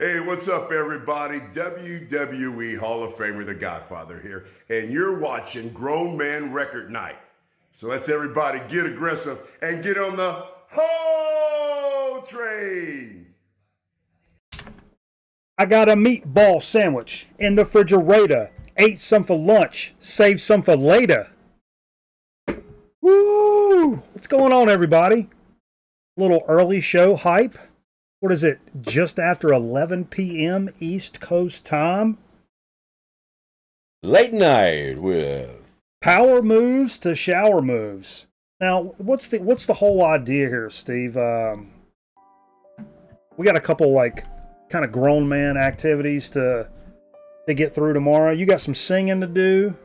Hey, what's up, everybody? WWE Hall of Famer, The Godfather here, and you're watching Grown Man Record Night. So let's everybody get aggressive and get on the Ho train. I got a meatball sandwich in the refrigerator. Ate some for lunch, saved some for later. Woo! What's going on, everybody? Little early show hype. What is it? Just after 11 p.m. East Coast time? Late night with Power moves to shower moves. Now, what's the whole idea here, Steve? We got a couple kind of grown man activities to get through tomorrow. You got some singing to do.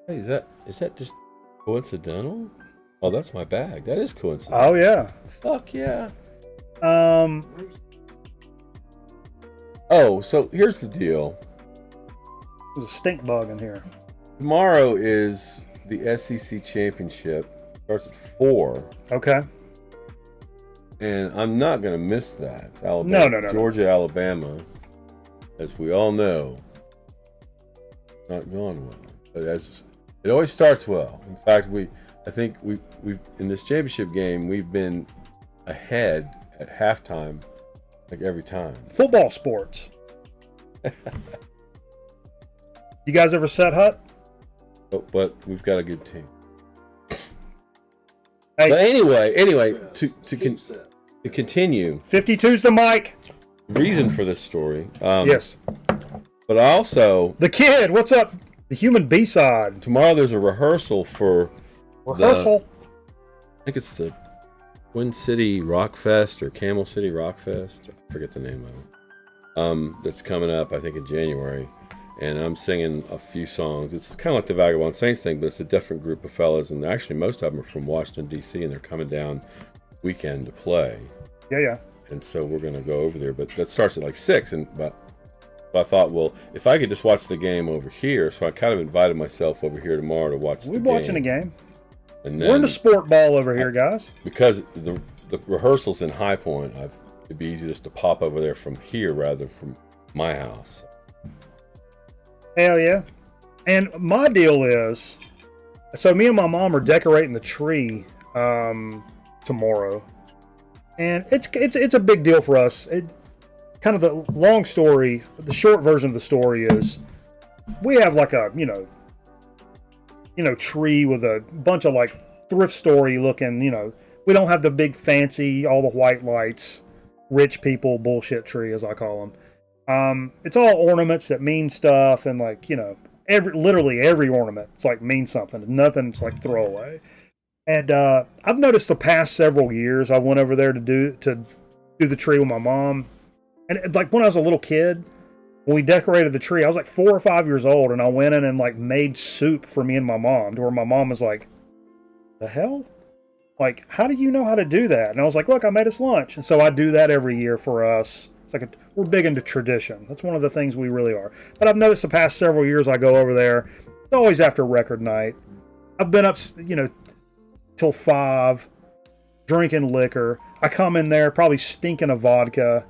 Hey, is that just coincidental? Oh, that's my bag. That is coincidental. Oh yeah. Fuck yeah. Oh, so here's the deal. There's a stink bug in here. Tomorrow is the SEC championship. Starts at 4. Okay. And I'm not going to miss that. Alabama, No. Georgia, Alabama, as we all know, not gone well. But it always starts well. In fact, I think we've in this championship game, we've been ahead at halftime, like every time. Football sports. You guys ever set hut? But we've got a good team. Hey. But anyway, to continue. 52's the mic. Reason for this story. Yes. But also, The kid, what's up? The human B-side. tomorrow there's a rehearsal for Rehearsal. I think it's the Twin City Rock Fest or Camel City Rock Fest. I forget the name of it. That's coming up, I think, in January. And I'm singing a few songs. It's kind of like the Vagabond Saints thing, but it's a different group of fellas. And actually, most of them are from Washington, D.C., and they're coming down weekend to play. Yeah. And so we're going to go over there. But that starts at 6. But I thought, well, if I could just watch the game over here. So I kind of invited myself over here tomorrow to watch the game. We're watching a game. And then, We're in the sport ball over here, guys. Because the rehearsal's in High Point, it'd be easy just to pop over there from here rather than from my house. Hell yeah. And my deal is, so me and my mom are decorating the tree tomorrow. And it's a big deal for us. Kind of the long story, the short version of the story is we have a tree with a bunch of thrift story looking, we don't have the big fancy, all the white lights, rich people bullshit tree, as I call them. It's all ornaments that mean stuff, and literally every ornament means something. Nothing's throwaway. And I've noticed the past several years I went over there to do the tree with my mom, and when I was a little kid, when we decorated the tree, I was 4 or 5 years old, and I went in and made soup for me and my mom, to where my mom was like, "The hell? How do you know how to do that?" And I was like, "Look, I made us lunch." And so I do that every year for us. It's we're big into tradition. That's one of the things we really are. But I've noticed the past several years I go over there, it's always after record night. I've been up, till 5, drinking liquor. I come in there probably stinking of vodka,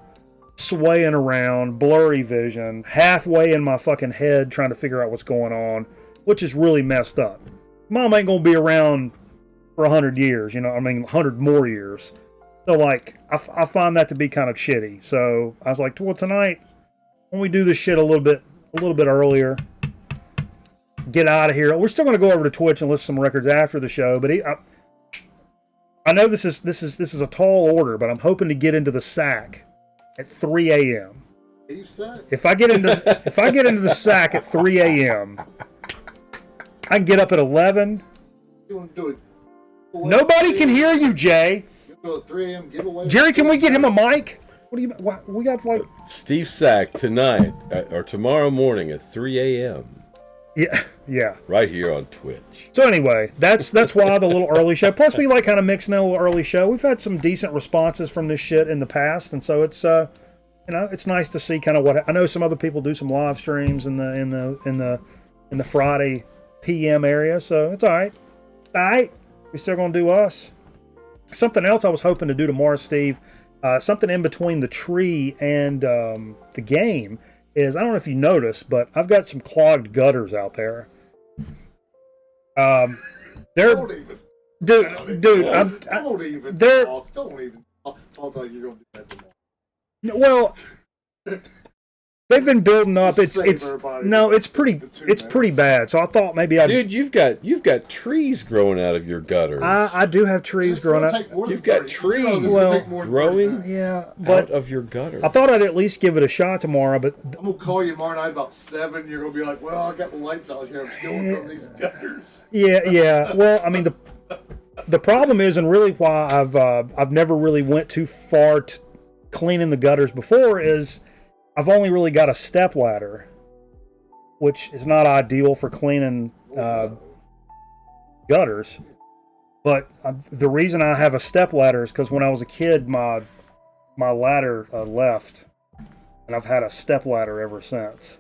swaying around, blurry vision, halfway in my fucking head trying to figure out what's going on, which is really messed up. Mom ain't gonna be around for 100 years, 100 more years. So, I find that to be kind of shitty. So, I was like, well, tonight, when we do this shit a little bit earlier, get out of here. We're still going to go over to Twitch and listen to some records after the show, but I know this is a tall order, but I'm hoping to get into the sack at 3 a.m. If I get into the sack at 3 a.m., I can get up at 11. You want to do it? Nobody can hear you, Jay. You do a 3 a.m. giveaway. Jerry, can we get him a mic? What do you? We got Steve Sack tonight or tomorrow morning at 3 a.m. Yeah. Right here on Twitch. So anyway, that's why the little early show. Plus, we kind of mixing in a little early show. We've had some decent responses from this shit in the past, and so it's it's nice to see kind of what I know. Some other people do some live streams in the Friday PM area, so it's all right. All right, we're still gonna do us. Something else I was hoping to do tomorrow, Steve. something in between the tree and the game is, I don't know if you noticed, but I've got some clogged gutters out there. They're Don't even. dude. Don't even they're talk. Don't even talk like you're going to do that tomorrow. well. They've been building up. Just save It's everybody no, it's the pretty 2 it's pretty minutes. bad. So I thought maybe I'd. Dude, you've got trees growing out of your gutters. I do have trees It's gonna growing up. take more than You've got 30. trees You know this is gonna take more than 30 growing. minutes. Yeah, out but of your gutters. I thought I'd at least give it a shot tomorrow. But I'm gonna call you tomorrow night about 7. You're gonna be like, "Well, I got the lights out here. I'm still from these gutters." yeah. Well, I mean the problem is, and really why I've never really went too far to cleaning the gutters before is I've only really got a step ladder, which is not ideal for cleaning gutters. But the reason I have a step ladder is because when I was a kid, my ladder left, and I've had a step ladder ever since.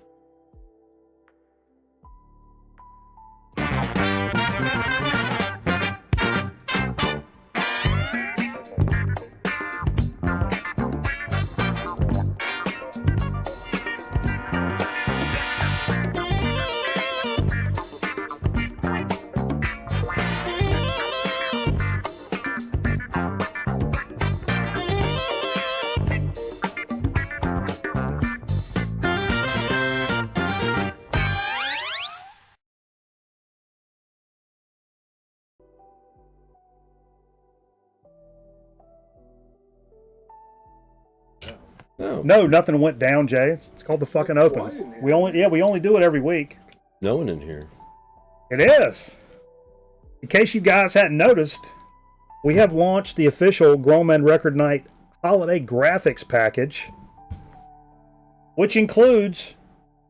No, nothing went down, Jay. It's called the fucking Quiet in open. here. We only do it every week. No one in here. It is. In case you guys hadn't noticed, we have launched the official Grown Men Record Night Holiday Graphics Package, which includes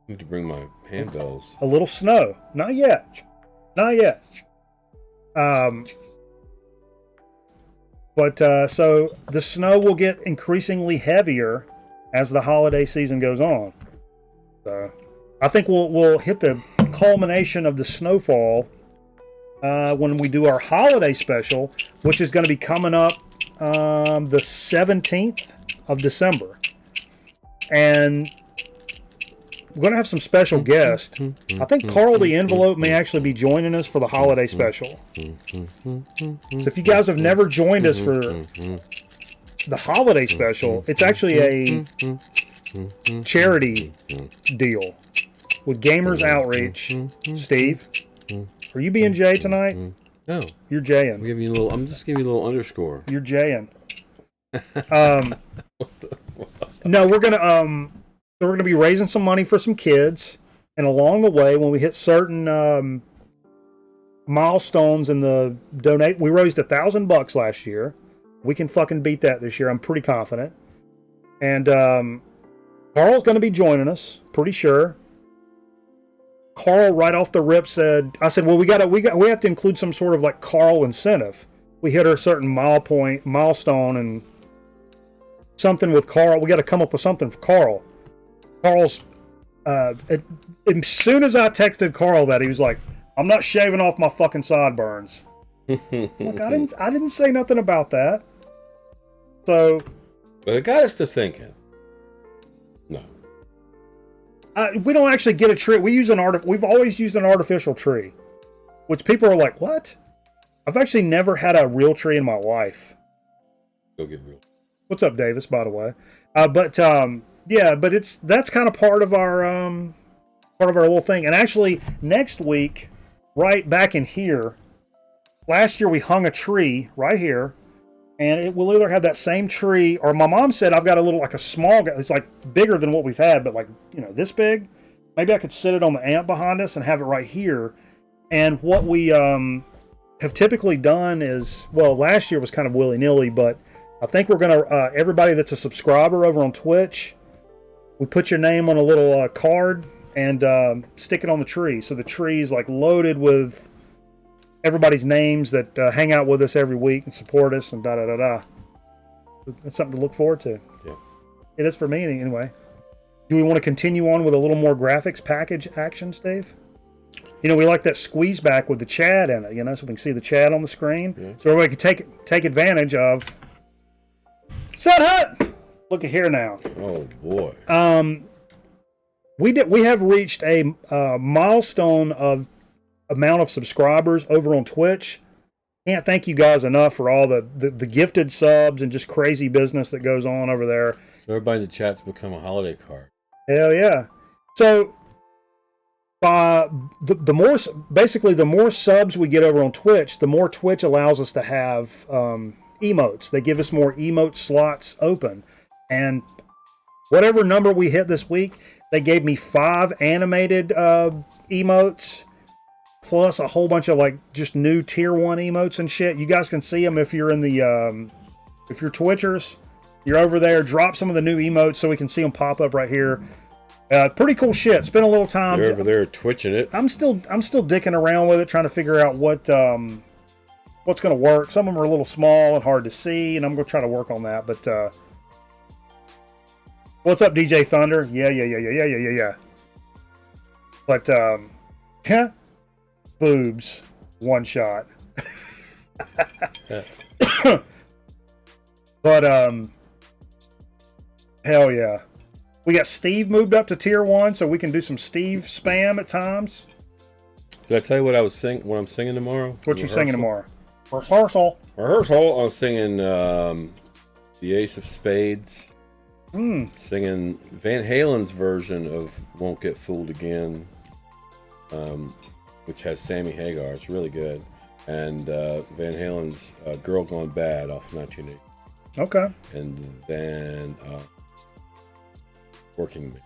I need to bring my handbells. a little snow. Not yet. But so the snow will get increasingly heavier as the holiday season goes on. So I think we'll hit the culmination of the snowfall when we do our holiday special, which is going to be coming up the 17th of December. And we're going to have some special guests. I think Carl the Envelope may actually be joining us for the holiday special. So if you guys have never joined us for the holiday special, it's actually a charity deal with Gamers Outreach. Steve, are you being Jay tonight? No. You're Jayin'. I'm just giving you a little underscore. You're Jayin'. No, we're gonna be raising some money for some kids, and along the way, when we hit certain milestones in the donate, we raised $1,000 last year. We can fucking beat that this year. I'm pretty confident. And Carl's going to be joining us, pretty sure. Carl, right off the rip, I said, well, we have to include some sort of like Carl incentive. We hit a certain milestone, and something with Carl. We got to come up with something for Carl. Carl's. As soon as I texted Carl that, he was like, "I'm not shaving off my fucking sideburns." Look, I didn't say nothing about that. So, But it got us to thinking. No. we don't actually get a tree. We've always used an artificial tree, which people are like, "What?" I've actually never had a real tree in my life. Go get real. What's up, Davis? By the way, but that's kind of part of our little thing. And actually, next week, right back in here, last year we hung a tree right here, and it will either have that same tree, or my mom said I've got a little, like a small guy. It's like bigger than what we've had, but like, this big. Maybe I could sit it on the amp behind us and have it right here. And what we have typically done is, well, last year was kind of willy-nilly, but I think we're going to, everybody that's a subscriber over on Twitch, we put your name on a little card and stick it on the tree. So the tree is like loaded with everybody's names that hang out with us every week and support us and da-da-da-da. That's something to look forward to. Yeah. It is for me anyway. Do we want to continue on with a little more graphics package action, Steve? We like that squeeze back with the chat in it, so we can see the chat on the screen. Yeah. So everybody can take advantage of Set Hut! Look at here now. Oh boy. We have reached a milestone of amount of subscribers over on Twitch. Can't thank you guys enough for all the gifted subs and just crazy business that goes on over there. So everybody in the chat's become a holiday card. Hell yeah. So the more subs we get over on Twitch, the more Twitch allows us to have emotes. They give us more emote slots open. And whatever number we hit this week, they gave me 5 animated emotes, plus a whole bunch of like just new tier 1 emotes and shit. You guys can see them if you're in the if you're Twitchers. You're over there. Drop some of the new emotes so we can see them pop up right here. Pretty cool shit. Spent a little time. You're over there twitching it. I'm still dicking around with it, trying to figure out what's going to work. Some of them are a little small and hard to see, and I'm going to try to work on that. But what's up, DJ Thunder? Yeah. But boobs, one shot. But hell yeah. We got Steve moved up to tier 1, so we can do some Steve spam at times. Did I tell you what I'm singing tomorrow? What you singing tomorrow? Rehearsal. I was singing the Ace of Spades. Singing Van Halen's version of Won't Get Fooled Again, which has Sammy Hagar. It's really good. And Van Halen's Girl Gone Bad off 1980. Okay. And then Working Man.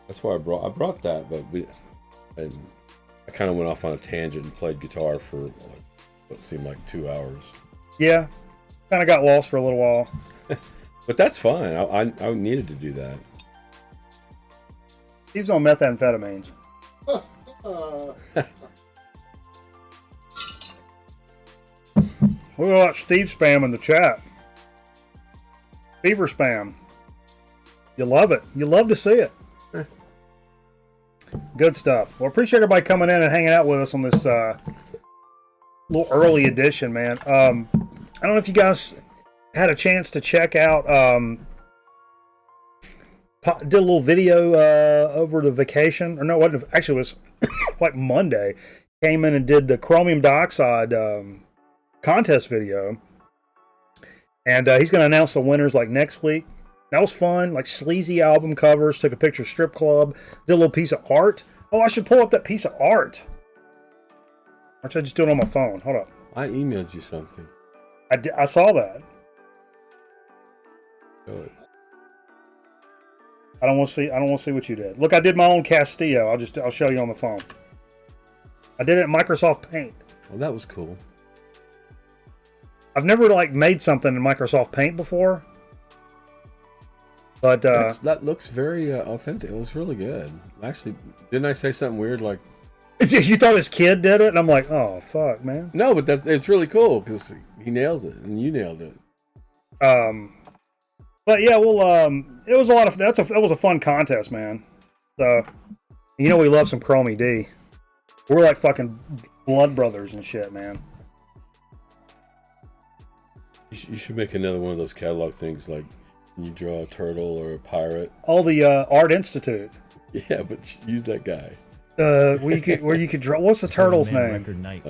That's why I brought that, but I kind of went off on a tangent and played guitar for what seemed like 2 hours. Yeah, kind of got lost for a little while. But that's fine. I needed to do that. Steve's on methamphetamines. Look at that Steve spam in the chat. Fever spam. You love it. You love to see it. Good stuff. Well, appreciate everybody coming in and hanging out with us on this little early edition, man. I don't know if you guys had a chance to check out. Did a little video over the vacation, or no, it wasn't, actually it was like Monday. Came in and did the chromium dioxide contest video. And he's going to announce the winners like next week. That was fun. Like sleazy album covers. Took a picture of Strip Club. Did a little piece of art. Oh, I should pull up that piece of art. Or should I just do it on my phone? Hold up. I emailed you something. I saw that. Good. I don't want to see what you did. Look, I did my own Castillo. I'll show you on the phone. I did it in Microsoft Paint. Well, that was cool. I've never made something in Microsoft Paint before. But that looks very authentic. It was really good. Actually, didn't I say something weird like? You thought his kid did it, and I'm like, oh fuck, man. No, but it's really cool because he nails it, and you nailed it. But yeah, well, it was a lot of that was a fun contest, man. So, we love some Chromie D. We're like fucking blood brothers and shit, man. You should make another one of those catalog things, like you draw a turtle or a pirate. Oh, the Art Institute. Yeah, but use that guy. Where you could draw. What's the turtle's name? Record night.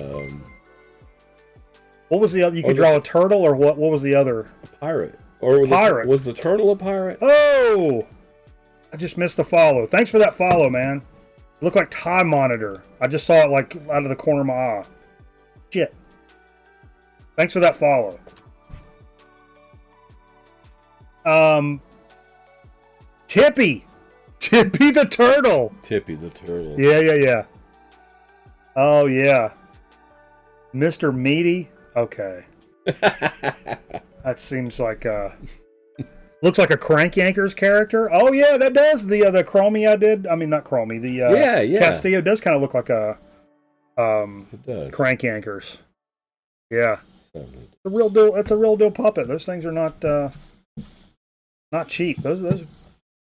What was the other? You could draw a turtle, or what? What was the other? A pirate. Or pirate. Was the turtle a pirate? Oh, I just missed the follow. Thanks for that follow, man. It looked like Time Monitor. I just saw it like out of the corner of my eye. Shit. Thanks for that follow. Tippy the turtle. Tippy the turtle. Yeah. Oh yeah, Mr. Meaty. Okay. That seems like looks like a Crank Yankers character. Oh yeah, that does. The Chromie I did. I mean, not Chromie. The yeah. Castillo does kind of look like a It does. Crank Yankers. Yeah. It's a real deal. It's a real deal puppet. Those things are not cheap. Those I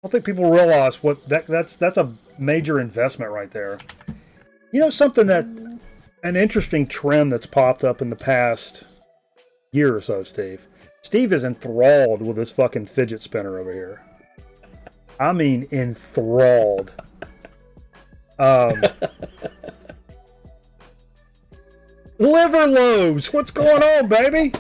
don't think people realize what that's a major investment right there. Something that an interesting trend that's popped up in the past year or so, Steve. Steve is enthralled with this fucking fidget spinner over here. I mean, enthralled. Liver lobes. What's going on, baby?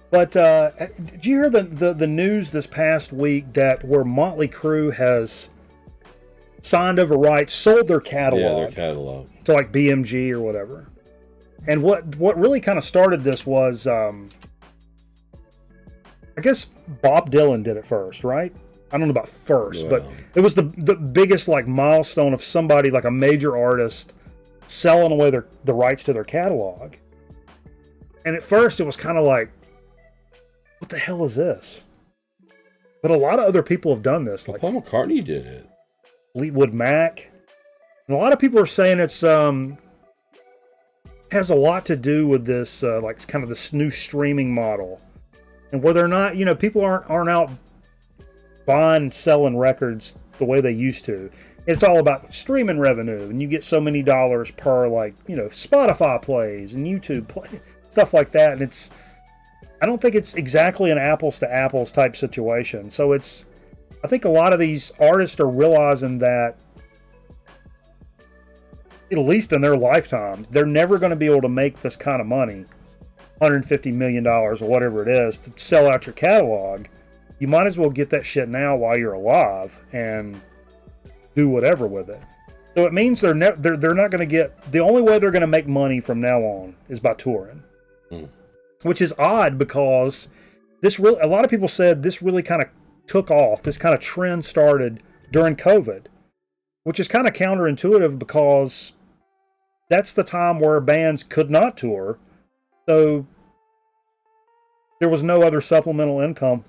But did you hear the news this past week that where Motley Crue has signed over rights, sold their catalog, their catalog to like BMG or whatever? And what really kind of started this was, I guess Bob Dylan did it first, right? I don't know about first, but it was the biggest like milestone of somebody like a major artist selling away the rights to their catalog. And at first it was kind of like, what the hell is this? But a lot of other people have done this. Like Paul McCartney did it. Fleetwood Mac. And a lot of people are saying it's has a lot to do with this like kind of this new streaming model. And where they're not, people aren't out buying and selling records the way they used to. It's all about streaming revenue, and you get so many dollars per, like, Spotify plays and YouTube play, stuff like that. And I don't think it's exactly an apples to apples type situation. So I think a lot of these artists are realizing that, at least in their lifetime, they're never going to be able to make this kind of money, $150 million or whatever it is, to sell out your catalog. You might as well get that shit now while you're alive and do whatever with it. So it means they're not going to get, the only way they're going to make money from now on is by touring. Which is odd because a lot of people said this really kind of took off. This kind of trend started during COVID, which is kind of counterintuitive because that's the time where bands could not tour. So there was no other supplemental income.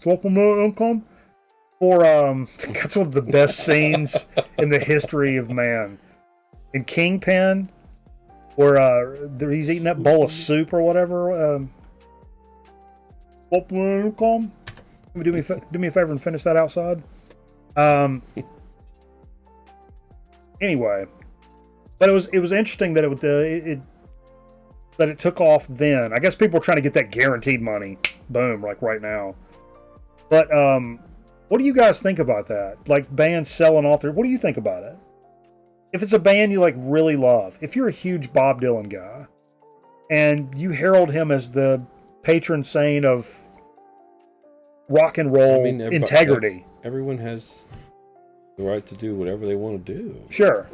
For that's one of the best scenes in the history of man. In Kingpin, where he's eating that bowl of soup or whatever. Do me a favor and finish that outside. Anyway, but it was interesting that it took off then. I guess people are trying to get that guaranteed money, boom, like right now. But what do you guys think about that? Like bands selling off their. What do you think about it? If it's a band you like really love, if you're a huge Bob Dylan guy, and you herald him as the patron saint of rock and roll integrity. Everyone has the right to do whatever they want to do. Sure.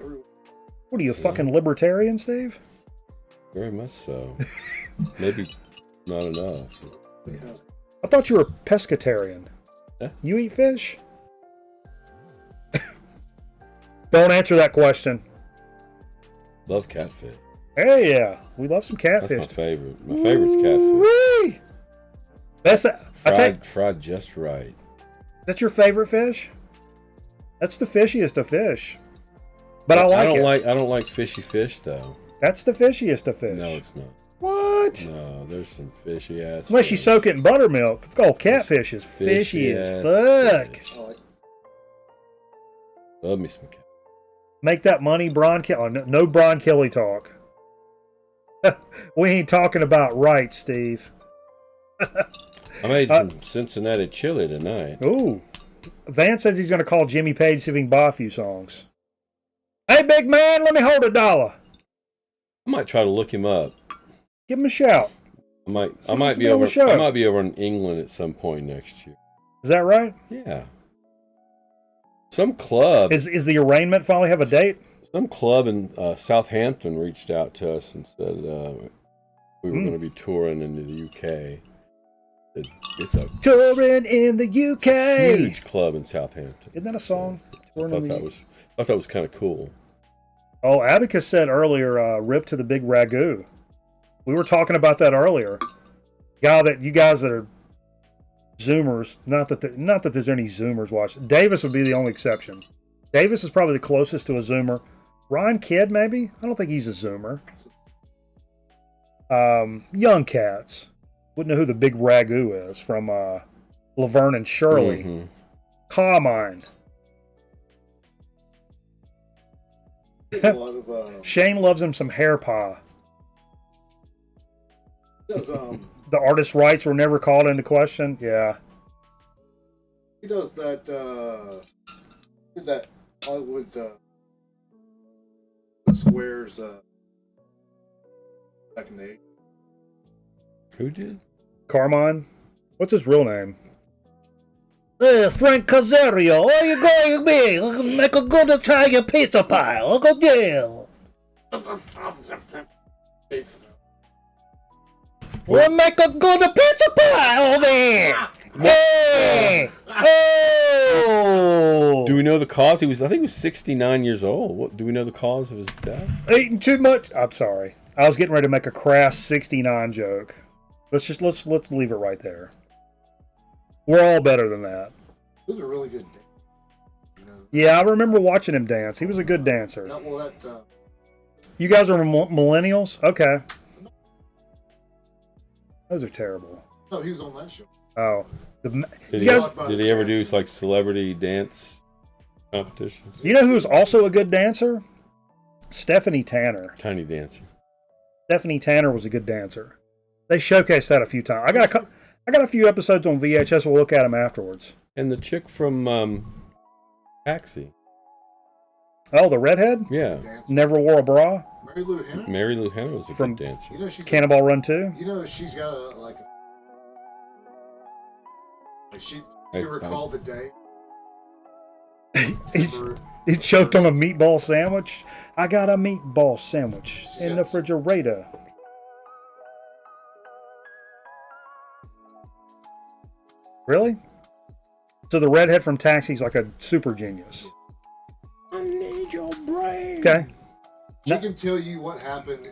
What are you, a fucking libertarian, Steve? Very much so. Maybe not enough. I thought you were pescatarian. Yeah. You eat fish? Don't answer that question. Love catfish. Hey, yeah. We love some catfish. That's my favorite. My favorite's catfish. That's that. Fried just right. That's your favorite fish? That's the fishiest of fish. But I don't like fishy fish though. That's the fishiest of fish. No, it's not. What? No, there's some fishy ass. Unless you soak it in buttermilk. Oh, catfish is fishy as fuck. Love me some catfish. Make that money, Brian Kelly. No Brian Kelly talk. We ain't talking about rights, Steve. I made some Cincinnati chili tonight. Ooh. Vance says he's going to call Jimmy Page, see if he can buy a few songs. Hey, big man, let me hold $1. I might try to look him up. Give him a shout. I might be over in England at some point next year. Is that right? Yeah. Some club is the arraignment finally have a date? Some club in Southampton reached out to us and said we were going to be touring in the UK. It's a touring in the UK. Huge club in Southampton. Isn't that a song? I thought that was kind of cool. Oh, Abacus said earlier, "Rip to the big ragu." We were talking about that earlier. You guys that are Zoomers, not that there's any Zoomers watching. Davis would be the only exception. Davis is probably the closest to a Zoomer. Ryan Kidd, maybe? I don't think he's a Zoomer. Young cats. Wouldn't know who the big ragu is from Laverne and Shirley. Mm-hmm. Carmine. a lot of Shane loves him some hair pie. he does The artist's rights were never called into question. Yeah. he does that did that Hollywood squares back in the 80s. Who did? Carmine? What's his real name? Frank Casario, where you going to be? Make a good Italian pizza pie. Uncle Dale. We'll make a good pizza pie over here. Hey! Oh! Do we know the cause? I think he was 69 years old. What do we know the cause of his death? Eating too much. I'm sorry. I was getting ready to make a crass 69 joke. Let's leave it right there. We're all better than that. Those are really good. You know, Yeah, I remember watching him dance. He was a good dancer. You guys are millennials? Okay. Those are terrible. No, he was on that show. Oh. Did Did he ever do like celebrity dance competitions? You know who's also a good dancer? Stephanie Tanner. Tiny dancer. Stephanie Tanner was a good dancer. They showcased that a few times. I got a few episodes on VHS. We'll look at them afterwards. And the chick from Taxi. Oh, the redhead? Yeah. Never wore a bra? Mary Lou Hanna was a From- good dancer. You know, she's Cannonball Run 2? You know, she's got she recall the day. He choked on a meatball sandwich. I got a meatball sandwich in the refrigerator. Really? So the redhead from Taxi's like a super genius. I need your brain. Okay. She can tell you what happened.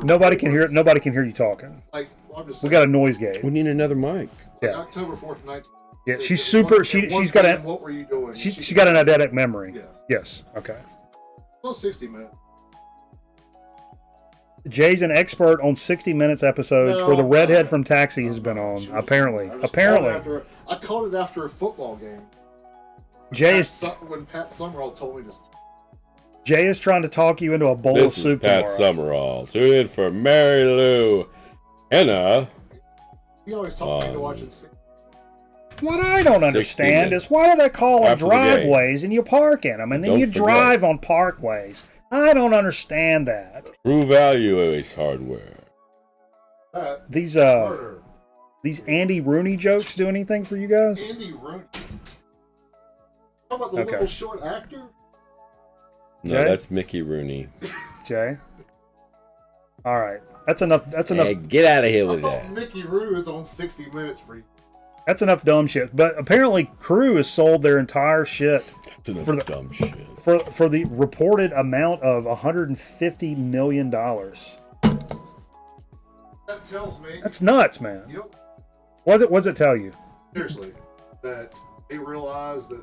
Nobody can hear. Nobody can hear you talking. Like, well, I'm just We saying, got a noise gate. We need another mic. like Yeah. October 4th, 19. Yeah, she's super. She's got a. What were you doing? She's got an eidetic memory. Yes. Yes. Okay. Well, 60 minutes. Jay's an expert on 60 Minutes episodes where the redhead from Taxi has been on. Apparently. I caught it after a football game. Jay is When Pat Summerall told me this. Jay is trying to talk you into a bowl This of is soup Pat tomorrow. Summerall. Tune in for Mary Lou Hanna. He always talked me into watching. What I don't 60 understand minutes. is why do they call them After the game. driveways and you park in them and then Don't you forget. drive on parkways? I don't understand that. True Value Ace Hardware. That These murder. these Andy Rooney jokes do anything for you guys? Andy Rooney. How about the Okay. little short actor? No, Jay? that's Mickey Rooney. Jay? All right. That's enough. That's enough. Hey, get out of here I with thought that. Mickey Rooney was on 60 Minutes for you. That's enough dumb shit. But apparently Crew has sold their entire shit That's enough for the- dumb shit. for the reported amount of $150 million. That tells me. That's nuts, man. You know, What does it tell you? seriously, that they realize that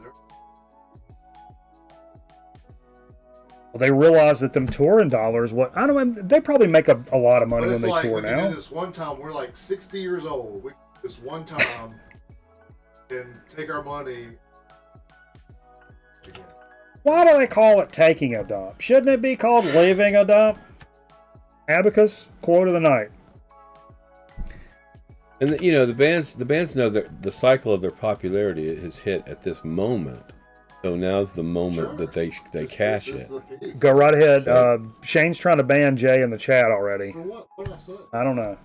They realize that them touring dollars, they probably make a lot of money but when it's they like tour we now. did this one time. We're like 60 years old. We this one time and take our money. Again. Why do they call it taking a dump? Shouldn't it be called leaving a dump? Abacus, quote of the night. And the bands know that the cycle of their popularity has hit at this moment. So now's the moment that they cash This it. is the peak. Go right ahead. Shane's trying to ban Jay in the chat already. For what? What did I say? I don't know.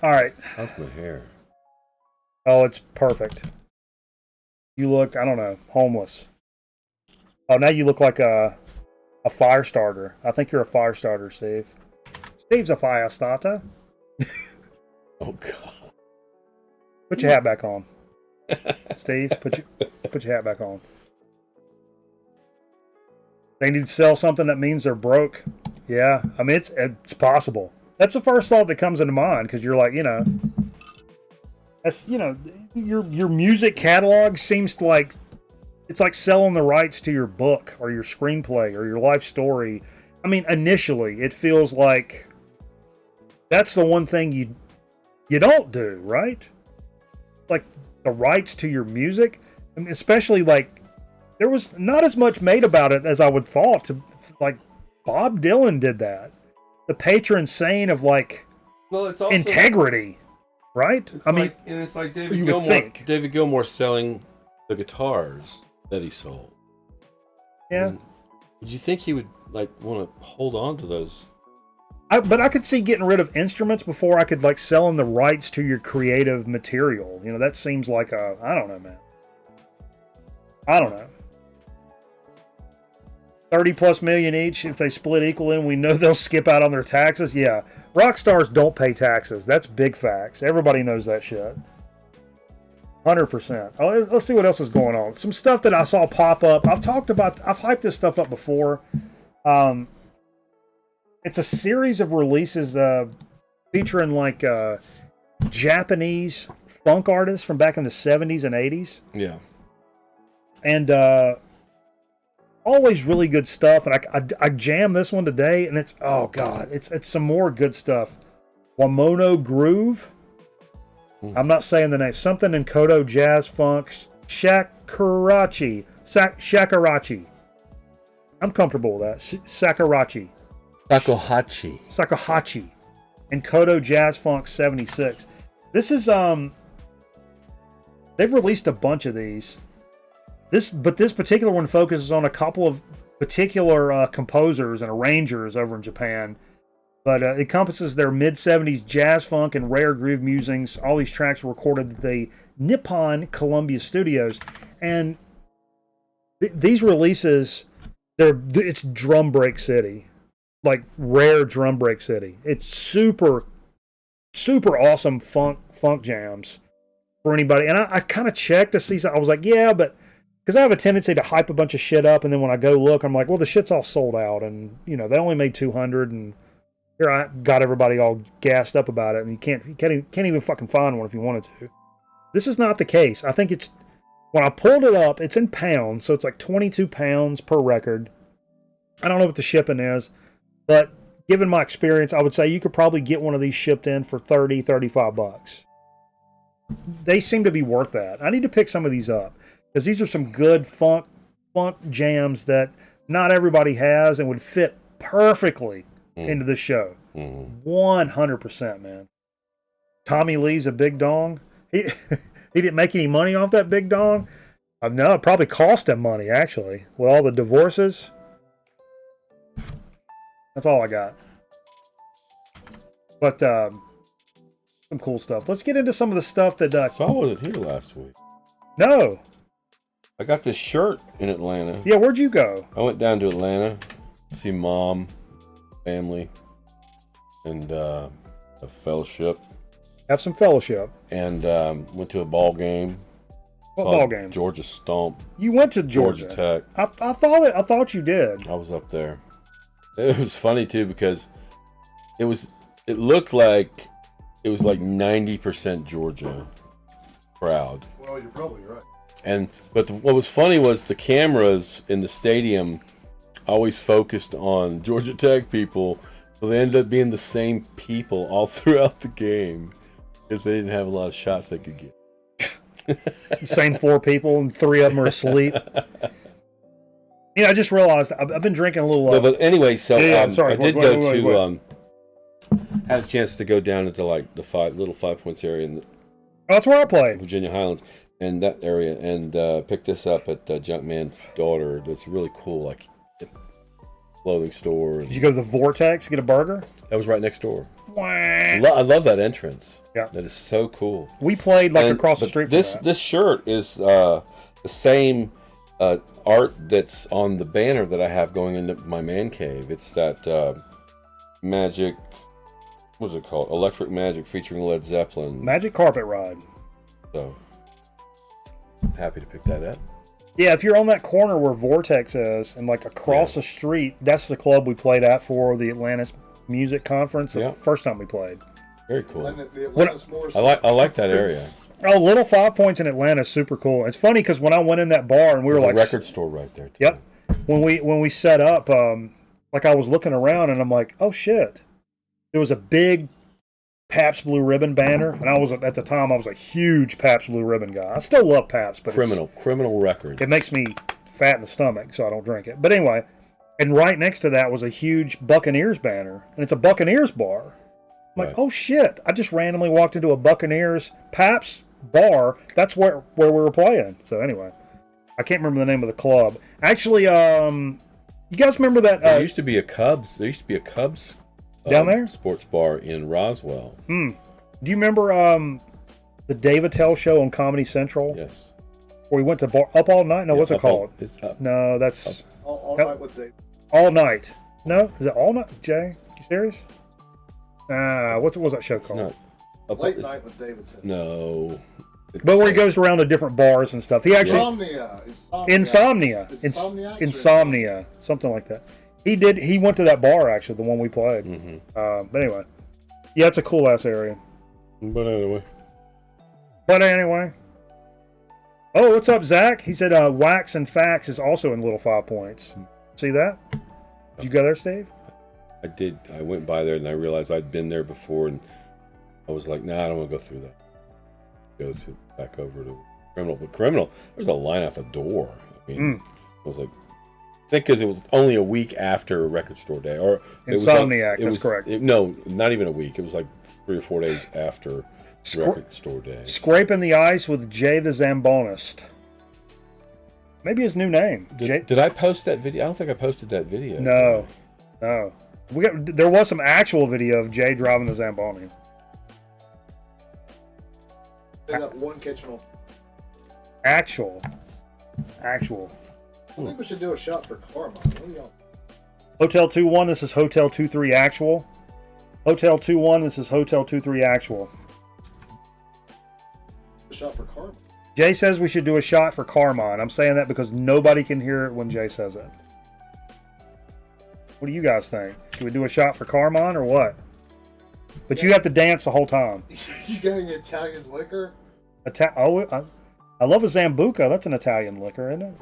All right. How's my hair? Oh, it's perfect. You look, I don't know, homeless. Oh, now you look like a fire starter. I think you're a fire starter, Steve. Steve's a fire starter. Oh God. Put your hat back on. Steve, put your hat back on. They need to sell something that means they're broke. Yeah, I mean it's possible. That's the first thought that comes into mind because you're like, that's your music catalog seems to like it's like selling the rights to your book or your screenplay or your life story. I mean, initially it feels like that's the one thing you don't do, right? Like the rights to your music, and especially like there was not as much made about it as I would thought. Like Bob Dylan did that, the patron saint of like Well, it's also integrity, right? I mean, and it's like you would think. David Gilmour selling the guitars that he sold. Yeah. I mean, would you think he would like want to hold on to those? But I could see getting rid of instruments before I could like selling the rights to your creative material. You know, that seems like I don't know, man. I don't know. 30+ million each if they split equally, and we know they'll skip out on their taxes. Yeah, rock stars don't pay taxes. That's big facts. Everybody knows that shit. 100%. Oh, let's see what else is going on. Some stuff that I saw pop up. I've hyped this stuff up before. It's a series of releases featuring like Japanese funk artists from back in the 70s and 80s. Yeah. And always really good stuff. And I jammed this one today, and it's, oh God, it's some more good stuff. Limono Groove. I'm not saying the name. Something in Kodo Jazz Funk. Shakarachi. Shakarachi. I'm comfortable with that. Sakarachi. Sakahachi. And Kodo Jazz Funk 76. This is they've released a bunch of these. This particular one focuses on a couple of particular composers and arrangers over in Japan. But it encompasses their mid-70s jazz funk and rare groove musings. All these tracks were recorded at the Nippon Columbia Studios. And these releases, it's drum break city. Like rare drum break city. It's super, super awesome funk jams for anybody. And I kind of checked to see. I was like, yeah, but because I have a tendency to hype a bunch of shit up, and then when I go look, I'm like, well, the shit's all sold out, and you know they only made 200, and here I got everybody all gassed up about it, and you can't even fucking find one if you wanted to. This is not the case. I think it's when I pulled it up, it's in pounds, so it's like 22 pounds per record. I don't know what the shipping is. But given my experience, I would say you could probably get one of these shipped in for $30-35. They seem to be worth that. I need to pick some of these up because these are some good funk jams that not everybody has and would fit perfectly into the show. 100%, man. Tommy Lee's a big dong. He didn't make any money off that big dong. No, it probably cost him money actually with all the divorces. That's all I got. But some cool stuff. Let's get into some of the stuff that. So I wasn't here last week. No. I got this shirt in Atlanta. Yeah, where'd you go? I went down to Atlanta to see mom, family, and a fellowship. Have some fellowship. And went to a ball game. What ball game? Georgia Stomp. You went to Georgia Tech. I thought you did. I was up there. It was funny too because it looked like it was like 90% Georgia crowd. Well, you're probably right. But what was funny was the cameras in the stadium always focused on Georgia Tech people, so they ended up being the same people all throughout the game because they didn't have a lot of shots they could get. The same 4 people and 3 of them are asleep. Yeah, I just realized I've been drinking a little. But anyway, so sorry, I did go to. Had a chance to go down into like the 5 points area in that's where I played. Virginia Highlands and that area, and picked this up at Junkman's daughter. It's really cool, like clothing store. Did you go to the Vortex get a burger? That was right next door. Wah. I love that entrance. Yeah, that is so cool. We played across the street. This shirt is the same. Art that's on the banner that I have going into my man cave. It's that Magic, what's it called? Electric Magic featuring Led Zeppelin. Magic Carpet Ride. So, happy to pick that up. Yeah, if you're on that corner where Vortex is and like across the street, that's the club we played at for the Atlantis Music Conference the first time we played. Very cool. I like that area. Oh, Little 5 Points in Atlanta is super cool. It's funny because when I went in that bar and we were like a record store right there too. Yep. When we set up, like I was looking around and I'm like, oh shit. There was a big Pabst Blue Ribbon banner, and I was at the time I was a huge Pabst Blue Ribbon guy. I still love Pabst, but criminal record. it makes me fat in the stomach, so I don't drink it. But anyway, and right next to that was a huge Buccaneers banner, and it's a Buccaneers bar. I'm like, oh shit! I just randomly walked into a Buccaneers Pabst bar. That's where we were playing. So anyway, I can't remember the name of the club. Actually, you guys remember that? There used to be a Cubs. Down there? Sports bar in Roswell. Do you remember the Dave Attell show on Comedy Central? Yes. Where we went to Up All Night? No, what's it called? It's Up. No, that's All night with Dave. All Night. No, is it All Night? Jay, you serious? What was that show called? Late Night with David. No. But where he goes around to different bars and stuff. He actually Insomnia. Insomnia, something like that. He went to that bar actually, the one we played. But anyway, yeah, it's a cool ass area. But anyway. Oh, what's up, Zach? He said Wax and Fax is also in Little 5 Points. See that? Did you go there, Steve? I did. I went by there and I realized I'd been there before, and I was like, nah, I don't want to go through that. Back over to Criminal. But Criminal, there's a line out the door. I mean, I was like, I think because it was only a week after Record Store Day, or Insomniac. That's correct. No, not even a week. It was like 3 or 4 days after Record Store Day. Scraping the Ice with Jay the Zambonist. Maybe his new name. Did I post that video? I don't think I posted that video. No. There was some actual video of Jay driving the Zamboni. They got one kitchen. Actual. I think we should do a shot for Karma. What do y'all? Hotel 2-1, this is Hotel 2-3 Actual. Hotel 2-1, this is Hotel 2-3 Actual. A shot for Karma. Jay says we should do a shot for Carmine. I'm saying that because nobody can hear it when Jay says it. What do you guys think? Should we do a shot for Carmine or what? But you have to dance the whole time. You got any Italian liquor? I love a Zambuca. That's an Italian liquor, isn't it?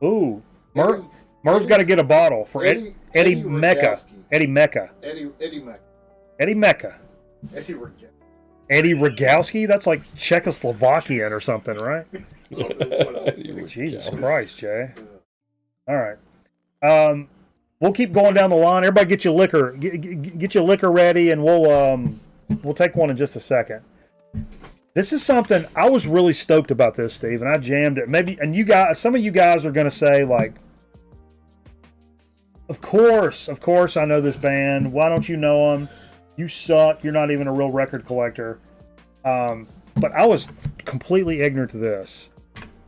Ooh. Merv's got to get a bottle for Eddie Mecca. Eddie Mecca. Eddie Rogowski? That's like Czechoslovakian or something, right? Jesus Christ, Jay. All right. We'll keep going down the line. Everybody get your liquor. Get your liquor ready, and we'll take one in just a second. This is something I was really stoked about this, Steve, and I jammed it. Maybe, and you guys, some of you guys are going to say like, of course, I know this band. Why don't you know them? You suck. You're not even a real record collector. But I was completely ignorant to this.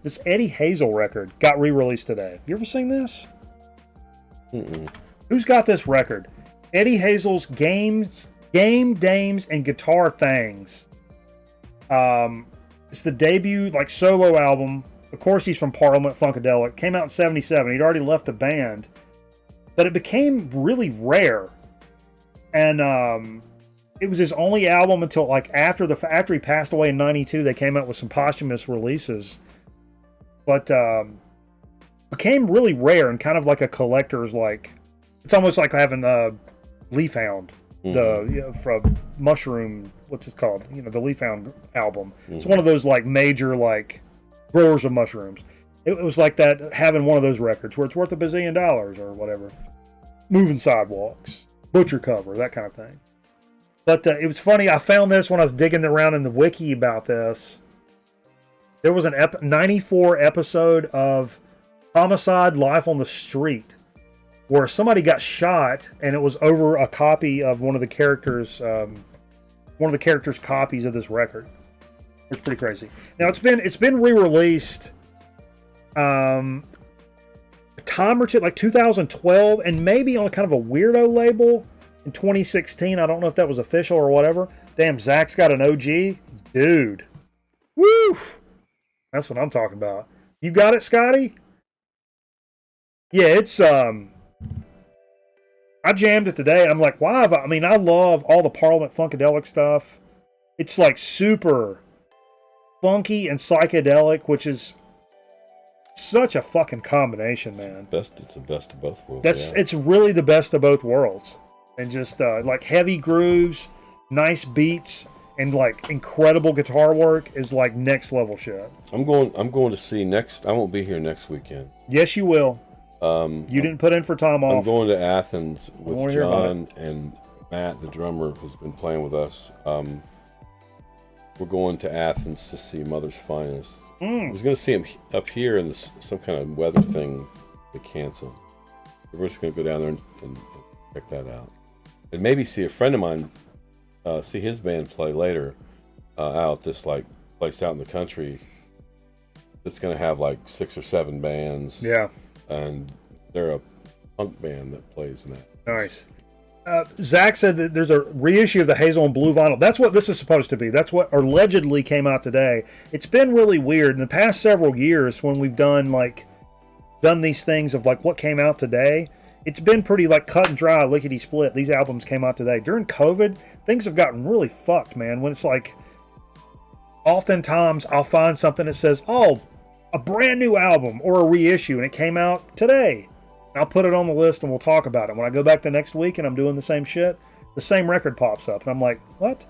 This Eddie Hazel record got re-released today. Have you ever seen this? Who's got this record? Eddie Hazel's Game, Dames, and Guitar Things. It's the debut solo album. Of course, he's from Parliament Funkadelic. Came out in '77. He'd already left the band, but it became really rare. And it was his only album until after he passed away in '92. They came out with some posthumous releases, but became really rare and kind of like a collector's It's almost like having Leaf Hound, from Mushroom. What's it called? The Leaf Hound album. It's one of those major growers of mushrooms. It was like that, having one of those records where it's worth $1 bazillion or whatever. Moving Sidewalks, Butcher Cover, that kind of thing. But it was funny. I found this when I was digging around in the wiki about this. There was an 94 episode of Homicide: Life on the Street, where somebody got shot, and it was over a copy of one of the characters' copies of this record. It's pretty crazy. Now it's been re-released a time or two, 2012, and maybe on kind of a weirdo label in 2016. I don't know if that was official or whatever. Damn, Zach's got an OG, dude. Woo! That's what I'm talking about. You got it, Scotty? Yeah, it's I jammed it today. I'm like, why? I love all the Parliament Funkadelic stuff. It's super funky and psychedelic, which is such a fucking combination, man. It's the best of both worlds. It's really the best of both worlds. and just like heavy grooves, nice beats, and like incredible guitar work is like next level shit. I'm going to see next. I won't be here next weekend. Yes, you will. You didn't put in for time off. I'm going to Athens with John and Matt, the drummer, who's been playing with us. We're going to Athens to see Mother's Finest. I was going to see him up here, and some kind of weather thing they canceled. We're just going to go down there and check that out, and maybe see a friend of mine, see his band play later out this like place out in the country. It's going to have like 6 or 7 bands. Yeah. And they're a punk band that plays in that. Nice. Zach said that there's a reissue of the Hazel and Blue vinyl. That's what this is supposed to be. That's what allegedly came out today. It's been really weird in the past several years when we've done these things of like what came out today. It's been pretty like cut and dry, lickety split. These albums came out today. During COVID, things have gotten really fucked, man. When it's like, oftentimes I'll find something that says, "Oh, a brand new album or a reissue," and it came out today. I'll put it on the list and we'll talk about it. When I go back the next week and I'm doing the same shit, the same record pops up and I'm like, what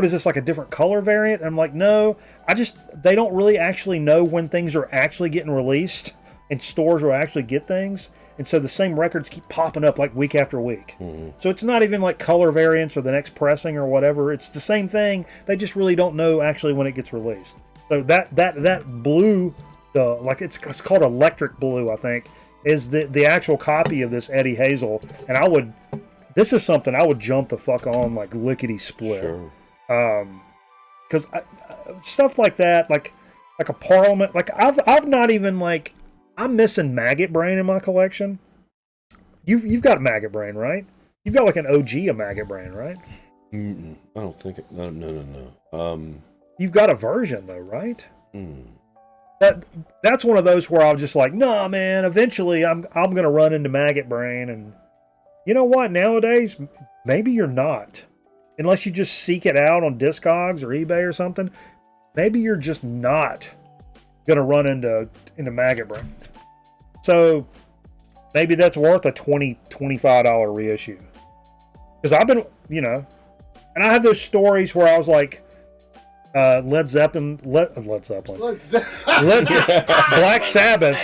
is this, like a different color variant? And I'm like, no, they don't really actually know when things are actually getting released and stores will actually get things. And so the same records keep popping up like week after week. So it's not even like color variants or the next pressing or whatever. It's the same thing. They just really don't know actually when it gets released. So that blue, like it's called Electric Blue, I think, is the actual copy of this Eddie Hazel. And this is something I would jump the fuck on like lickety split. Sure. Because stuff like that, like a Parliament, like I've not even like, I'm missing Maggot Brain in my collection. You've got Maggot Brain, right? You've got like an OG of Maggot Brain, right? I don't think it. No. You've got a version though, right? That's one of those where I'm just like, nah, man. Eventually, I'm gonna run into Maggot Brain, and you know what? Nowadays, maybe you're not, unless you just seek it out on Discogs or eBay or something. Maybe you're just not gonna run into Maggot Brain. So maybe that's worth a $25 reissue. Because I've been, and I have those stories where I was like, Led Zeppelin, Black Sabbath,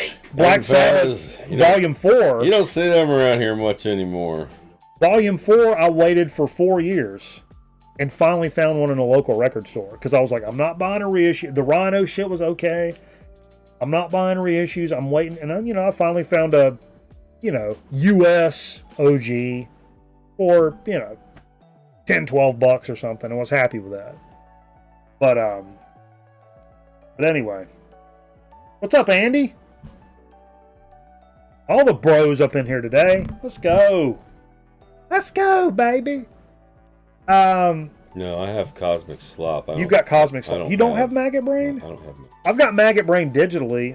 Volume 4. You don't see them around here much anymore. Volume 4, I waited for 4 years and finally found one in a local record store because I was like, I'm not buying a reissue. The Rhino shit was okay. I'm not buying reissues. I'm waiting, and I finally found a, US OG for $10, $12 or something, and was happy with that. But anyway, what's up, Andy? All the bros up in here today. Let's go, baby. No, I have Cosmic Slop. You've got Cosmic Slop. You don't have Maggot Brain? I don't have. I've got Maggot Brain digitally.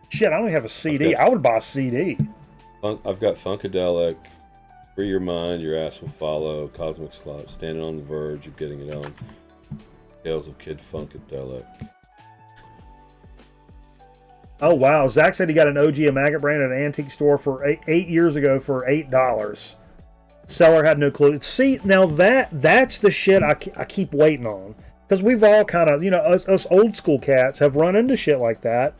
Shit, I don't even have a CD. I would buy a CD. I've got Funkadelic, Free Your Mind, Your Ass Will Follow, Cosmic Slop, Standing on the Verge of Getting It On, Tales of Kid Funkadelic. Oh, wow. Zach said he got an OG of Maggot Brain at an antique store for 8 years ago for $8. Seller had no clue. See, now that's the shit I keep waiting on. Because we've all kind of, us old school cats have run into shit like that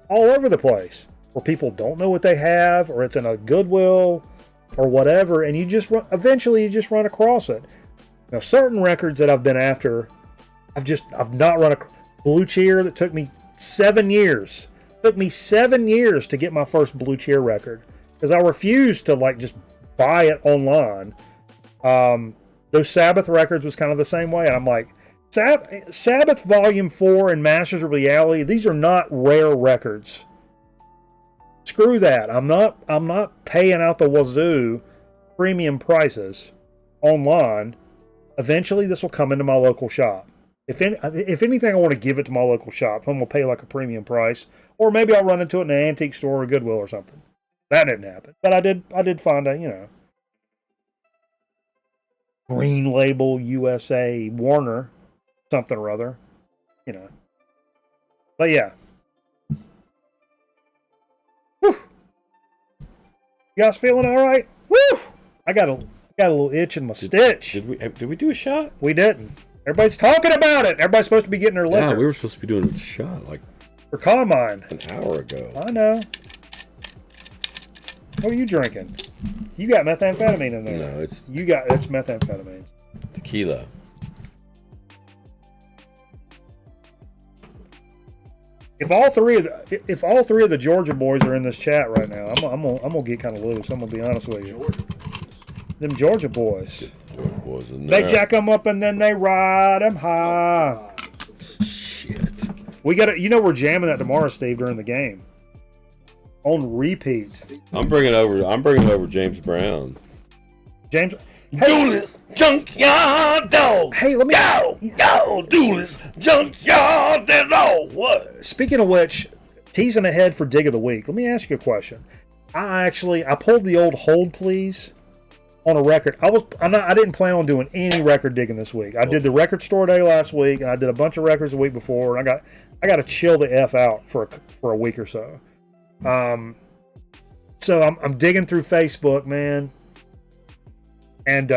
all over the place. Where people don't know what they have, or it's in a Goodwill, or whatever, and eventually you just run across it. Now, certain records that I've been after, I've not run across. Blue Cheer, that took me 7 years. It took me 7 years to get my first Blue Cheer record. Because I refused to, just buy it online. Those Sabbath records was kind of the same way, and I'm like, Sabbath Volume 4 and Masters of Reality, these are not rare records. Screw that. I'm not paying out the wazoo premium prices online. Eventually this will come into my local shop. If anything, I want to give it to my local shop. I'm going to pay like a premium price, or maybe I'll run into it in an antique store or Goodwill or something. That didn't happen. But I did find a, Green Label USA Warner something or other, But yeah. Whew. You guys feeling all right? Woo! I got Got a little itch in my stitch. Did we do a shot? We didn't. Everybody's talking about it. Everybody's supposed to be getting their liquor. Yeah, we were supposed to be doing a shot like for Carmine. an hour ago. I know. What are you drinking? You got methamphetamine in there. No, it's that's methamphetamine. tequila. If all three of the Georgia boys are in this chat right now, I'm gonna get kind of loose. I'm gonna be honest with you. Them Georgia boys. Georgia boys in They there. jack them up and then they ride them high. Shit. We got to, we're jamming that tomorrow, Steve, during the game. On repeat. I'm bringing over James Brown. James. Dooley's junkyard dog. Hey, let me. Yo, Dooley's junkyard dog. What? Speaking of which, teasing ahead for Dig of the Week, let me ask you a question. I pulled the old Hold Please on a record. I didn't plan on doing any record digging this week. I did the record store day last week, and I did a bunch of records the week before, and I got to chill the F out for a week or so. So I'm digging through Facebook, man. And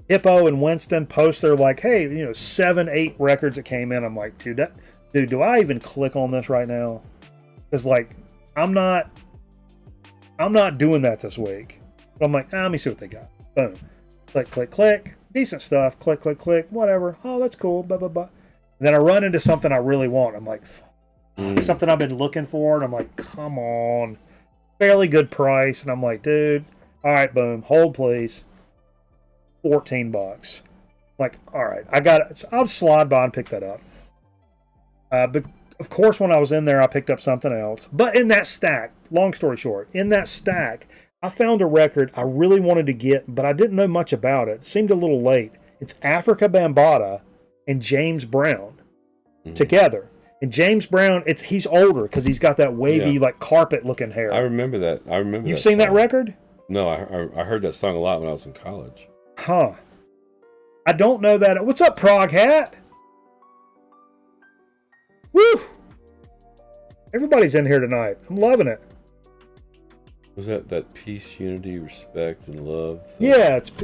Hippo and Winston post their like, hey, 7-8 records that came in. I'm like, dude, do I even click on this right now? Because like, I'm not doing that this week. But I'm like, let me see what they got. Boom, click, click, click. Decent stuff. Click, click, click. Whatever. Oh, that's cool. Blah blah blah. And then I run into something I really want. I'm like, something I've been looking for, and I'm like, come on, fairly good price. And I'm like, dude, all right, boom, Hold Please. $14. Like, all right, I got it. So I'll slide by and pick that up. But of course, when I was in there, I picked up something else. But in that stack, long story short, in that stack, I found a record I really wanted to get, but I didn't know much about it. It seemed a little late. It's Africa Bambaataa and James Brown together. And James Brown, he's older because he's got that wavy, like carpet-looking hair. I remember that. You've seen that record? No, I heard that song a lot when I was in college. Huh. I don't know that. What's up, Prog Hat? Woo! Everybody's in here tonight. I'm loving it. Was that peace, unity, respect, and love thing?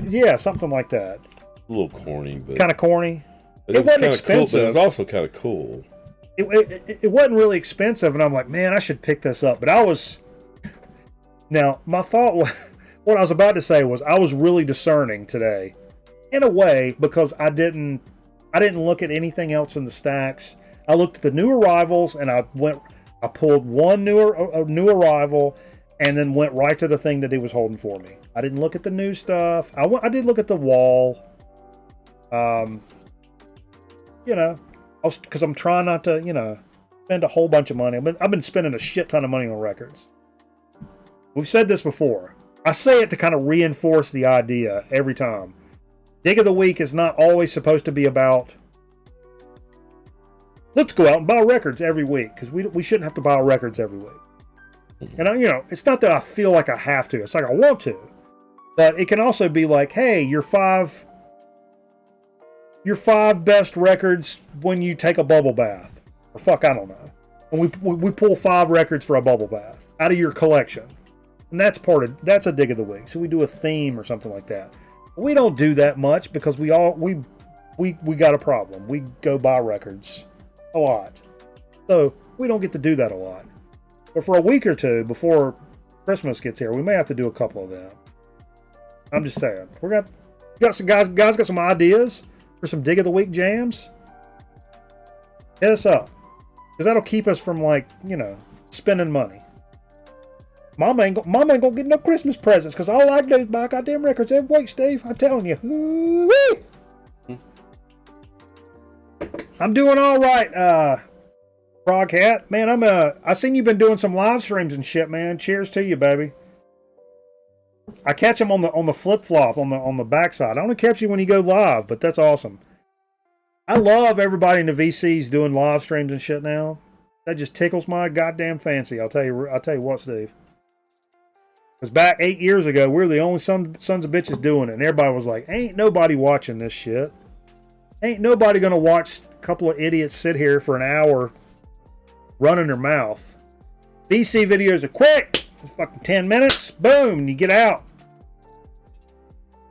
Yeah, something like that. A little corny, but kind of corny. But it wasn't kinda expensive. Cool, but it was also kind of cool. It wasn't really expensive, and I'm like, man, I should pick this up. But I was. Now, my thought was, what I was about to say was, I was really discerning today, in a way, because I didn't look at anything else in the stacks. I looked at the new arrivals, and I pulled one new arrival, and then went right to the thing that he was holding for me. I didn't look at the new stuff. I did look at the wall. Because I'm trying not to, spend a whole bunch of money. I've been spending a shit ton of money on records. We've said this before. I say it to kind of reinforce the idea every time. Dig of the Week is not always supposed to be about, let's go out and buy records every week, because we shouldn't have to buy records every week. And it's not that I feel like I have to. It's like I want to. But it can also be like, hey, your five best records when you take a bubble bath. Or fuck, I don't know. And we pull 5 records for a bubble bath out of your collection. And that's a Dig of the Week. So we do a theme or something like that. We don't do that much because we got a problem. We go buy records a lot. So we don't get to do that a lot. But for a week or two before Christmas gets here, we may have to do a couple of them. I'm just saying. Got some guys got some ideas for some Dig of the Week jams? Hit us up. Because that'll keep us from, spending money. Mama ain't gonna get no Christmas presents because all I do is buy goddamn records every week, Steve. I'm telling you. Ooh-wee. I'm doing all right, Frog Hat. Man, I seen you've been doing some live streams and shit, man. Cheers to you, baby. I catch them on the flip flop on the backside. I only catch you when you go live, but that's awesome. I love everybody in the VCs doing live streams and shit now. That just tickles my goddamn fancy. I'll tell you what, Steve. Because back 8 years ago, we were the only sons of bitches doing it, and everybody was like, "Ain't nobody watching this shit. Ain't nobody gonna watch a couple of idiots sit here for an hour running their mouth." VC videos are quick. Fucking 10 minutes, boom, and you get out.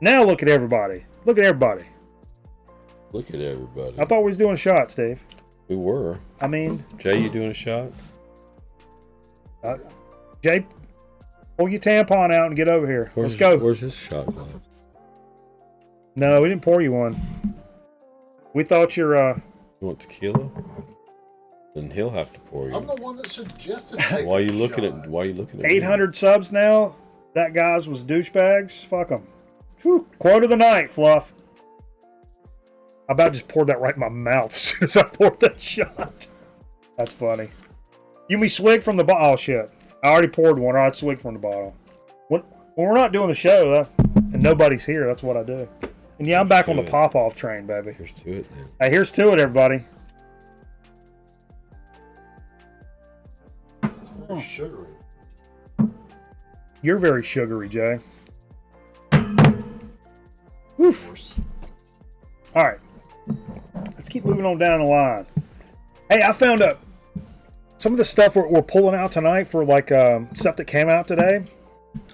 Now look at everybody. Look at everybody. Look at everybody. I thought we was doing shots, Dave. We were. I mean, Jay, you doing a shot? Jay, pull your tampon out and get over here. Let's go. Where's his shot glass? No, we didn't pour you one. We thought you're You want tequila? Then he'll have to pour you. I'm the one that suggested. Why are you looking at? Why are you looking at? 800 subs now. That guy's was douchebags. Fuck them. Quote of the night, Fluff. I about just poured that right in my mouth as soon as I poured that shot. That's funny. You me swig from the bottle? Oh shit! I already poured one. I'd swig from the bottle. When we're not doing the show and nobody's here, that's what I do. And yeah, I'm back on the pop-off train, baby. Here's to it, then. Hey, here's to it, everybody. Very sugary. You're very sugary, Jay. Oof. All right. Let's keep moving on down the line. Hey, I found out some of the stuff we're pulling out tonight for like stuff that came out today.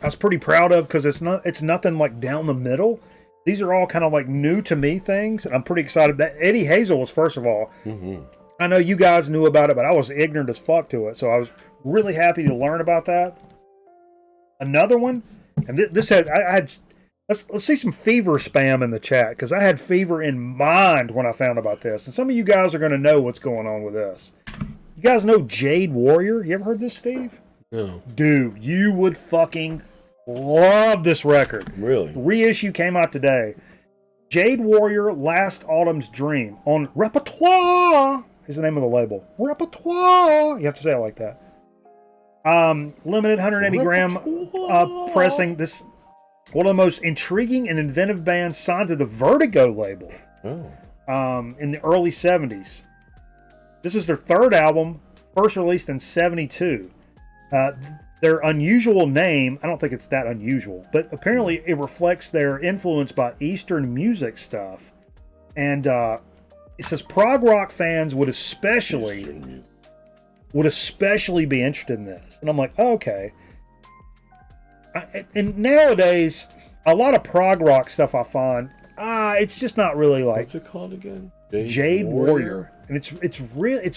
I was pretty proud of because it's nothing like down the middle. These are all kind of like new to me things, and I'm pretty excited. That Eddie Hazel was first of all. Mm-hmm. I know you guys knew about it, but I was ignorant as fuck to it, so I was really happy to learn about that. Another one, and this had I had. Let's see some fever spam in the chat, because I had fever in mind when I found about this, and some of you guys are going to know what's going on with this. You guys know Jade Warrior? You ever heard this, Steve? No. Dude, you would fucking love this record. Really? Reissue came out today. Jade Warrior, Last Autumn's Dream on Repertoire is the name of the label. Repertoire. You have to say it like that. Limited 180 gram pressing. This one of the most intriguing and inventive bands signed to the Vertigo label. In the early 70s. This is their third album, first released in 72. Their unusual name, I don't think it's that unusual, but apparently it reflects their influence by Eastern music stuff. And it says prog rock fans would especially be interested in this. And I'm like, oh, okay. And nowadays, a lot of prog rock stuff I find, it's just not really like. What's it called again? Jade Warrior. And it's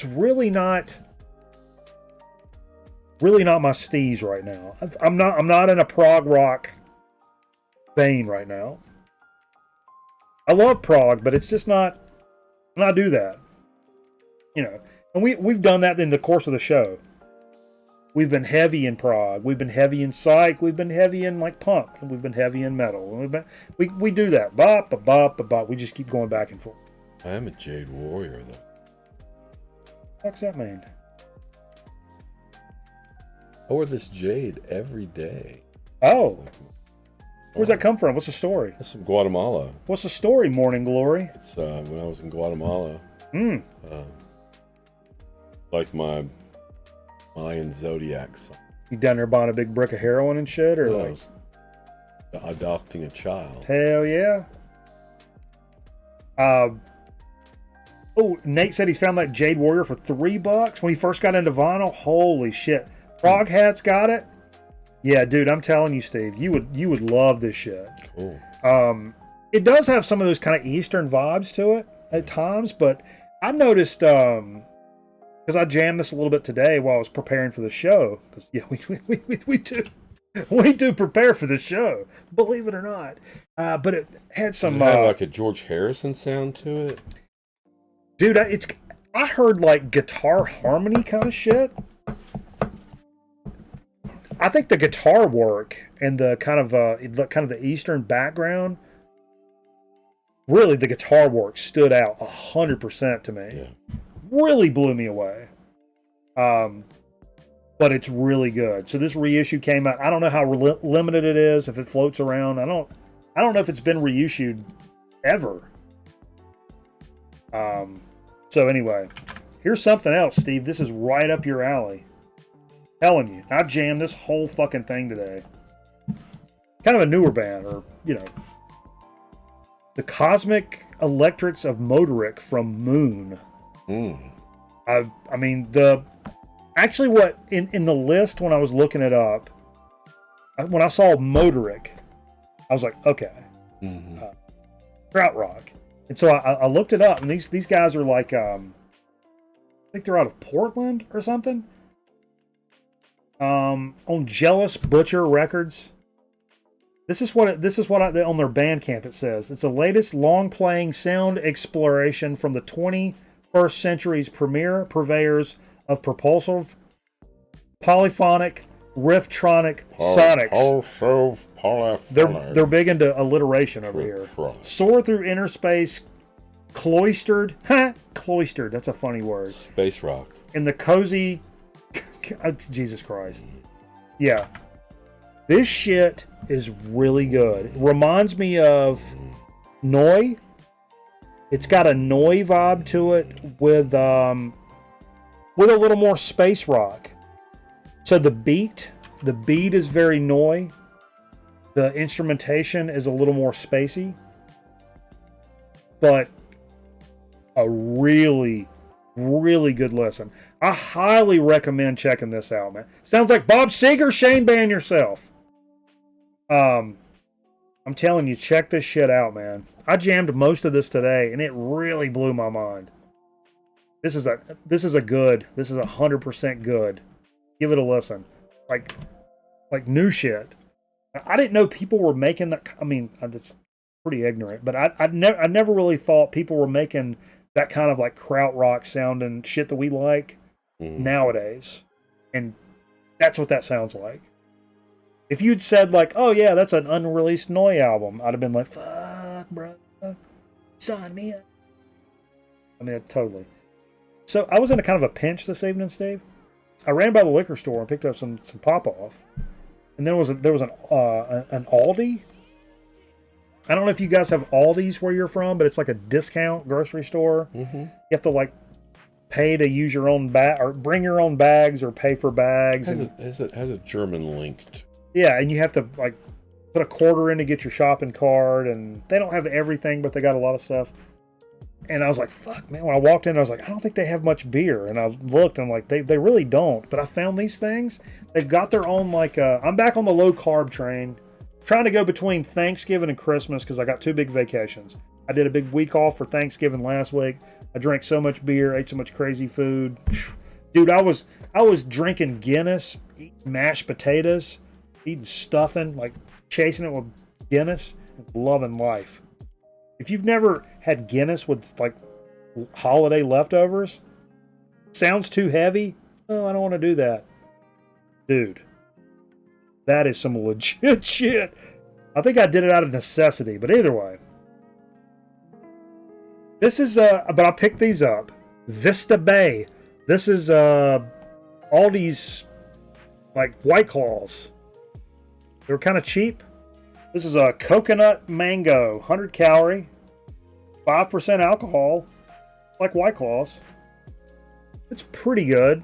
really not my steez right now. I'm not in a prog rock vein right now. I love prog, but it's just not. And I do that, And we've done that in the course of the show. We've been heavy in prog. We've been heavy in psych. We've been heavy in like punk. And we've been heavy in metal. And we do that. Bop, bop, bop, bop. We just keep going back and forth. I am a Jade Warrior though. What's that mean? I wear this jade every day. Oh. Where's that come from? What's the story? That's from Guatemala. What's the story, Morning Glory? It's when I was in Guatemala. Like my Mayan zodiac sign. You down there buying a big brick of heroin and shit, or like adopting a child? Hell yeah. Nate said he's found that Jade Warrior for $3 when he first got into vinyl. Holy shit! Frog Hat's got it. Yeah, dude, I'm telling you, Steve, you would love this shit. Cool. It does have some of those kind of Eastern vibes to it at times, but I noticed because I jammed this a little bit today while I was preparing for the show. Because yeah, we do prepare for the show, believe it or not. But it had some Does it have like a George Harrison sound to it. Dude, I heard like guitar harmony kind of shit. I think the guitar work and the kind of the Eastern background, really the guitar work stood out 100% to me. Yeah. Really blew me away. But it's really good. So this reissue came out. I don't know how limited it is, if it floats around. I don't know if it's been reissued ever. So anyway, here's something else, Steve. This is right up your alley. Telling you, I jammed this whole fucking thing today. Kind of a newer band, or the Cosmic Electrics of Motorhead from Moon. I mean what in the list when I was looking it up, when I saw Motorhead, I was like, okay, krautrock. And so I looked it up, and these guys are like, I think they're out of Portland or something. On Jealous Butcher Records. This is what on their Bandcamp it says. It's the latest long-playing sound exploration from the 21st century's premier purveyors of propulsive, polyphonic, rifftronic sonics. They're big into alliteration over here. Soar through inner space, cloistered. Cloistered, that's a funny word. Space rock. In the cozy... Jesus Christ. Yeah. This shit is really good. It reminds me of Noi. It's got a Noi vibe to it with a little more space rock. So the beat is very Noi. The instrumentation is a little more spacey. But a really, really good listen. I highly recommend checking this out, man. Sounds like Bob Seger, Shane Band yourself. I'm telling you, check this shit out, man. I jammed most of this today, and it really blew my mind. This is 100% good. Give it a listen. Like new shit. I didn't know people were making that. I mean, that's pretty ignorant, but I never really thought people were making that kind of like krautrock sounding shit that we like nowadays. And that's what that sounds like. If you'd said like, oh yeah, that's an unreleased Noi album, I'd have been like, fuck, bro. Sign me up. I mean, totally. So I was in a kind of a pinch this evening, Steve. I ran by the liquor store and picked up some pop-off. And then there was an Aldi. I don't know if you guys have Aldis where you're from, but it's like a discount grocery store. Mm-hmm. You have to like pay to use your own bag or bring your own bags or pay for bags. Has a German link. Yeah, and you have to like put a quarter in to get your shopping cart, and they don't have everything, but they got a lot of stuff. And I was like, fuck, man. When I walked in, I was like, I don't think they have much beer. And I looked, and I'm like, they really don't. But I found these things. They've got their own, like, I'm back on the low-carb train. Trying to go between Thanksgiving and Christmas because I got 2 big vacations. I did a big week off for Thanksgiving last week. I drank so much beer, ate so much crazy food. Dude, I was drinking Guinness, eating mashed potatoes, eating stuffing, like chasing it with Guinness, and loving life. If you've never had Guinness with like holiday leftovers, sounds too heavy. Oh, I don't want to do that. Dude, that is some legit shit. I think I did it out of necessity, but either way. This is, but I picked these up. Vista Bay. This is Aldi's, like, White Claws. They were kind of cheap. This is a coconut mango, 100 calorie, 5% alcohol, like White Claws. It's pretty good.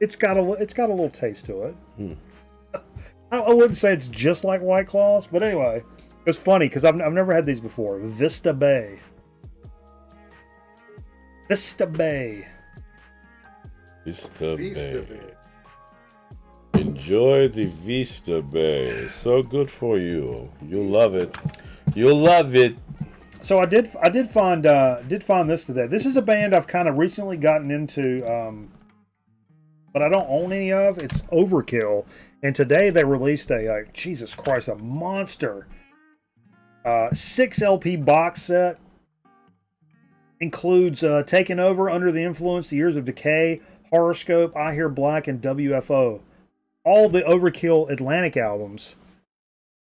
It's got a little taste to it. I wouldn't say it's just like White Claws, but anyway, it's funny because I've never had these before. Vista Bay. Vista Bay. Vista Bay. Enjoy the Vista Bay. So good for you. You'll love it. You'll love it. So I did find this today. This is a band I've kind of recently gotten into, but I don't own any of. It's Overkill, and today they released a Jesus Christ, a monster 6 LP box set. Includes Taken Over, Under the Influence, The Years of Decay, Horoscope, I Hear Black, and WFO. All the Overkill Atlantic albums,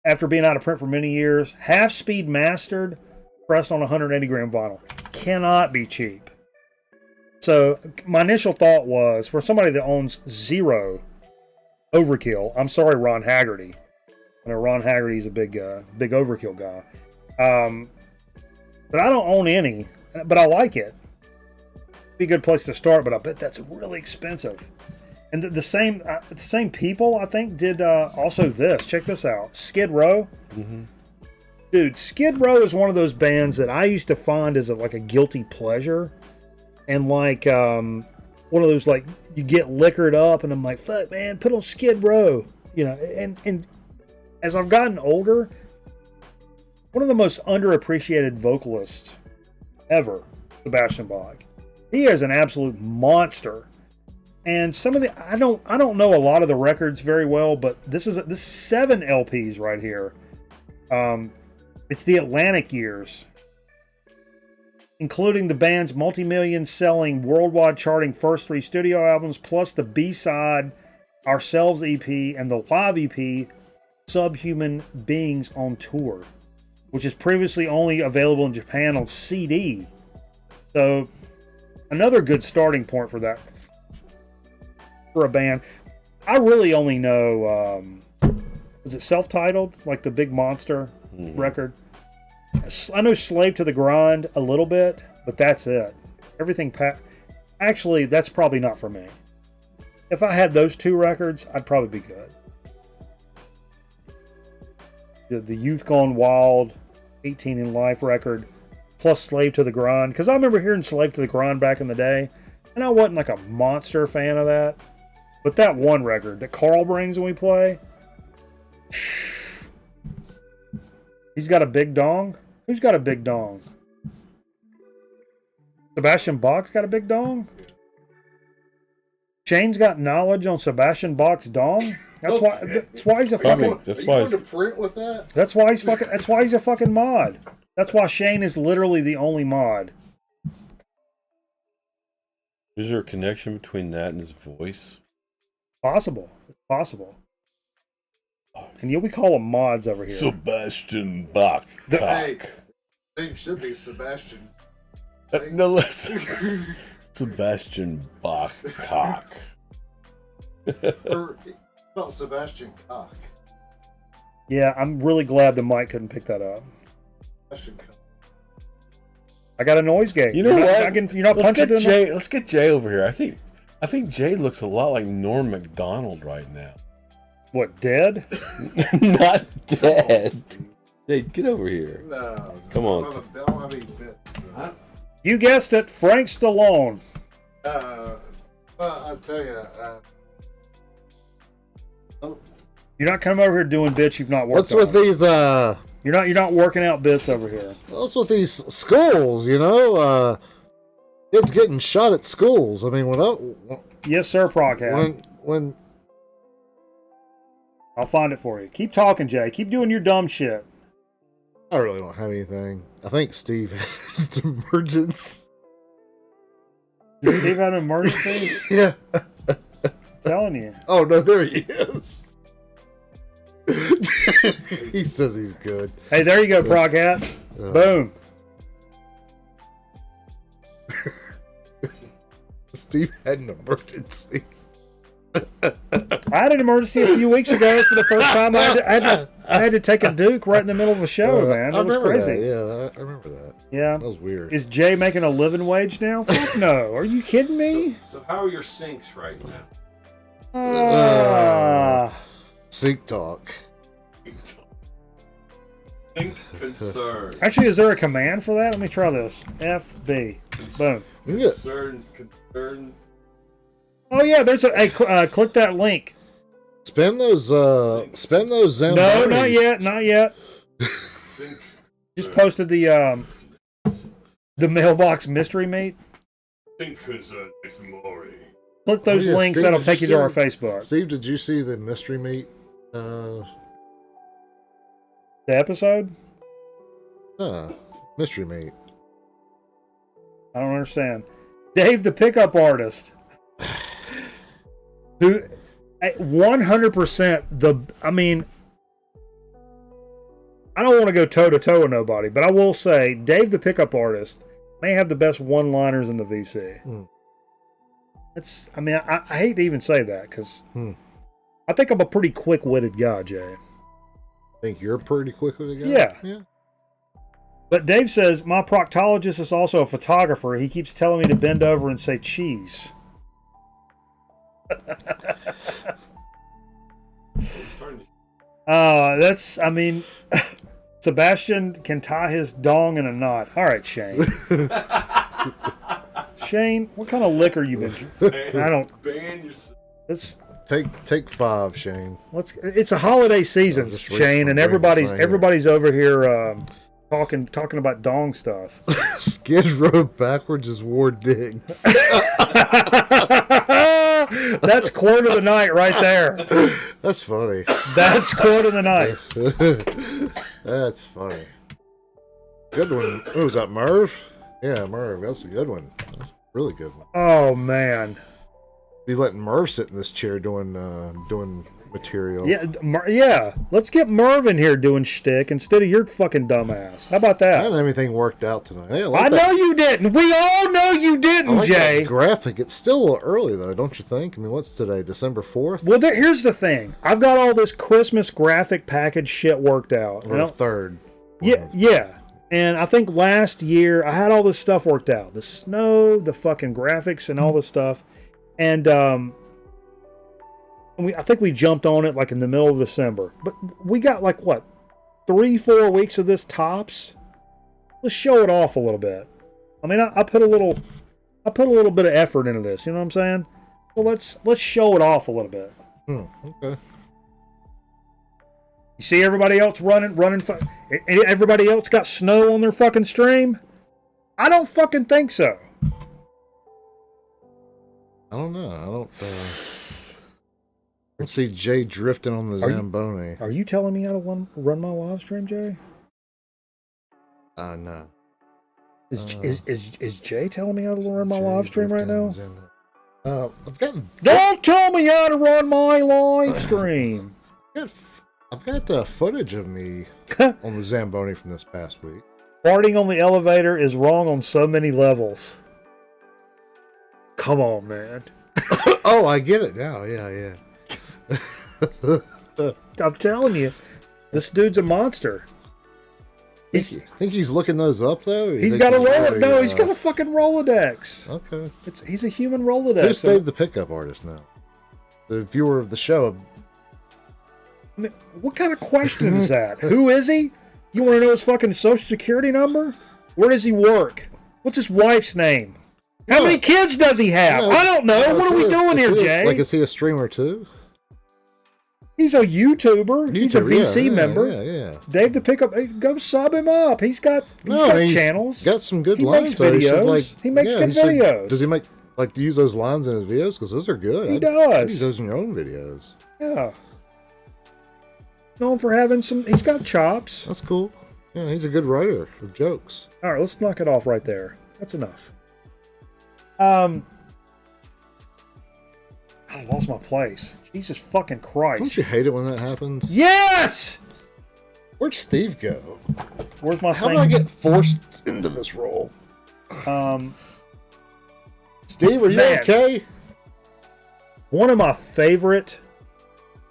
after being out of print for many years, half speed mastered, pressed on 180 gram vinyl. Cannot be cheap. So my initial thought was, for somebody that owns 0 Overkill, I'm sorry, Ron Haggerty. I know Ron Haggerty's a big Overkill guy. But I don't own any, but I like it. Be a good place to start, but I bet that's really expensive. And the same people, I think, did also this. Check this out. Skid Row. Mm-hmm. Dude, Skid Row is one of those bands that I used to find as like a guilty pleasure. And like one of those, like, you get liquored up and I'm like, fuck, man, put on Skid Row. You know, and as I've gotten older, one of the most underappreciated vocalists ever, Sebastian Bach. He is an absolute monster. And some of the I don't know a lot of the records very well, but this is 7 LPs right here. It's the Atlantic years, including the band's multi-million selling, worldwide charting first 3 studio albums, plus the B-side Ourselves EP and the live EP Subhuman Beings on Tour, which is previously only available in Japan on CD. So another good starting point for that, for a band. I really only know, was it self-titled, like the Big Monster record? I know Slave to the Grind a little bit, but that's it. Everything actually, that's probably not for me. If I had those 2 records, I'd probably be good. The Youth Gone Wild, 18 in Life record, plus Slave to the Grind. Because I remember hearing Slave to the Grind back in the day, and I wasn't like a monster fan of that. But that one record that Carl brings when we play, he's got a big dong. Who's got a big dong? Sebastian Bach's got a big dong? Shane's got knowledge on Sebastian Bach's dong? That's why he's a fucking... That's Are you why going to print with that? That's why he's a fucking mod. That's why Shane is literally the only mod. is there a connection between that and his voice? Possible. It's possible. And we call them mods over here. Sebastian Bach. Hey, name should be Sebastian. No, listen. Sebastian Bach cock. Or about Sebastian Cock. Yeah, I'm really glad the mic couldn't pick that up. Sebastian Cock. I got a noise gate. You know what? You're not punching in Jay. Let's get Jay over here. I think Jay looks a lot like Norm Macdonald right now. What, dead? Not dead. Jay, get over here. No. Come on. I don't have any bits. You guessed it, Frank Stallone. Well, I'll tell you. You're not coming over here doing bits you've not worked What's on. with these, You're not working out bits over here. what's with these schools, you know? Kids getting shot at schools. I mean, Yes, sir, Proghat. when I'll find it for you. Keep talking, Jay. Keep doing your dumb shit. I really don't have anything. I think Steve had an emergency. Did Steve have an emergency? Yeah. Telling you. Oh, no, there he is. He says he's good. Hey, there you go, Proghat. Boom. Steve had an emergency. I had an emergency a few weeks ago for the first time. I had to take a Duke right in the middle of a show, man. It was crazy. That. Yeah, I remember that. Yeah. That was weird. Is Jay making a living wage now? Fuck no. Are you kidding me? So how are your sinks right now? Sink talk. Think concern. Actually, is there a command for that? Let me try this. FB. Boom. Yeah. Concern. Oh yeah, there's a. Hey, click that link. Spend those No, Zambonis. not yet. Sink. Just posted the mailbox mystery meet. Think concern is Maury. Click those Oh, yeah, links. Steve, That'll did take you you to our see- Facebook. Steve, did you see the mystery meat? The episode? Mystery meat. I don't understand. Dave, the pickup artist, who, 100%. I mean, I don't want to go toe to toe with nobody, but I will say, Dave, the pickup artist, may have the best one-liners in the VC. It's. I mean, I hate to even say that because I think I'm a pretty quick-witted guy, Jay. Think you're pretty quick with it, guy? Yeah. But Dave says, my proctologist is also a photographer. He keeps telling me to bend over and say cheese. That's, I mean, Sebastian can tie his dong in a knot. All right, Shane. Shane, what kind of liquor you been drinking? I don't. Ban yourself. Let's Take 5, Shane. It's a holiday season, Just reach Shane, for and drink everybody's right here. everybody's over here talking about dong stuff. Skid Row backwards is War Diggs. That's quote of the night right there. That's funny. That's quote of the night. That's funny. Good one. Oh, was that Merv? Yeah, Merv. That's a good one. That's a really good one. Oh man. Be letting Merv sit in this chair doing material. Yeah. Let's get Merv in here doing shtick instead of your fucking dumbass. How about I that? didn't have anything worked out tonight. Hey, I know you didn't. We all know you didn't, I like Jay. that graphic. It's still a little early though, don't you think? I mean, what's today? December 4th? Well, here's the thing. I've got all this Christmas graphic package shit worked out. Or the 3rd? Yeah. And I think last year I had all this stuff worked out. The snow, the fucking graphics, and all this stuff. And I think we jumped on it like in the middle of December. But we got like, what, 3-4 weeks of this tops? Let's show it off a little bit. I mean, I put a little bit of effort into this. You know what I'm saying? Well, let's show it off a little bit. Okay. You see everybody else running. Everybody else got snow on their fucking stream? I don't fucking think so. I don't know. I don't see Jay drifting on the Zamboni. Are you telling me how to run my live stream, Jay? No. Is Jay telling me how to run my live stream right now? I've got. Don't tell me how to run my live stream. I've got footage of me on the Zamboni from this past week. Farting on the elevator is wrong on so many levels. Come on, man. Oh, I get it now. Yeah. I'm telling you, this dude's a monster. Think he's looking those up though? He's got a Rolodex. No, he's got a fucking Rolodex. Okay. He's a human Rolodex. Who's Dave the Pickup Artist now? The viewer of the show. I mean, what kind of question is that? Who is he? You want to know his fucking social security number? Where does he work? What's his wife's name? How many kids does he have? I don't know. What are we doing here, Jay? Like, is he a streamer too? He's a YouTuber. He's a VC member. Yeah. Dave the Pickup. Go sub him up. He's got channels. Got some good he lines. Makes videos. He makes good videos. Does he make use those lines in his videos? Because those are good. He does. Use those in your own videos. Yeah. Known for having some. He's got chops. That's cool. Yeah, he's a good writer of jokes. All right, let's knock it off right there. That's enough. I lost my place. Jesus fucking Christ. Don't you hate it when that happens? Yes! Where'd Steve go? Where's my How did I get forced into this role? Steve, are you okay? One of my favorite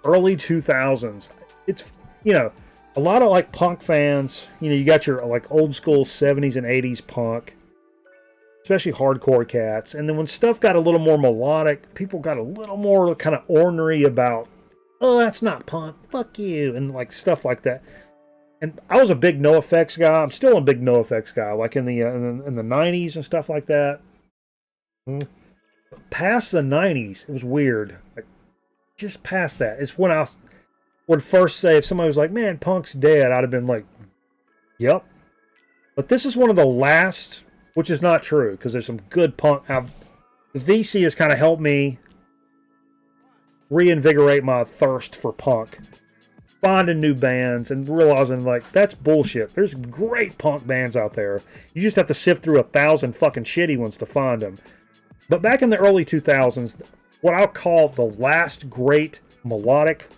early 2000s. It's, a lot of like punk fans, you got your like old school 70s and 80s punk. Especially hardcore cats. And then when stuff got a little more melodic, people got a little more kind of ornery about, oh, that's not punk, fuck you, and like stuff like that. And I was a big NoFX guy. I'm still a big NoFX guy, like in the 90s and stuff like that. Past the 90s, it was weird. Like, just past that, it's when I would first say, if somebody was like, man, punk's dead, I'd have been like, yep. But this is one of the last... Which is not true, because there's some good punk. The VC has kind of helped me reinvigorate my thirst for punk. Finding new bands and realizing, like, that's bullshit. There's great punk bands out there. You just have to sift through 1,000 fucking shitty ones to find them. But back in the early 2000s, what I'll call the last great melodic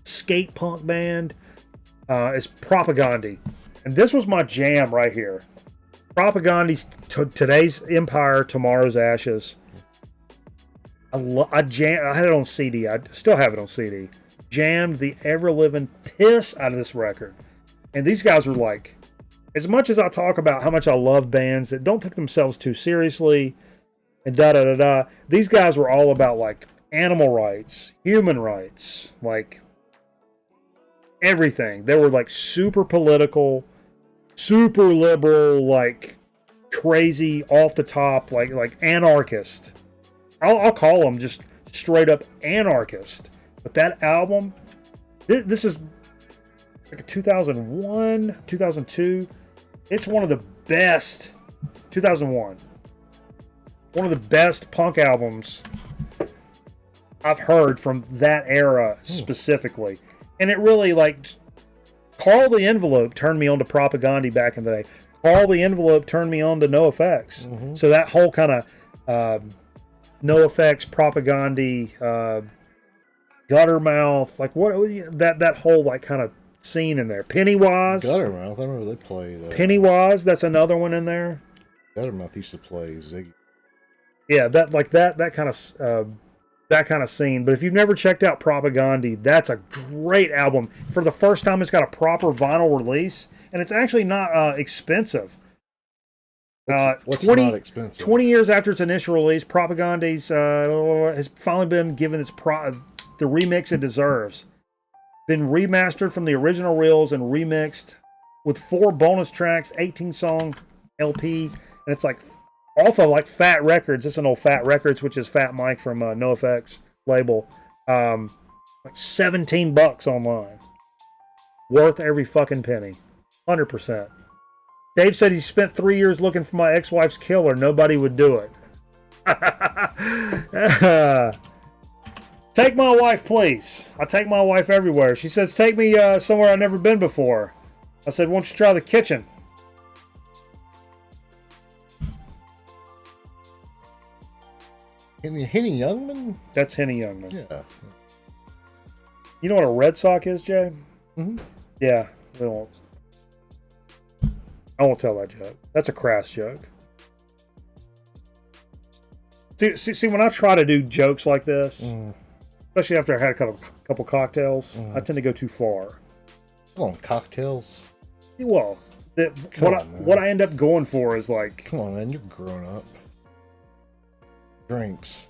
skate punk band is Propagandhi. And this was my jam right here. Propagandhi's Today's Empire, Tomorrow's Ashes. I had it on CD. I still have it on CD. Jammed the ever-living piss out of this record. And these guys are like, as much as I talk about how much I love bands that don't take themselves too seriously, and da-da-da-da, these guys were all about, like, animal rights, human rights, like, everything. They were, like, super political, super liberal, like crazy, off the top, like anarchist. I'll call them just straight up anarchist. But that album, this is like a 2001, 2002. It's one of the best. 2001. One of the best punk albums I've heard from that era specifically. And it really, like, Carl the Envelope turned me on to Propaganda back in the day. Carl the Envelope turned me on to NoFX. So that whole kind of NoFX, Propaganda, Guttermouth, like what that whole like kind of scene in there. Pennywise. Guttermouth. I remember they played. Pennywise. That's another one in there. Guttermouth used to play Ziggy. Yeah, that kind of scene. But if you've never checked out Propaganda, that's a great album. For the first time, it's got a proper vinyl release, and it's actually not expensive. What's not expensive? 20 years after its initial release, Propaganda's has finally been given the remix it deserves. Been remastered from the original reels and remixed with 4 bonus tracks, 18-song LP, and it's like also like Fat Records. It's an old Fat Records, which is Fat Mike from NoFX label. Like $17 online. Worth every fucking penny. 100%. Dave said he spent 3 years looking for my ex-wife's killer. Nobody would do it. Take my wife, please. I take my wife everywhere. She says, take me somewhere I've never been before. I said, why don't you try the kitchen? Henny Youngman? That's Henny Youngman. Yeah. You know what a Red Sox is, Jay? Mm-hmm. Yeah. I won't tell that joke. That's a crass joke. See, when I try to do jokes like this, especially after I had a couple cocktails, I tend to go too far. Come on, cocktails. Well, what I end up going for is like... Come on, man, you're grown up. Drinks.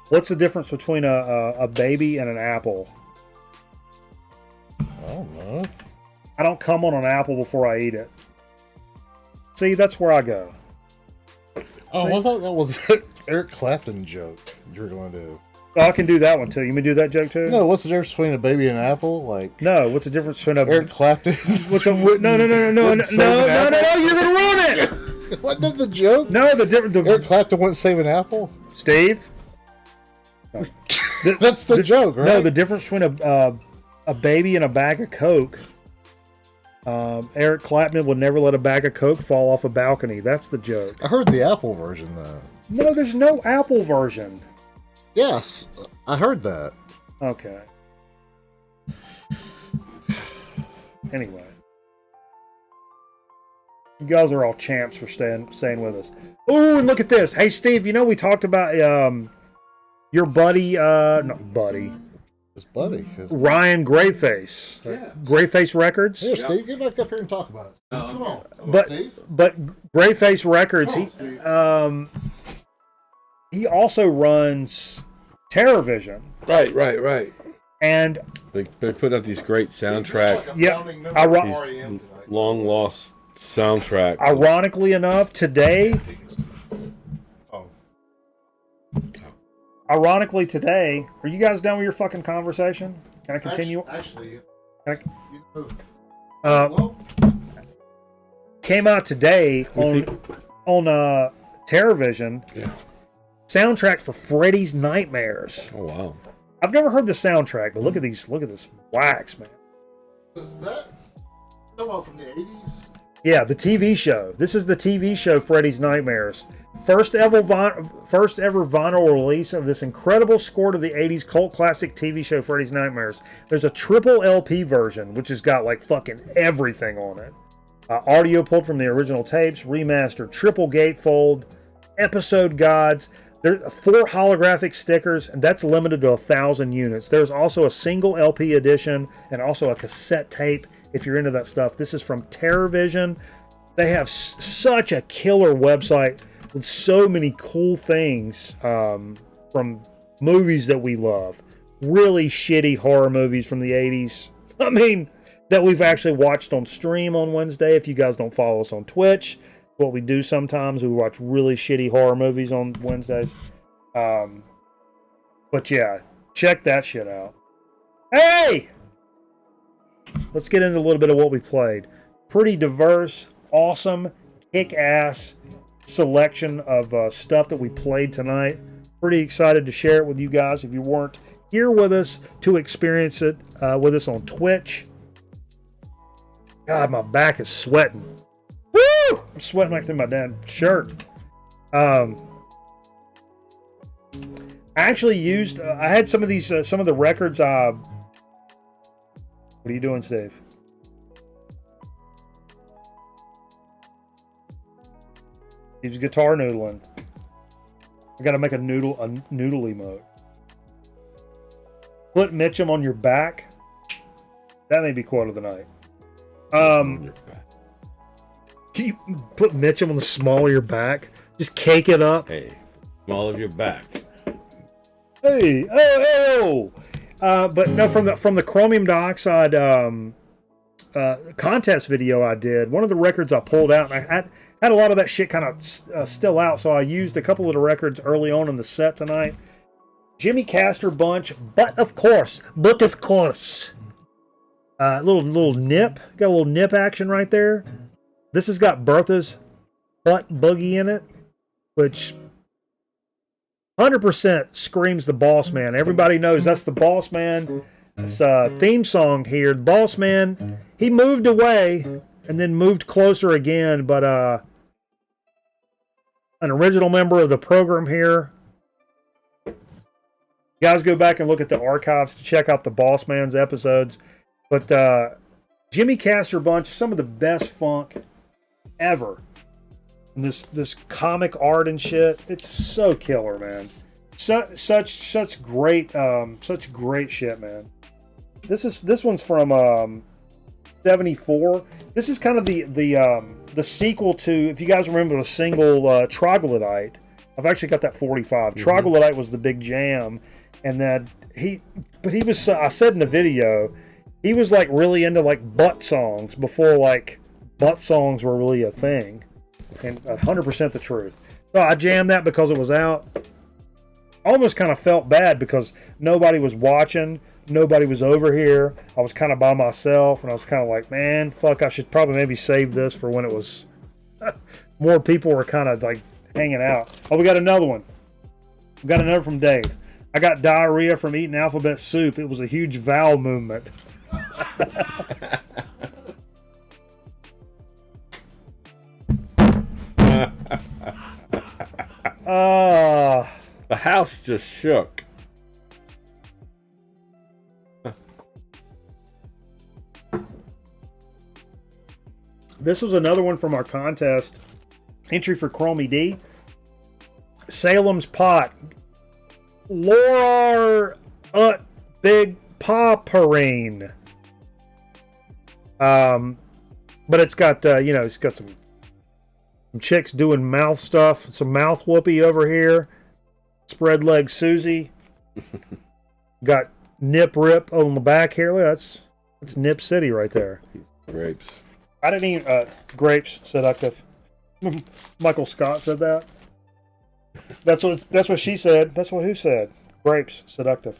What's the difference between a baby and an apple? I don't know. I don't come on an apple before I eat it. See, that's where I go. Oh, I thought that was Eric Clapton joke you were going to do. Oh, I can do that one too. You mean do that joke too? No, what's the difference between a baby and an apple? Like, no, what's the difference between a Eric Clapton? No, you're gonna ruin it. Wasn't the joke? No, the difference. Eric Clapton wouldn't save an apple. Steve. No. That's the joke, right? No, the difference between a baby and a bag of Coke. Eric Clapton would never let a bag of Coke fall off a balcony. That's the joke. I heard the apple version though. No, there's no apple version. Yes, I heard that. Okay. Anyway. You guys are all champs for staying with us. Oh, and look at this. Hey, Steve, you know we talked about your buddy, not buddy. His buddy. Ryan Grayface. Yeah. Grayface Records. Here, Steve, get back up here and talk about it. Come on. Steve. But Grayface Records, Come on, he also runs Teravision. Right. And They put out these great soundtrack, yeah, long lost soundtracks. ironically enough, today, are you guys done with your fucking conversation? Can I continue? Actually, Came out today on Teravision. Yeah. Soundtrack for Freddy's Nightmares. Oh wow. I've never heard the soundtrack, but look at this wax, man. is that someone from the 80s? Yeah, the TV show. This is the TV show Freddy's Nightmares. First ever vinyl release of this incredible score to the 80s cult classic TV show Freddy's Nightmares. There's a triple LP version, which has got like fucking everything on it. Audio pulled from the original tapes, remastered, triple gatefold, episode guides. There are 4 holographic stickers, and that's limited to 1,000 units. There's also a single LP edition and also a cassette tape if you're into that stuff. This is from Teravision. They have such a killer website with so many cool things from movies that we love. Really shitty horror movies from the 80s. I mean, that we've actually watched on stream on Wednesday. If you guys don't follow us on Twitch, what we do sometimes, we watch really shitty horror movies on Wednesdays. But yeah, check that shit out. Hey! Let's get into a little bit of what we played. pretty diverse, awesome, kick-ass selection of stuff that we played tonight. Pretty excited to share it with you guys. If you weren't here with us to experience it with us on Twitch. God, my back is sweating. Woo! I'm sweating right through my damn shirt. I actually used. I had some of these. Some of the records. What are you doing, Steve? He's guitar noodling. I gotta make a noodle emote. Put Mitchum on your back. That may be quote of the night. Can you put Mitchum on the small of your back? Just cake it up. Hey, small of your back. Hey, oh. But no, from the chromium dioxide contest video I did, one of the records I pulled out, and I had a lot of that shit kind of still out, so I used a couple of the records early on in the set tonight. Jimmy Castor bunch, but of course. Little nip. Got a little nip action right there. This has got Bertha's Butt Boogie in it, which 100% screams the Boss Man. Everybody knows that's the Boss Man. It's a theme song here. The Boss Man, he moved away and then moved closer again, but an original member of the program here. You guys go back and look at the archives to check out the Boss Man's episodes. But Jimmy Castor bunch, some of the best funk ever. And this comic art and shit, it's so killer, man. Such great shit, man. This one's from 74. This is kind of the sequel to, if you guys remember the single Troglodyte. I've actually got that 45. Mm-hmm. Troglodyte was the big jam, and then he was. I said in the video, he was like really into like butt songs before like butt songs were really a thing, and 100% the truth. So I jammed that because it was out. Almost kind of felt bad because nobody was watching, nobody was over here. I was kind of by myself, and I was kind of like, man, fuck, I should probably maybe save this for when it was more people were kind of like hanging out. Oh, we got another one. We got another from Dave. I got diarrhea from eating alphabet soup. It was a huge vowel movement. The house just shook. This was another one from our contest. Entry for Chromie D. Salem's Pot. Lore Ut Big Paparine. But it's got, it's got some chicks doing mouth stuff. Some mouth whoopee over here. Spread leg Susie. Got Nip Rip on the back here. Look, that's Nip City right there. Grapes. I didn't even, grapes, seductive. Michael Scott said that. That's what she said. That's what who said. Grapes, seductive.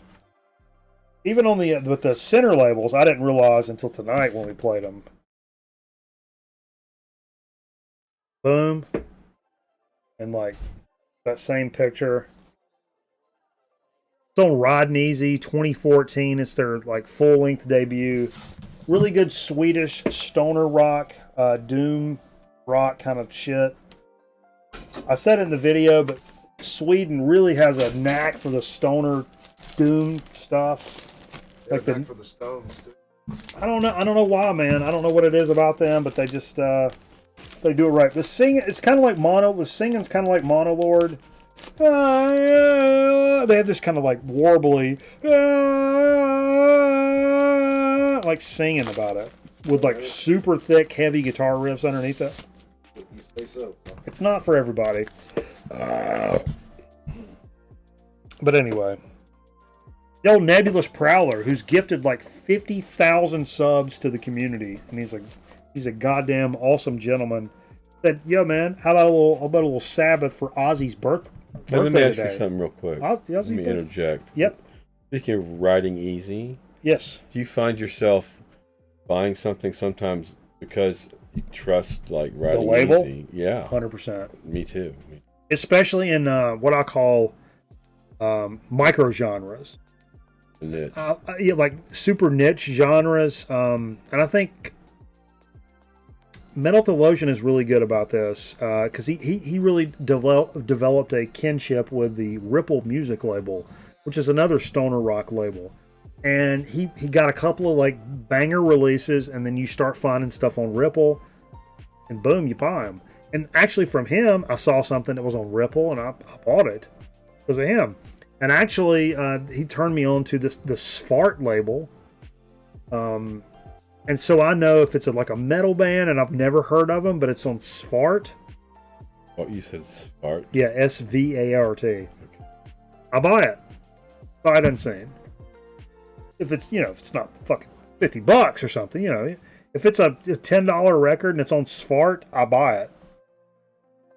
Even on with the center labels, I didn't realize until tonight when we played them. Boom. And like that same picture. It's on Rod and Easy 2014. It's their like full length debut. Really good Swedish stoner rock, doom rock kind of shit. I said in the video, but Sweden really has a knack for the stoner doom stuff. Like for the Stones too. I don't know why, man. I don't know what it is about them, but they just they do it right. The singing's kind of like Monolord. They have this kind of like warbly, like singing about it with like super thick, heavy guitar riffs underneath it. You say so. It's not for everybody. But anyway, the old Nebulous Prowler, who's gifted like 50,000 subs to the community, and he's a goddamn awesome gentleman. Said, "Yo, man, how about a little Sabbath for Ozzy's birthday Let me ask today?" you something real quick. Ozzy Let me interject. Yep. Speaking of riding easy, Yes. do you find yourself buying something sometimes Because you trust like The riding label? easy. Yeah, 100%. me too. Especially in what I call micro genres. Niche. Yeah, like super niche genres. And I think Metal Theologian is really good about this because he really developed a kinship with the Ripple music label, which is another stoner rock label. And he got a couple of like banger releases, and then you start finding stuff on Ripple, and boom, you buy them. And actually, from him, I saw something that was on Ripple, and I bought it because of him. And actually, he turned me on to the Svart label. And so I know if it's like a metal band, and I've never heard of them, but it's on Svart. Oh, you said Svart? Yeah, Svart. Okay. I buy it. Sight unseen. If it's, if it's not fucking $50 or something, if it's a $10 record and it's on Svart, I buy it.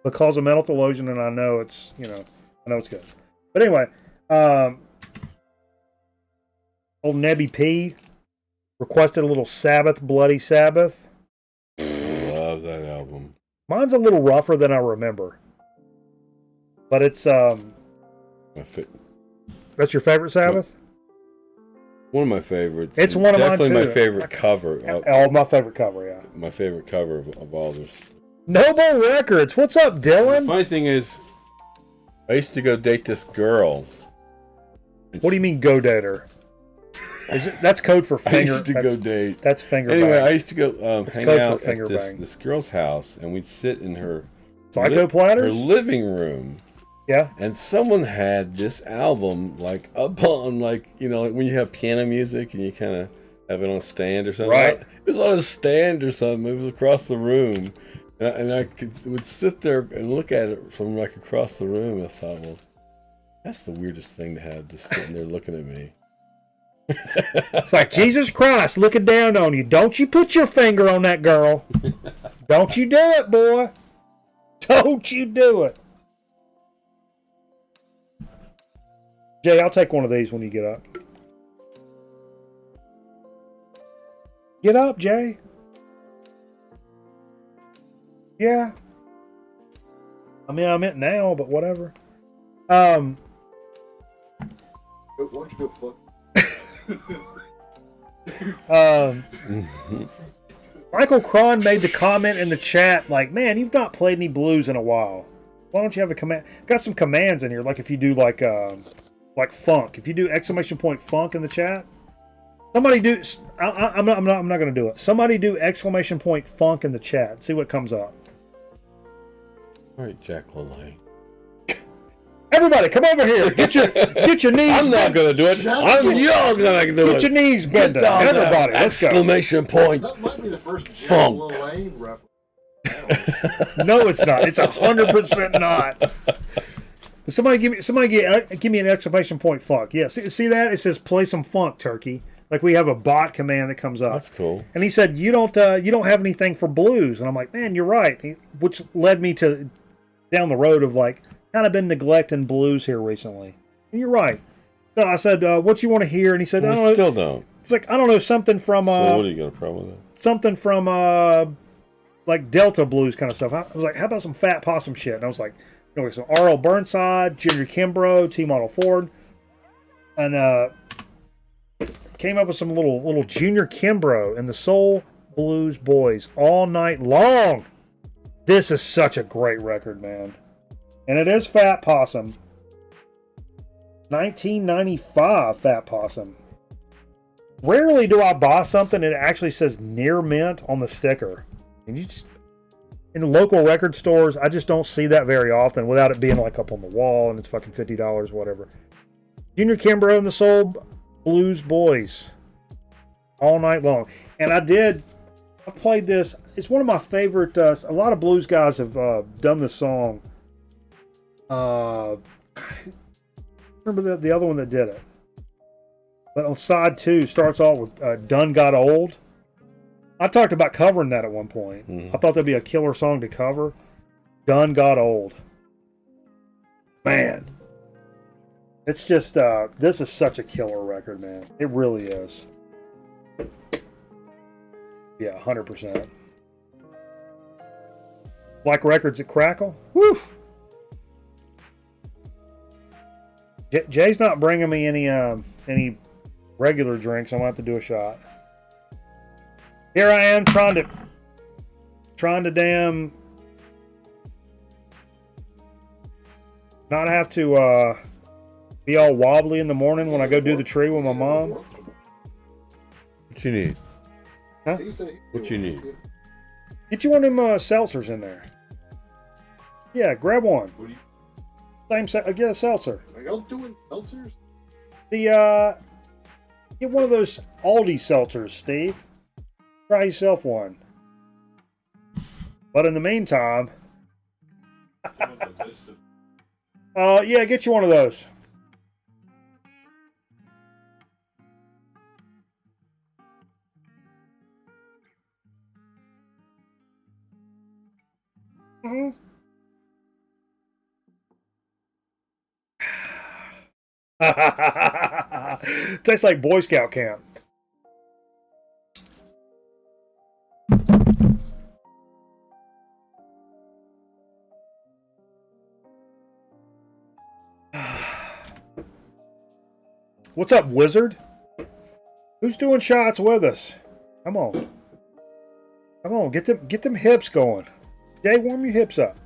Because of Metal Theologian, and I know it's, I know it's good. But anyway, old Nebby P requested a little Sabbath, Bloody Sabbath. Love that album. Mine's a little rougher than I remember. But it's, that's your favorite Sabbath? One of my favorites. It's one of mine, too. Definitely my favorite cover. My favorite cover, yeah. My favorite cover of all those. Noble Records. What's up, Dylan? The funny thing is, I used to go date this girl. What do you mean, go date her? That's code for finger. I used to go date. That's finger Anyway, bang. I used to go hang code out for finger at bang. this girl's house, and we'd sit in her Psycho Platters? her living room. Yeah. And someone had this album like up on like when you have piano music and you kind of have it on a stand or something. Right. It was on a stand or something. It was across the room, and I would sit there and look at it from like across the room. And I thought, well, that's the weirdest thing to have, just sitting there looking at me. It's like, Jesus Christ looking down on you. Don't you put your finger on that girl. Don't you do it, boy. Don't you do it. Jay, I'll take one of these when you get up. Get up, Jay. Yeah. I mean, I meant now, but whatever. Why don't you go fuck? Michael Cron made the comment in the chat, like, man, you've not played any blues in a while. Why don't you have a command? Got some commands in here, like if you do like funk. If you do !funk in the chat, somebody do. I'm not going to do it. Somebody do !funk in the chat. See what comes up. All right, Jack LaLanne. Everybody, come over here. Get your knees. I'm not going to do it. I'm young that I can do it. Get your knees bending. down there. Everybody, let's go. Exclamation point. That might be the first Funk. Lil Wayne reference. No, it's not. It's 100% not. Somebody give me an exclamation point funk. Yeah, see that? It says play some funk, turkey. Like we have a bot command that comes up. That's cool. And he said you don't have anything for blues, and I'm like, man, you're right. Which led me to down the road of like kind of been neglecting blues here recently. And you're right. So I said, what you want to hear? And he said, I don't know. Still don't. It's like I don't know something from. So what are you got a problem with that? Something from like Delta blues kind of stuff. I was like, how about some Fat Possum shit? And I was like, some R.L. Burnside, Junior Kimbrough, T-Model Ford, and came up with some little Junior Kimbrough and the Soul Blues Boys all night long. This is such a great record, man. And it is Fat Possum. 1995 Fat Possum. Rarely do I buy something that actually says near mint on the sticker. And you just in local record stores, I just don't see that very often without it being like up on the wall and it's fucking $50, whatever. Junior Kimbrough and the Soul Blues Boys. All night long. And I played this. It's one of my favorite. A lot of blues guys have done this song. Remember the other one that did it. But on side 2, starts off with Done Got Old. I talked about covering that at one point. I thought that'd be a killer song to cover. Done Got Old. Man. It's just, this is such a killer record, man. It really is. Yeah, 100%. Like records that crackle? Woo! Jay's not bringing me any regular drinks. I'm gonna have to do a shot. Here I am trying to damn not have to be all wobbly in the morning when I go do the tree with my mom. What you need? Huh? What you need? Get you one of them seltzers in there. Yeah, grab one. Get a seltzer. Are y'all doing seltzers? Get one of those Aldi seltzers, Steve. Try yourself one. But in the meantime, yeah, get you one of those. Mm-hmm. Tastes like Boy Scout camp. What's up, Wizard? Who's doing shots with us? Come on. Come on, get them hips going. Jay, warm your hips up.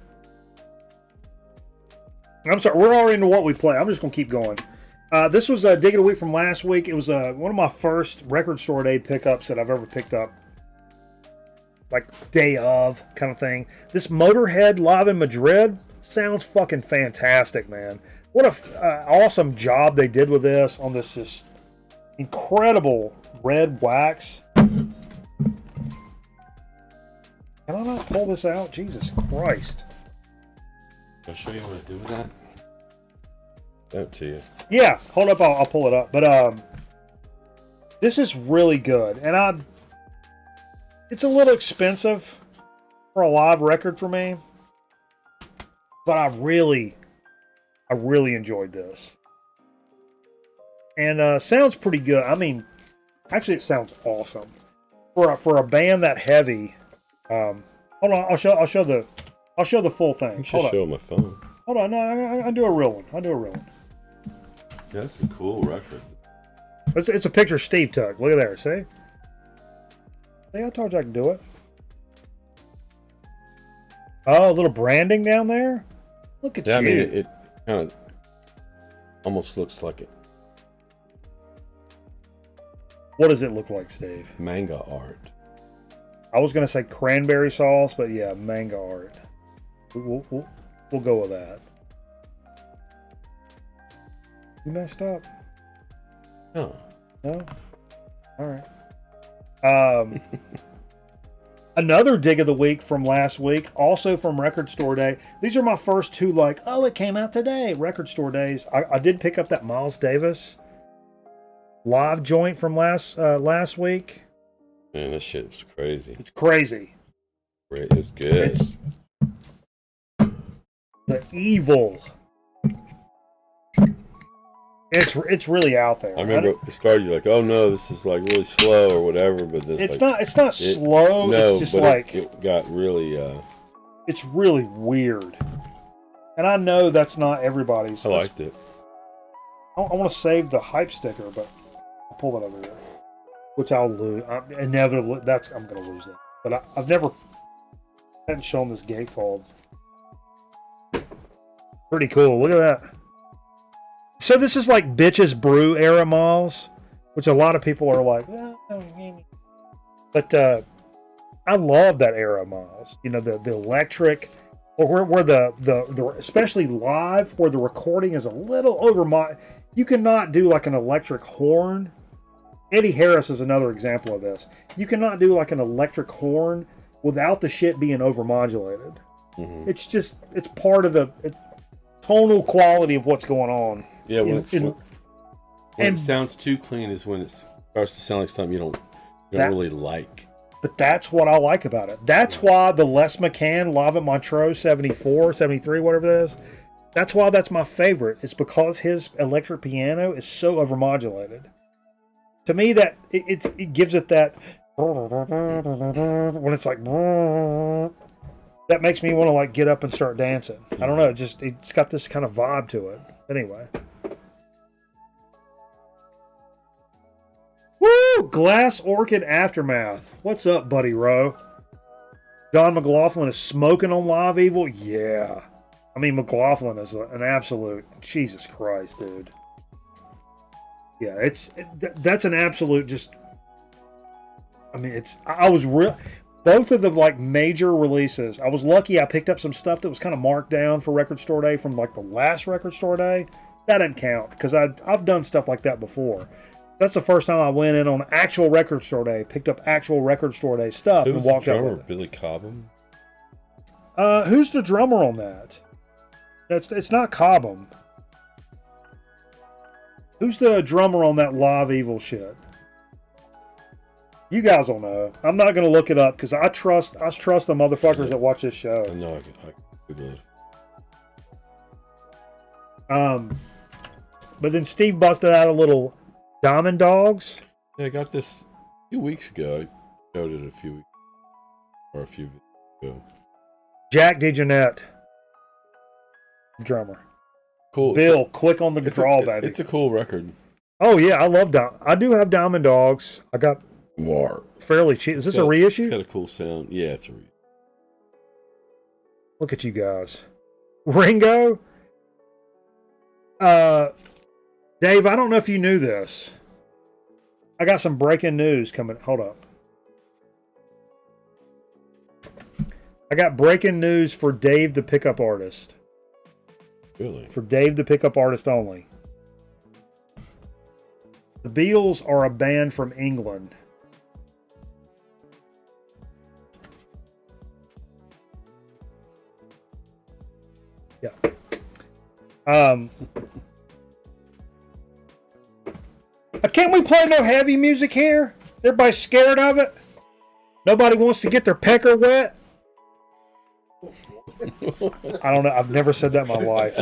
I'm sorry, we're already into what we play. I'm just going to keep going. This was a Dig of the Week from last week. It was one of my first record store day pickups that I've ever picked up. Like, day of kind of thing. This Motorhead live in Madrid sounds fucking fantastic, man. What a awesome job they did with this on this just incredible red wax. Can I not pull this out? Jesus Christ. I'll show you what I do with that. That to you. Yeah, hold up, I'll pull it up. But this is really good, and it's a little expensive for a live record for me, but I really enjoyed this, and sounds pretty good. I mean, actually, it sounds awesome for a band that heavy. Hold on, I'll show the full thing. You should show my phone. Hold on, no, I'll do a real one. Yeah, that's a cool record. It's a picture Steve took. Look at there. See? I told you I could do it. Oh, a little branding down there. Look at you. I mean, it kind of almost looks like it. What does it look like, Steve? Manga art. I was going to say cranberry sauce, but yeah, manga art. We'll go with that. You messed up? Oh. No? All right. Another dig of the week from last week, also from Record Store Day. These are my first two, it came out today, Record Store Days. I did pick up that Miles Davis live joint from last week. Man, that shit was crazy. It's crazy. It was good. It's the evil. It's really out there. I remember it started, you're like, oh no, this is like really slow or whatever, but it's not slow. No, it's just but it got really. It's really weird, and I know that's not everybody's. I liked it. I want to save the hype sticker, but I'll pull that over there, which I'll lose. I'm going to lose that. But I've never hadn't shown this gatefold. Pretty cool. Look at that. So this is like Bitches Brew era Miles, which a lot of people are like, but I love that era Miles. You know, the electric, or where the especially live, where the recording is a little over. You cannot do like an electric horn. Eddie Harris is another example of this. You cannot do like an electric horn without the shit being overmodulated. Mm-hmm. It's part of the tonal quality of what's going on. Yeah, when it sounds too clean is when it starts to sound like something you don't really like. But that's what I like about it. That's why the Les McCann Live at Montreux 74, 73, whatever that is, that's why that's my favorite. It's because his electric piano is so overmodulated. To me, that it gives it that when it's like, that makes me want to like get up and start dancing. I don't know, it's got this kind of vibe to it. Anyway. Woo! Glass Orchid Aftermath. What's up, Buddy Rowe? John McLaughlin is smoking on Live Evil? Yeah. I mean, McLaughlin is an absolute... Jesus Christ, dude. Yeah, that's an absolute just... I mean, I was real... Both of the, like, major releases, I was lucky I picked up some stuff that was kind of marked down for Record Store Day from, like, the last Record Store Day. That doesn't count, because I've done stuff like that before. That's the first time I went in on actual Record Store Day, picked up actual Record Store Day stuff, and walked out with it. Billy Cobham? Who's the drummer on that? It's not Cobham. Who's the drummer on that Live Evil shit? You guys will know. I'm not going to look it up because I trust the motherfuckers that watch this show. No, I Google it. But then Steve busted out a little Diamond Dogs. Yeah, I got this a few weeks ago. I showed it a few weeks ago. Jack DeJohnette, drummer. Cool. Bill, quick on the draw, baby. It's a cool record. Oh yeah, I love I do have Diamond Dogs. I got fairly cheap. Is this a reissue? It's got a cool sound. Yeah, it's a reissue. Look at you guys. Ringo? Dave, I don't know if you knew this. I got some breaking news coming. Hold up. I got breaking news for Dave the Pickup Artist. Really? For Dave the Pickup Artist only. The Beatles are a band from England. Yeah. Can't we play no heavy music here? Is everybody scared of it? Nobody wants to get their pecker wet? I don't know. I've never said that in my life.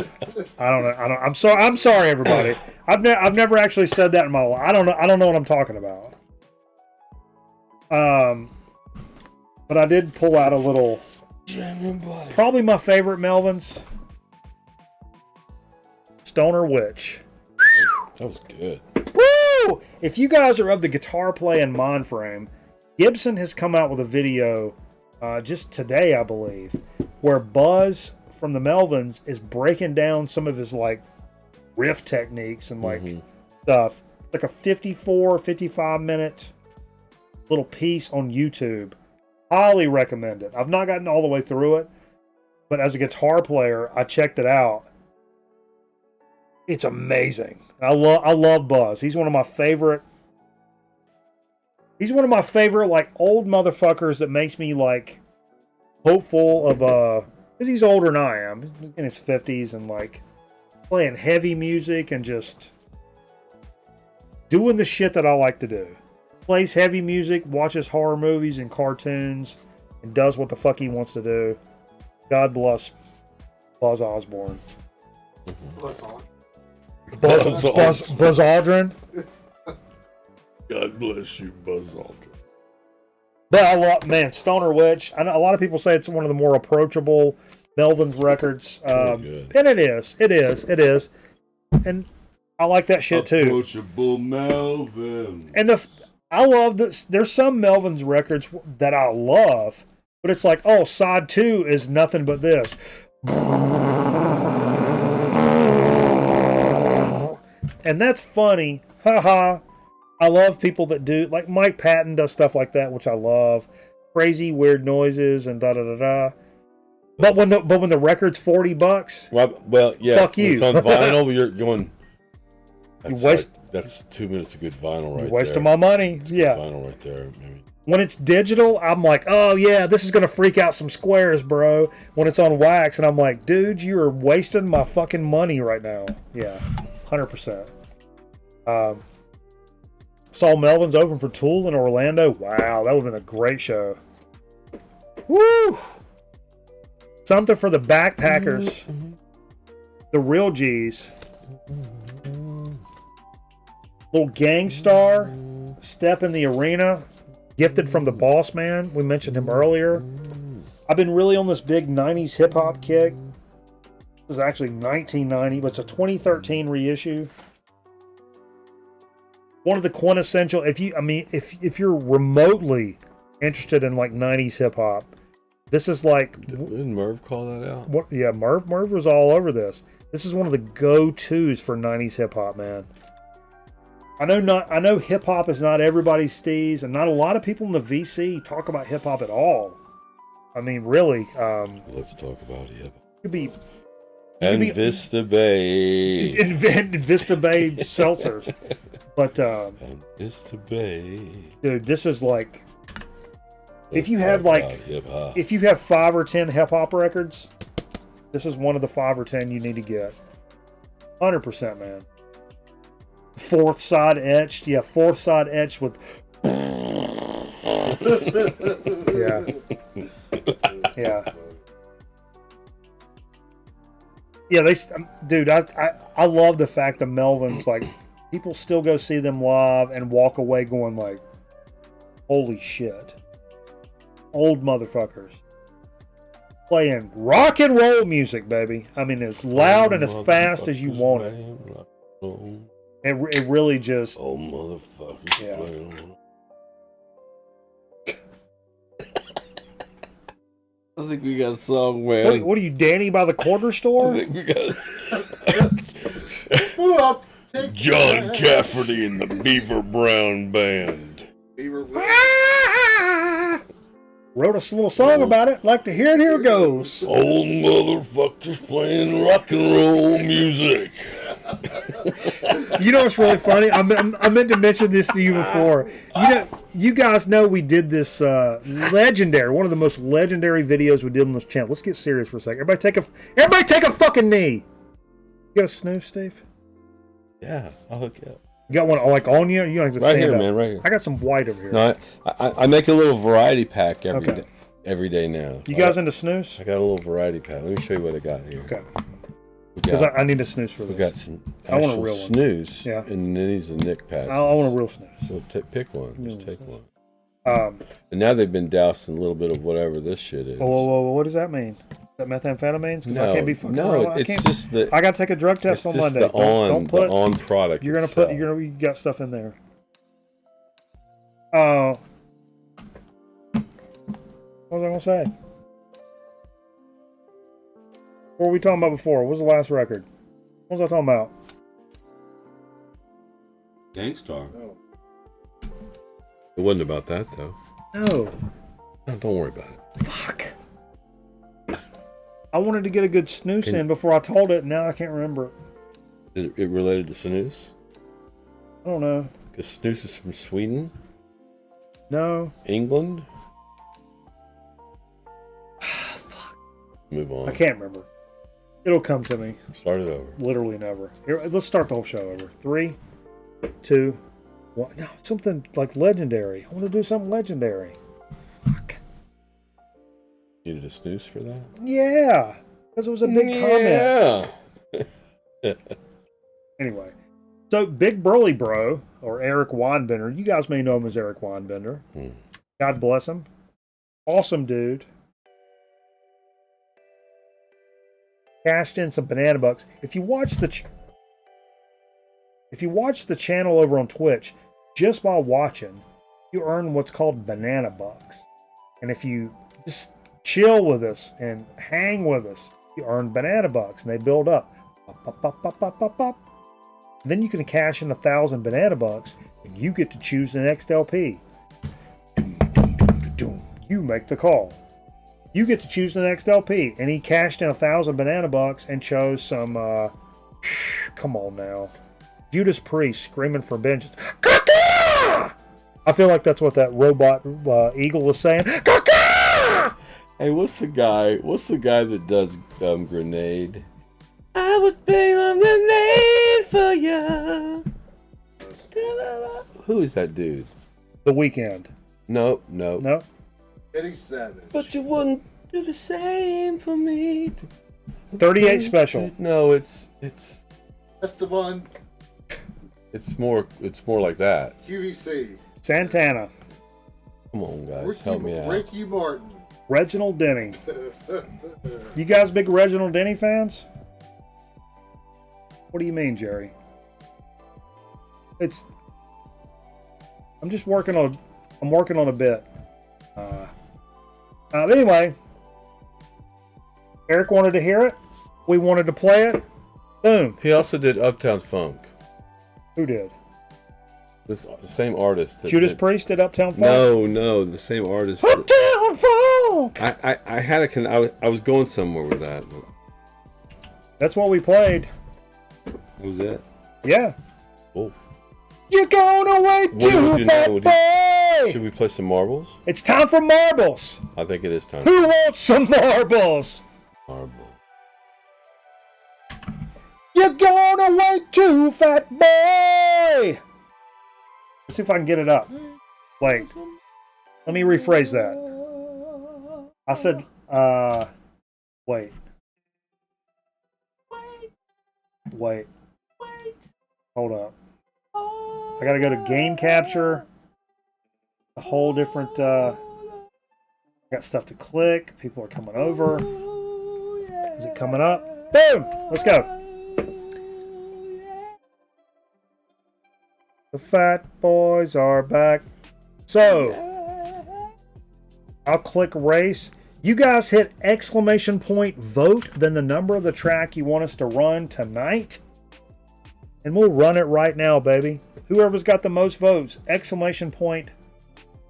I don't know. I'm sorry, everybody. I've never actually said that in my life. I don't know what I'm talking about. But I did pull out a little. Probably my favorite Melvins. Stoner Witch. That was good. Woo! If you guys are of the guitar playing mind frame, Gibson has come out with a video just today, I believe, where Buzz from the Melvins is breaking down some of his like riff techniques and like stuff. It's like a 55 minute little piece on YouTube. Highly recommend it. I've not gotten all the way through it, but as a guitar player, I checked it out. It's amazing. I love Buzz. He's one of my favorite. He's one of my favorite like old motherfuckers that makes me like hopeful of because he's older than I am, in his 50s, and like playing heavy music and just doing the shit that I like to do. Plays heavy music, watches horror movies and cartoons, and does what the fuck he wants to do. God bless Buzz Osborne. Buzz Aldrin. God bless you, Buzz Aldrin. But I love, man, Stoner Witch. I know a lot of people say it's one of the more approachable Melvins records. Really and it is. And I like that shit too. Approachable Melvin. And I love this. There's some Melvins records that I love, but it's like, oh, side 2 is nothing but this. And that's funny. Haha. I love people that do, like Mike Patton does stuff like that, which I love. Crazy weird noises and da da da da. But when the record's $40, well, yeah, fuck you. It's on vinyl. You're going. That's, that's 2 minutes of good vinyl right there. Wasting my money. Yeah. Vinyl right there. Maybe. When it's digital, I'm like, oh yeah, this is gonna freak out some squares, bro. When it's on wax, and I'm like, dude, you are wasting my fucking money right now. Yeah, 100%. Saw Melvin's open for Tool in Orlando. Wow, that would have been a great show. Woo! Something for the backpackers. The real G's. Little Gangstar. Step in the Arena. Gifted from the Boss Man. We mentioned him earlier. I've been really on this big 90s hip hop kick. This is actually 1990, but it's a 2013 reissue. One of the quintessential, if you're remotely interested in like 90s hip hop, this is like. Didn't Merv call that out? What? Yeah, Merv was all over this. This is one of the go-tos for 90s hip hop, man. I know hip hop is not everybody's steez, and not a lot of people in the VC talk about hip hop at all. I mean, really. Let's talk about hip hop. Could be. And Vista Bay. Invent Vista Bay seltzers. But And Vista Bay. dude, this is like Let's if you have talk like about hip-hop. if you have 5 or 10 hip hop records, this is one of the 5 or 10 you need to get. 100%, man. Fourth side etched, yeah, fourth side etched with yeah. Yeah. Yeah, dude, I love the fact that Melvin's like, people still go see them live and walk away going like, holy shit. Old motherfuckers. Playing rock and roll music, baby. I mean, as loud and as fast as you want it. It really just... Oh, motherfuckers. Yeah. Playing. I think we got a song, man. What are you, Danny by the corner store? I think we got Move up. Take John Cafferty and the Beaver Brown Band. Beaver. Wrote a little song about it. Like to hear it. Here it goes. Old motherfuckers playing rock and roll music. You know what's really funny? I meant to mention this to you before. You guys know we did this legendary, one of the most legendary videos we did on this channel. Let's get serious for a second. Everybody take a fucking knee. You got a snooze, Steve? Yeah, I'll hook you up. You got one like on you? You don't have to Right stand here, up. man, right here. I got some white over here. No, I make a little variety pack Okay. every day now. You guys into snooze? I got a little variety pack. Let me show you what I got here. Okay. We Because got, I need a snooze for we this. got some I want a actual real one. snooze. Yeah. And then these are Nick patches. I want a real snooze. So pick one. Just take one. Um, And now they've been doused in a little bit of whatever this shit is. whoa, what does that mean? Is that methamphetamines? Because I can't be fucking around. I it's can't- just the I got to take a drug test it's on just Monday. the on Don't put. the on product. You're gonna itself. put. You got stuff in there. What was I gonna say? What were we talking about before? What was the last record? What was I talking about? Gangstar. Oh. It wasn't about that though. No. No, don't worry about it. Fuck. I wanted to get a good snooze in before I told it. Now I can't remember it. It related to snooze? I don't know. Because snooze is from Sweden, No. England. Fuck. Move on. I can't remember. It'll come to me. Start it over. Literally never. Here, let's start the whole show over. 3, 2, 1. No, something like legendary. I want to do something legendary. Fuck. Needed a snooze for that? Yeah. Because it was a big comment. Yeah. Anyway. So, Big Burly Bro, or Eric Weinbender. You guys may know him as Eric Weinbender. God bless him. Awesome dude. Cashed in some banana bucks. If you watch the channel over on Twitch, just by watching, you earn what's called banana bucks. And if you just chill with us and hang with us, you earn banana bucks, and they build up. Pop, pop, pop, pop, pop, pop, pop. Then you can cash in 1,000 banana bucks, and you get to choose the next LP. You make the call. You get to choose the next LP. And he cashed in 1,000 banana bucks and chose some, come on now. Judas Priest screaming for vengeance. Caca! I feel like that's what that robot eagle is saying. Caca! Hey, what's the guy that does Grenade? I would bang on the name for you. Who is that dude? The Weeknd. No. No? Eddie Savage. But you wouldn't do the same for me. 38 Special. No, it's Esteban. it's more like that. QVC. Santana. Come on, guys, help me out. Ricky Martin. Reginald Denny. You guys big Reginald Denny fans? What do you mean, Jerry? I'm just working on a bit. Anyway, Eric wanted to hear it. We wanted to play it. Boom. He also did Uptown Funk. Who did? The same artist. Judas Priest did Uptown Funk? No, the same artist. Uptown Funk! I was going somewhere with that. That's what we played. What was that? Yeah. Oh. You're going away too, fat boy! Should we play some marbles? It's time for marbles. I think it is time. Who wants some marbles? Marble. You're going away too, fat boy! Let's see if I can get it up. Wait. Let me rephrase that. I said, wait. Wait. Hold up. I gotta go to game capture. A whole different, got stuff to click. People are coming over. Is it coming up? Boom! Let's go. The fat boys are back. So, I'll click race. You guys hit exclamation point vote, then the number of the track you want us to run tonight. And we'll run it right now, baby. Whoever's got the most votes, exclamation point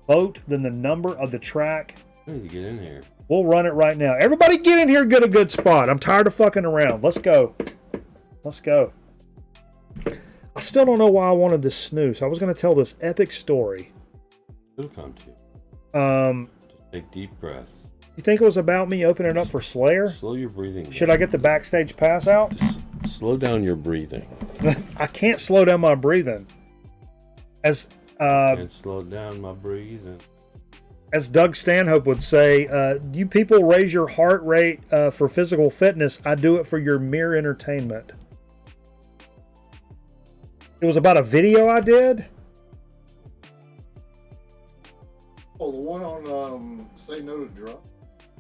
vote, then the number of the track. I need to get in here. We'll run it right now. Everybody get in here and get a good spot. I'm tired of fucking around. Let's go. Let's go. I still don't know why I wanted this snooze. I was going to tell this epic story. It'll come to you. Just take deep breaths. You think it was about me opening up for Slayer? Slow your breathing down. Should I get the backstage pass out? Slow down your breathing. I can't slow down my breathing. Can't slow down my breathing. As Doug Stanhope would say, you people raise your heart rate for physical fitness. I do it for your mere entertainment. It was about a video I did. Oh, the one on Say No to Drugs?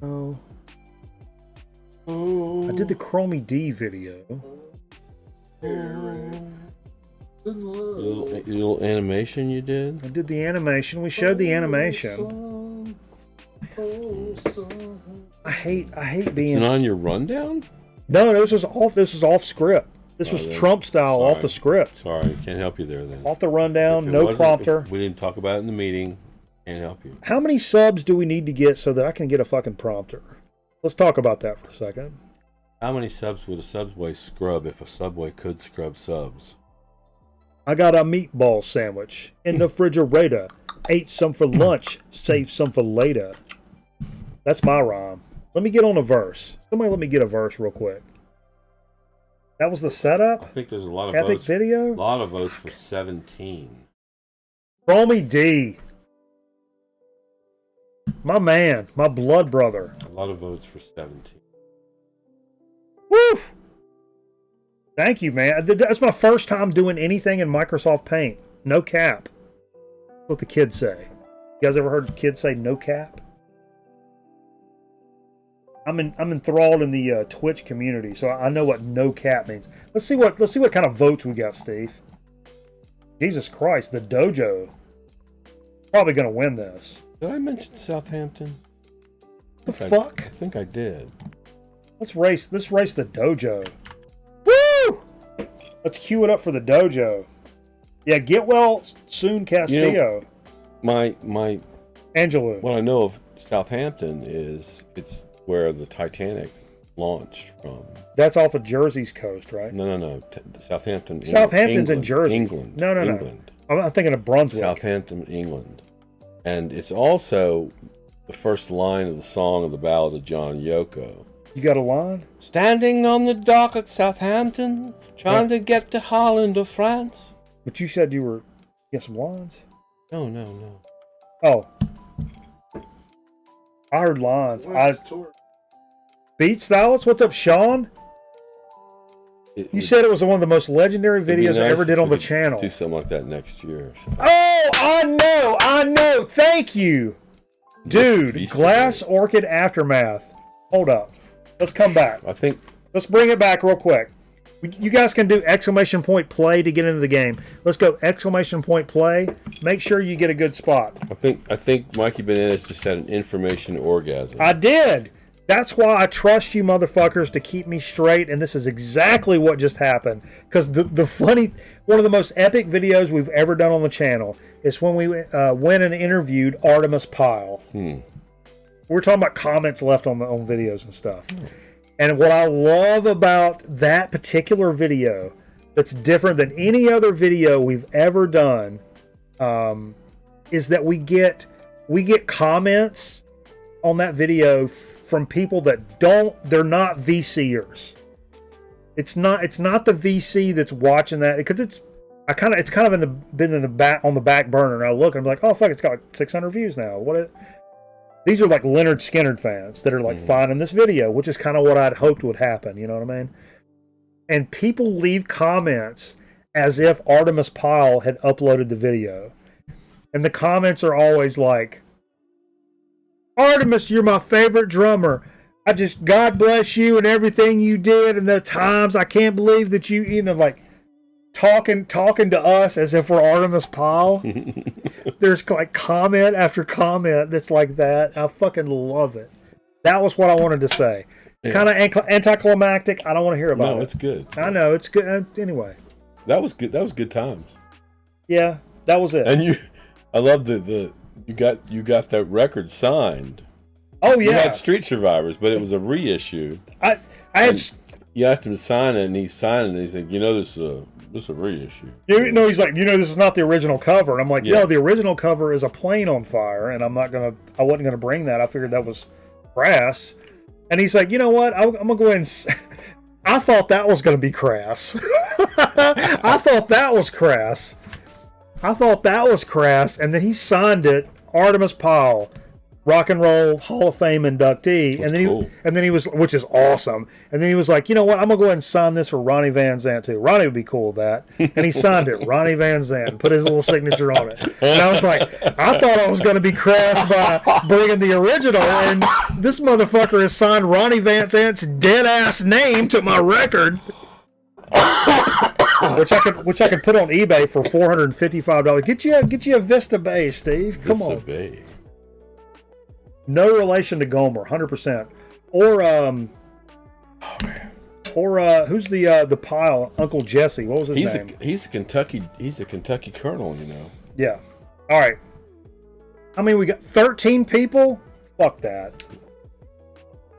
Oh. I did the Chromie D video. Little animation you did? I did the animation. We showed the animation. I hate being. It's on your rundown? No, this was off script. This was Trump style, sorry. off the script. Sorry, can't help you there then. Off the rundown, no prompter. If we didn't talk about it in the meeting. Can't help you. How many subs do we need to get so that I can get a fucking prompter? Let's talk about that for a second. How many subs would a Subway scrub if a Subway could scrub subs? I got a meatball sandwich in the refrigerator. Ate some for lunch, saved some for later. That's my rhyme. Let me get on a verse. Somebody let me get a verse real quick. That was the setup? I think there's a lot of Epic votes. video? A lot of votes for 17. Chromie D. My man, my blood brother. A lot of votes for 17. Woof! Thank you, man. That's my first time doing anything in Microsoft Paint. No cap. That's what the kids say. You guys ever heard the kids say no cap? I'm enthralled in the Twitch community, so I know what no cap means. Let's see what kind of votes we got, Steve. Jesus Christ, the dojo. Probably gonna win this. Did I mention Southampton? The fuck? I think I did. Let's race the dojo. Woo! Let's cue it up for the dojo. Yeah, get well soon, Castillo. My Angelou. what I know of Southampton is it's where the Titanic launched from. That's off of Jersey's coast, right? No. Southampton. Southampton's in England. Jersey. England. No. England. I'm thinking of Brunswick. Southampton, England. And it's also the first line of the song of the Ballad of John Yoko. You got a line? Standing on the dock at Southampton, trying to get to Holland or France. But you said you got some lines? No. Oh. I heard lines. Beat Stylus? What's up, Sean? You said it was one of the most legendary videos I ever did on the channel. Do something like that next year or something. Oh, I know. Thank you. Dude, Feast Glass today. Orchid Aftermath. Hold up. Let's come back. I think Let's bring it back real quick. You guys can do exclamation point play to get into the game. Let's go exclamation point play. Make sure you get a good spot. I think Mikey Bananas just had an information orgasm. I did. That's why I trust you motherfuckers to keep me straight, and this is exactly what just happened. Because the funny, one of the most epic videos we've ever done on the channel is when we went and interviewed Artemis Pyle. We're talking about comments left on videos and stuff. And what I love about that particular video that's different than any other video we've ever done is that we get comments on that video from people that they're not VCers. It's not the VC that's watching that, because it's kind of been on the back burner. And I look and I'm like, oh fuck, it's got like 600 views now. These are like Leonard Skinner fans that are like finding this video, which is kind of what I'd hoped would happen. You know what I mean? And people leave comments as if Artemis Pyle had uploaded the video. And the comments are always like, Artemis, you're my favorite drummer. God bless you and everything you did and the times. I can't believe that you like talking to us as if we're Artemis Pyle. There's like comment after comment that's like that. I fucking love it. That was what I wanted to say. Yeah. Kind of anticlimactic. I don't want to hear about it. No, it's good. I know, it's good. Anyway. That was good. That was good times. Yeah, that was it. And I love you got that record signed. Oh yeah. You had Street Survivors, but it was a reissue. You asked him to sign it, and he signed it, and he said, this is a reissue. He's like, this is not the original cover. And I'm like, the original cover is a plane on fire, and I wasn't gonna bring that. I figured that was crass. And he's like, you know what? I'm gonna go ahead and I thought that was gonna be crass. I thought that was crass. And then he signed it, Artemis Pyle, Rock and Roll Hall of Fame inductee. And then he was, which is awesome. And then he was like, you know what? I'm gonna go ahead and sign this for Ronnie Van Zant too. Ronnie would be cool with that. And he signed it, Ronnie Van Zant, put his little signature on it. And I was like, I thought I was gonna be crass by bringing the original, and this motherfucker has signed Ronnie Van Zant's dead ass name to my record. which I could put on eBay for $455. Get you a Vista Bay, Steve. Come on. Vista Bay. No relation to Gomer, 100%. Or who's the Pyle? Uncle Jesse. What was his name? He's a Kentucky colonel, Yeah. All right. I mean, we got 13 people. Fuck that.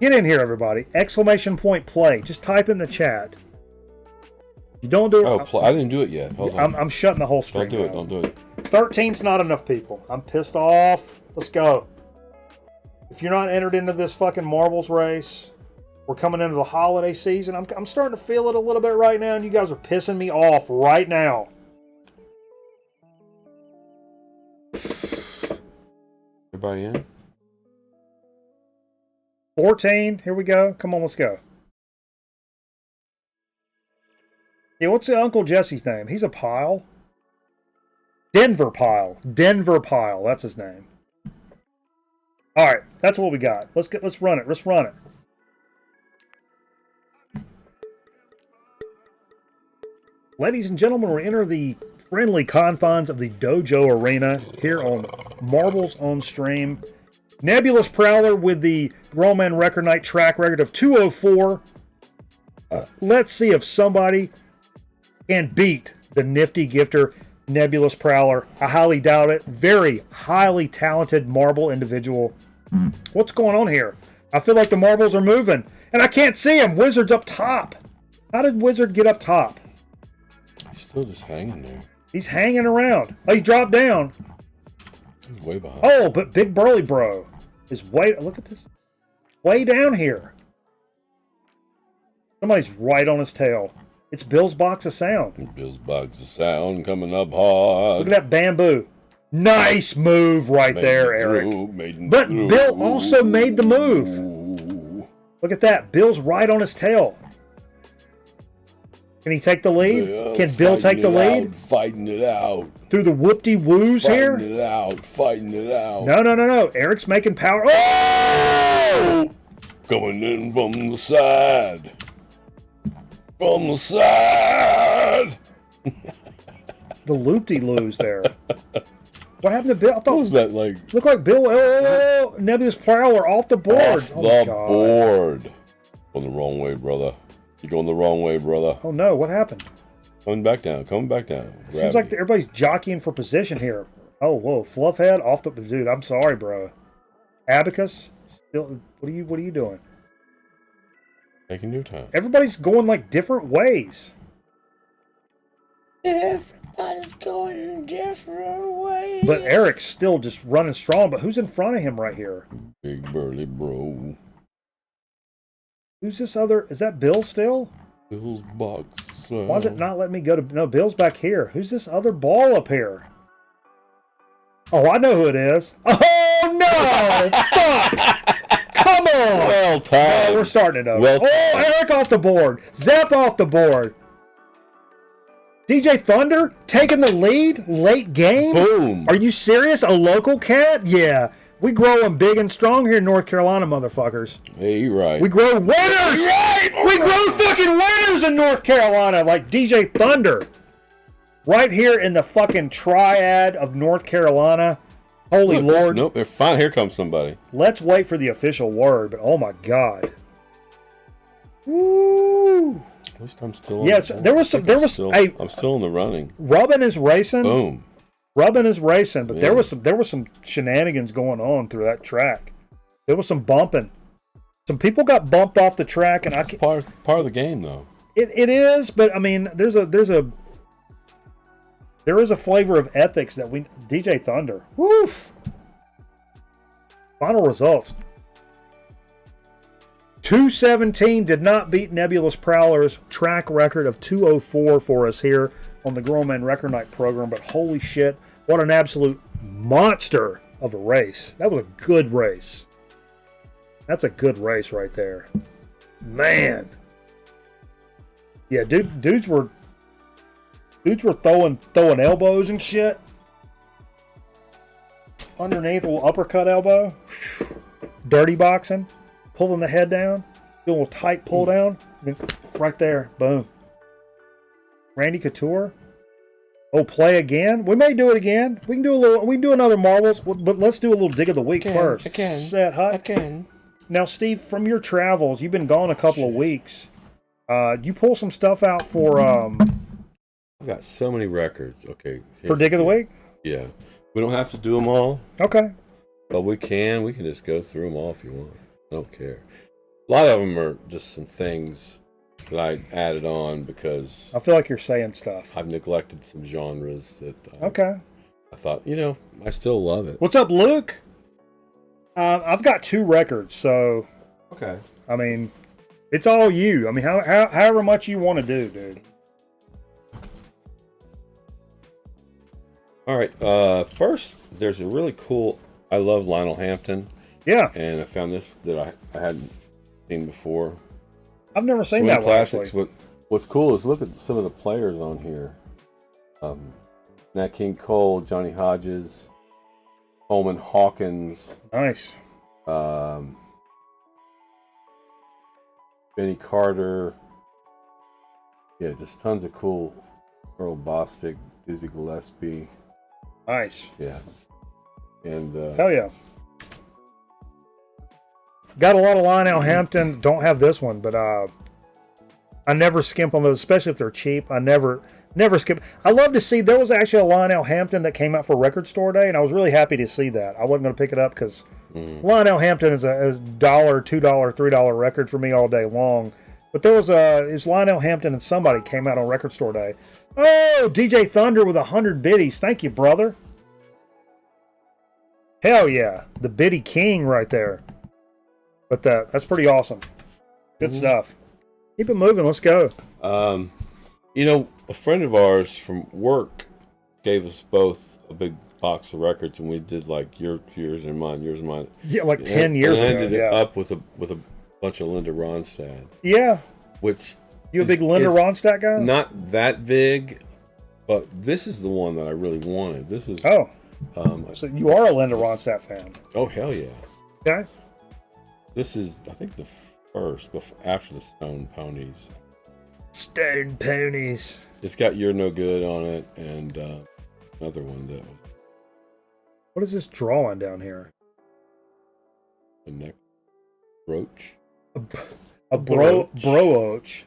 Get in here, everybody! Exclamation point play. Just type in the chat. You don't do it. I didn't do it yet. Hold on. I'm shutting the whole stream. Don't do it. 13's not enough people. I'm pissed off. Let's go. If you're not entered into this fucking marbles race, we're coming into the holiday season. I'm starting to feel it a little bit right now, and you guys are pissing me off right now. Everybody in? 14. Here we go. Come on, let's go. Yeah, what's Uncle Jesse's name? He's a Pyle. Denver Pyle. That's his name. All right, that's what we got. Let's run it. Let's run it. Ladies and gentlemen, we're entering the friendly confines of the Dojo Arena here on Marbles on Stream. Nebulous Prowler with the Grown Man Record Night track record of 204. Let's see if somebody can beat the nifty gifter Nebulous Prowler. I highly doubt it. Very highly talented marble individual. What's going on here? I feel like the marbles are moving, and I can't see him. Wizard's up top. How did Wizard get up top? He's still just hanging there. He's hanging around. Oh, he dropped down. He's way behind. Oh, but Big Burly Bro is way... Look at this. Way down here. Somebody's right on his tail. It's Bill's Box of Sound. Bill's Box of Sound coming up hard. Look at that bamboo. Nice move right there, Eric. But Bill also made the move. Look at that. Bill's right on his tail. Can he take the lead? Yeah, Can Bill take the lead? Fighting it out. Through the whoop-de-woos here? Fighting it out. Fighting it out. No. Eric's making power. Oh! Coming in from the side. From the side. The loop-de-loos there. What happened to Bill? I What thought was that like? looked like Bill. Oh, Nebulous Prowler off the board. Off Oh my the God. board. Going the wrong way, brother. You're going the wrong way, brother. Oh no, what happened? Coming back down. Coming back down. Seems like everybody's jockeying for position here. Oh, whoa, Fluffhead off the dude. I'm sorry, bro. Abacus, still. What are you doing? Taking your time. Everybody's going like different ways. Everybody's going in different ways. But Eric's still just running strong. But who's in front of him right here? Big burly bro. Who's this other? Is that Bill still? Bill's box. Why is it not letting me go to? No, Bill's back here. Who's this other ball up here? Oh, I know who it is. Oh no! Fuck! Come on! Well Oh, timed. we're starting it over. Well Oh, Eric off the board. Zap off the board. DJ Thunder taking the lead late game. Boom. Are you serious? A local cat? Yeah. We growing big and strong here in North Carolina, motherfuckers. Hey, you're right. We grow winners. We grow fucking winners in North Carolina, like DJ Thunder. Right here in the fucking triad of North Carolina. Holy Look, Lord. Nope, they're fine. Here comes somebody. Let's wait for the official word, but oh my God. Woo. At least I'm still on Yes, the board. there was some. I think There I'm was still, hey, I'm still in the running. Rubbin is racing. Boom. Rubbin is racing, but Yeah. there was some shenanigans going on through that track. There was some bumping. Some people got bumped off the track, and That's part of the game, though. it is, but I mean, there is a flavor of ethics that we DJ Thunder. Woof. Final results. 217 did not beat Nebulous Prowler's track record of 204 for us here on the Grown Man Record Night program, but holy shit, what an absolute monster of a race. That was a good race. That's a good race right there. Man. Yeah, dudes were throwing elbows and shit. Underneath a little uppercut elbow. Dirty boxing. Pulling the head down. Do a little tight pull down. Right there. Boom. Randy Couture. Oh, play again? We may do it again. We can do another marbles, but let's do a little dig of the week first. Set hut. Again. Now, Steve, from your travels, you've been gone a couple of weeks. You pull some stuff out for I've got so many records. Okay. for dig of the week? Yeah. We don't have to do them all, Okay. but we can. We can just go through them all if you want. I don't care. A lot of them are just some things that I added on because I feel like you're saying stuff. I've neglected some genres that Okay. I thought, I still love it. What's up, Luke? I've got 2 records, so Okay. I mean, it's all you. I mean, however much you want to do, dude. All right. First, there's a really cool. I love Lionel Hampton, Yeah, and I found this that I hadn't seen before. I've never seen Swing that one, Classics. actually. What's cool is look at some of the players on here. Nat King Cole, Johnny Hodges, Coleman Hawkins, Nice. Benny Carter. Yeah, just tons of cool. Earl Bostic, Dizzy Gillespie. Nice. Yeah. And Hell yeah. Got a lot of Lionel Hampton. Don't have this one, but I never skimp on those, especially if they're cheap. I never skip. I love to see, there was actually a Lionel Hampton that came out for Record Store Day, and I was really happy to see that. I wasn't going to pick it up because Lionel Hampton is a $1, $2, $3 record for me all day long. But there was it's Lionel Hampton and somebody came out on Record Store Day. Oh, DJ Thunder with 100 biddies. Thank you, brother. Hell yeah. The biddy king right there. But that's pretty awesome. Good stuff. Keep it moving. Let's go. a friend of ours from work gave us both a big box of records, and we did like yours and mine. Yeah, like 10 years and ago. ended Yeah. up with a bunch of Linda Ronstadt, Yeah. which You a big Linda is Ronstadt guy? Not that big, but this is the one that I really wanted. This is Oh, so you are a Linda Ronstadt fan? oh hell yeah! Okay. This is I think the first after the Stone Ponies. Stone Ponies. It's got "You're No Good" on it, and another one that was What is this drawing down here? a neck brooch. A brooch.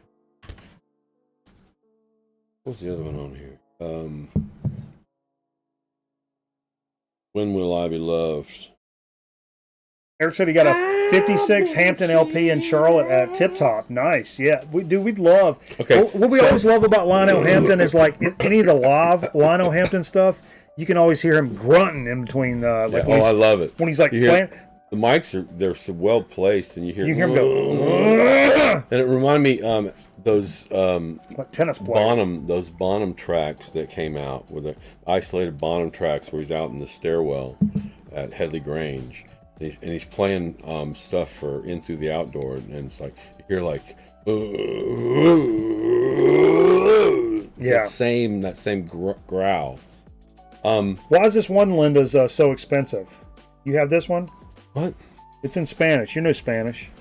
What's the other one on here? When Will I Be Loved? Eric said he got a 56 Hampton LP in Charlotte at Tip Top. Nice. Yeah. We'd love. Okay, What we so- always love about Lionel Hampton is like any of the live Lionel Hampton stuff, you can always hear him grunting in between Yeah, when oh, he's, I love it. when he's like You hear- playing. The mics they're so well placed, and you hear him go, and it reminded me those like tennis players. those Bonham tracks that came out with the isolated Bonham tracks where he's out in the stairwell at Headley Grange, and he's playing stuff for In Through the Outdoor, and it's like you hear like Yeah. that same growl. Why is this one Linda's so expensive? You have this one? What? It's in Spanish. You know Spanish.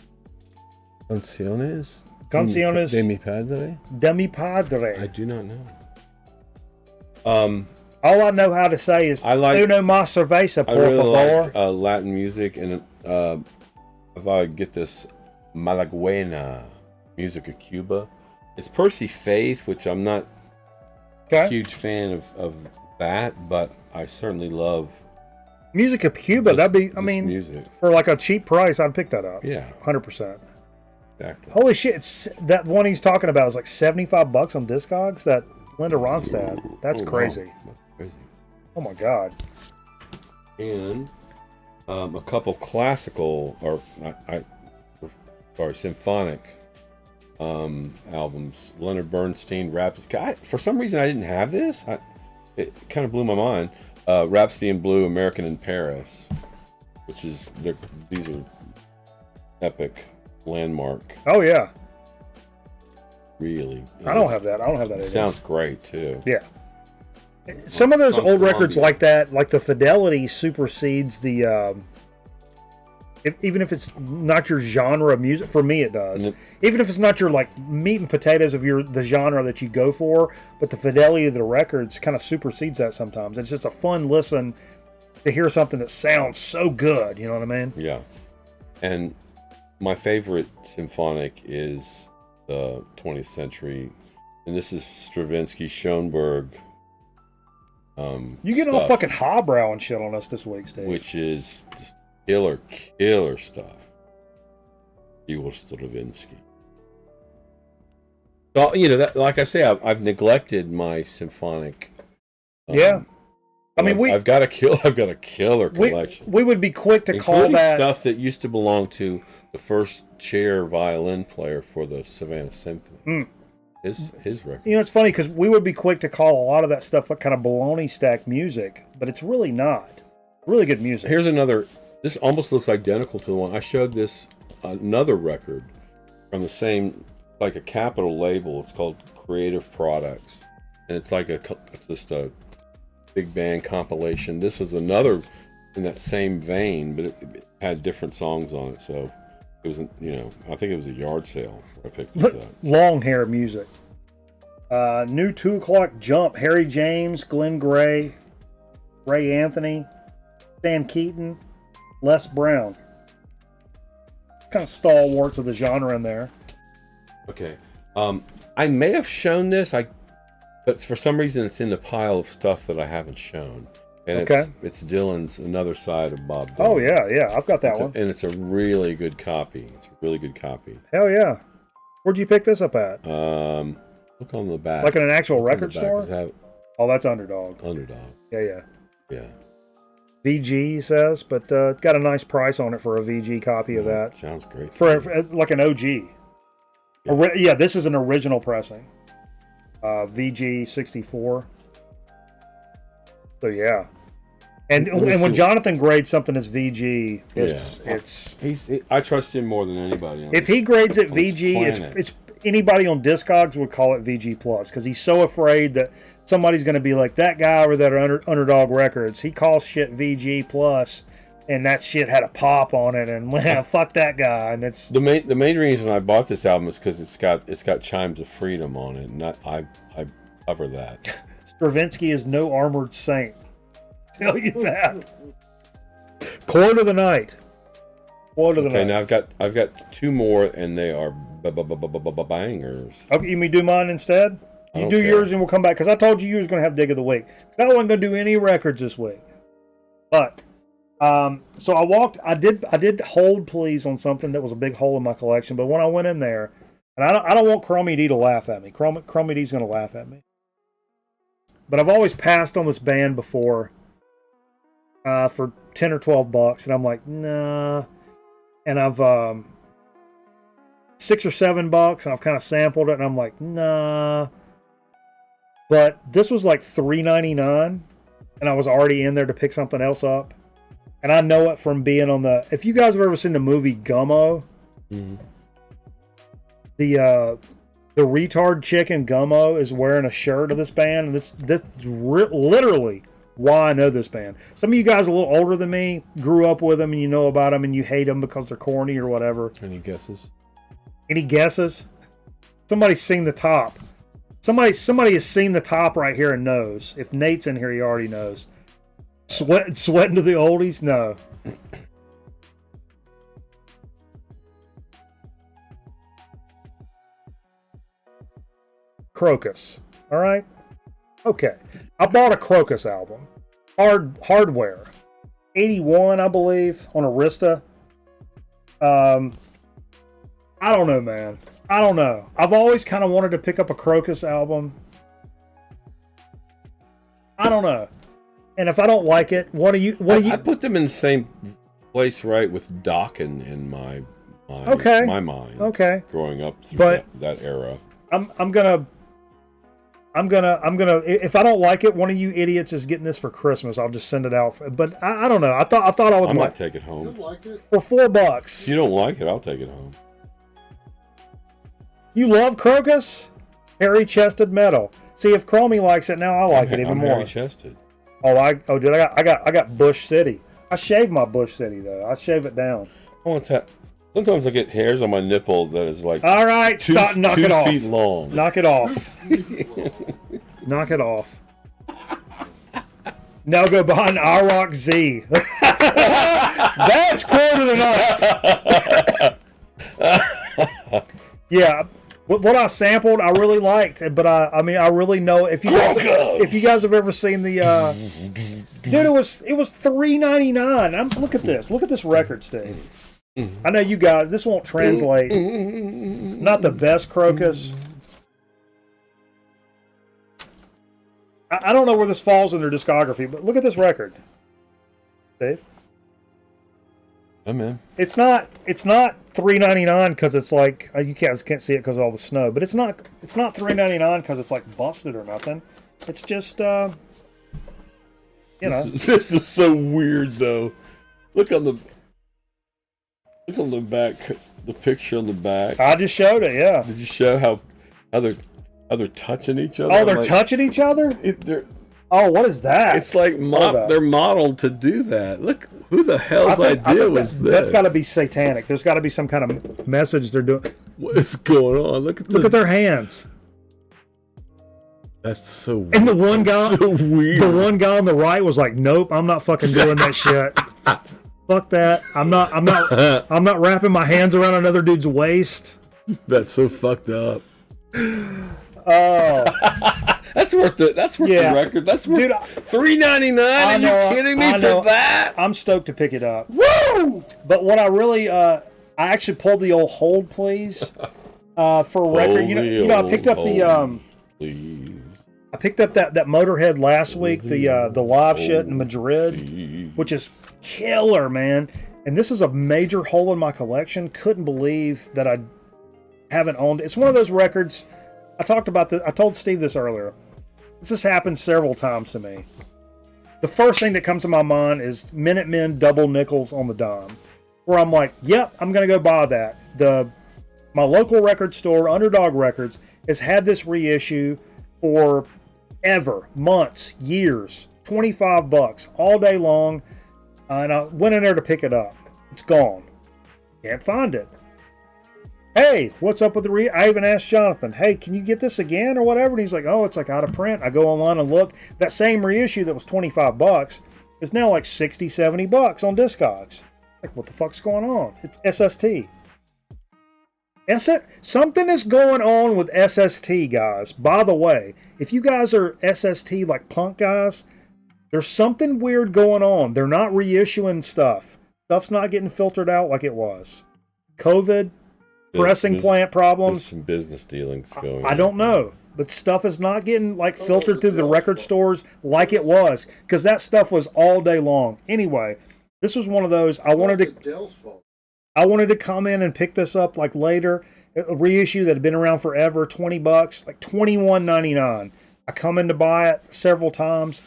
Canciones Canciones de mi padre? de mi padre. I do not know. All I know how to say is I like- uno más cerveza, I por really favor. like Latin music, and if I get this Malaguena music of Cuba, it's Percy Faith, which I'm not a Okay. huge fan of that, but I certainly love Music of Cuba, this- that'd be, this music. for like a cheap price, I'd pick that up. Yeah, 100%. exactly. Holy shit, that one he's talking about is like $75 on Discogs, that Linda Ronstadt. That's Oh, wow. crazy. That's crazy. Oh my God. And a couple classical or symphonic albums. Leonard Bernstein, Rhapsody. For some reason, I didn't have this. It kind of blew my mind. Rhapsody in Blue, American in Paris, which is these are epic, landmark. Oh yeah. Really, I don't have that. I don't have that. It either. sounds great too. Yeah. Some of those On old records Columbia. like that, like the fidelity supersedes the. Even if it's not your genre of music, for me it does. And Even if it's not your like meat and potatoes of the genre that you go for, but the fidelity of the records kind of supersedes that sometimes. It's just a fun listen to hear something that sounds so good. You know what I mean? Yeah, and my favorite symphonic is the 20th century, and this is Stravinsky, Schoenberg. You getting all stuff, fucking highbrow and shit on us this week, Steve. which is just killer stuff. Igor Stravinsky. So, like I say, I've neglected my symphonic. Yeah. I mean, I've got a killer collection. we would be quick to call Including that. stuff that used to belong to the first chair violin player for the Savannah Symphony. Mm. His record. You know, it's funny because we would be quick to call a lot of that stuff like kind of baloney stack music, but it's really not. Really good music. Here's another. This almost looks identical to the one I showed. This another record from the same, like a Capitol label. It's called Creative Products, and it's like it's just a big band compilation. This was another in that same vein, but it had different songs on it. So it was, I think it was a yard sale. I picked this up. Long hair music. New 2 O'Clock Jump. Harry James, Glenn Gray, Ray Anthony, Stan Keaton, Les Brown. Kind of stalwarts of the genre in there. Okay. I may have shown this, but for some reason it's in the pile of stuff that I haven't shown. And Okay. it's Dylan's Another Side of Bob Dylan. Oh yeah, I've got that one. And it's a really good copy. Hell yeah. Where'd you pick this up at? Look on the back. Like in an actual Look on record the back. store? Does it have Oh, that's Underdog. Underdog. Yeah. Yeah. VG he says, but it's got a nice price on it for a VG copy of that. Sounds great. For like an OG. Yeah, this is an original pressing. VG 64. So yeah. And when Jonathan grades something as VG, it's I trust him more than anybody. if he grades it on this VG, planet. anybody on Discogs would call it VG Plus because he's so afraid that somebody's going to be like, that guy over there at Underdog Records, he calls shit VG Plus, and that shit had a pop on it, and man, fuck that guy. And it's the main reason I bought this album is because it's got Chimes of Freedom on it, and I cover that. Stravinsky is no armored saint. Tell you that. Chord of the night. Chord of the night. Okay, now I've got 2 more, and they are bangers. Okay, you mean do mine instead? You do yours, and we'll come back because I told you was going to have Dig of the Week. So I wasn't going to do any records this week. But so I did hold please on something that was a big hole in my collection. But when I went in there, and I don't want Chromie D to laugh at me. Chromie D's going to laugh at me. But I've always passed on this band before for $10 or $12, and I'm like, nah. And I've $6 or $7, and I've kind of sampled it, and I'm like, nah. But this was like $3.99, and I was already in there to pick something else up. And I know it from being on the. If you guys have ever seen the movie Gummo, the retard chick in Gummo is wearing a shirt of this band, and this literally why I know this band. Some of you guys a little older than me grew up with them, and you know about them, and you hate them because they're corny or whatever. Any guesses? Any guesses? Somebody's seen the top. Somebody has seen the top right here and knows. If Nate's in here, he already knows. Sweating to the oldies? No. Crocus. All right? Okay. I bought a Crocus album. Hardware. 81, I believe, on Arista. I don't know, man. I don't know. I've always kind of wanted to pick up a Crocus album. I don't know. And if I don't like it, what do you? I put them in the same place, right, with Dokken in my mind. Okay. Growing up through that era. I'm gonna. If I don't like it, one of you idiots is getting this for Christmas. I'll just send it out. But I don't know. I thought I would. I might take it home. You like it? For $4. If you don't like it, I'll take it home. You love Crocus? Hairy-chested metal. See, if Chromie likes it, now I like it even more. Hairy-chested. I got Bush City. I shave my Bush City though. I shave it down. Sometimes I get hairs on my nipple that is like all right, stop, knock it off. 2 feet long. Knock it off. Knock it off. Now go behind iRock Z. That's quote of the night. Yeah, what I sampled, I really liked, but I mean, I really know if you guys have ever seen the dude, it was $3.99. Look at this record, Steve. I know you guys. This won't translate. Not the best Crocus. I don't know where this falls in their discography, but look at this record, Dave. I'm in. It's not $3.99 because it's like you can't see it because of all the snow, but it's not $3.99 because it's like busted or nothing. It's just you know. This is so weird though. Look on the back, the picture on the back. I just showed it. Yeah. Did you show how they're touching each other? Oh, they're touching each other. Oh, what is that? It's like they're modeled to do that. Look, who the hell's idea was this? That's got to be satanic. There's got to be some kind of message they're doing. What is going on? Look at this. Look at their hands. That's so weird. And the one guy, so weird. The one guy on the right was like, "Nope, I'm not fucking doing that shit. Fuck that. I'm not wrapping my hands around another dude's waist." That's so fucked up. Oh. That's worth the record. That's worth $3.99. Are you kidding me for that? I'm stoked to pick it up. Woo! But what I really, I actually pulled the old hold please for a record. You know, I picked up please. I picked up that Motorhead last week, the live shit in Madrid, which is killer, man. And this is a major hole in my collection. Couldn't believe that I haven't owned it. It's one of those records. I told Steve this earlier. This has happened several times to me. The first thing that comes to my mind is Minutemen double nickels on the dime, where I'm like, yep, I'm gonna go buy that. The My local record store, Underdog Records, has had this reissue for ever, months, years. $25 all day long. And I went in there to pick it up. It's gone. Can't find it. Hey, what's up with the I even asked Jonathan, hey, can you get this again or whatever? And he's like, oh, it's like out of print. I go online and look. That same reissue that was $25 is now like $60, $70 on Discogs. Like, what the fuck's going on? It's SST. Something is going on with SST, guys. By the way, if you guys are SST like punk guys, there's something weird going on. They're not reissuing stuff. Stuff's not getting filtered out like it was. COVID, pressing plant problems. Some business dealings going on. I don't know. But stuff is not getting like filtered through the record stores like it was. Because that stuff was all day long. Anyway, this was one of those. I wanted to come in and pick this up like later. A reissue that had been around forever, $20, like $21.99. I come in to buy it several times.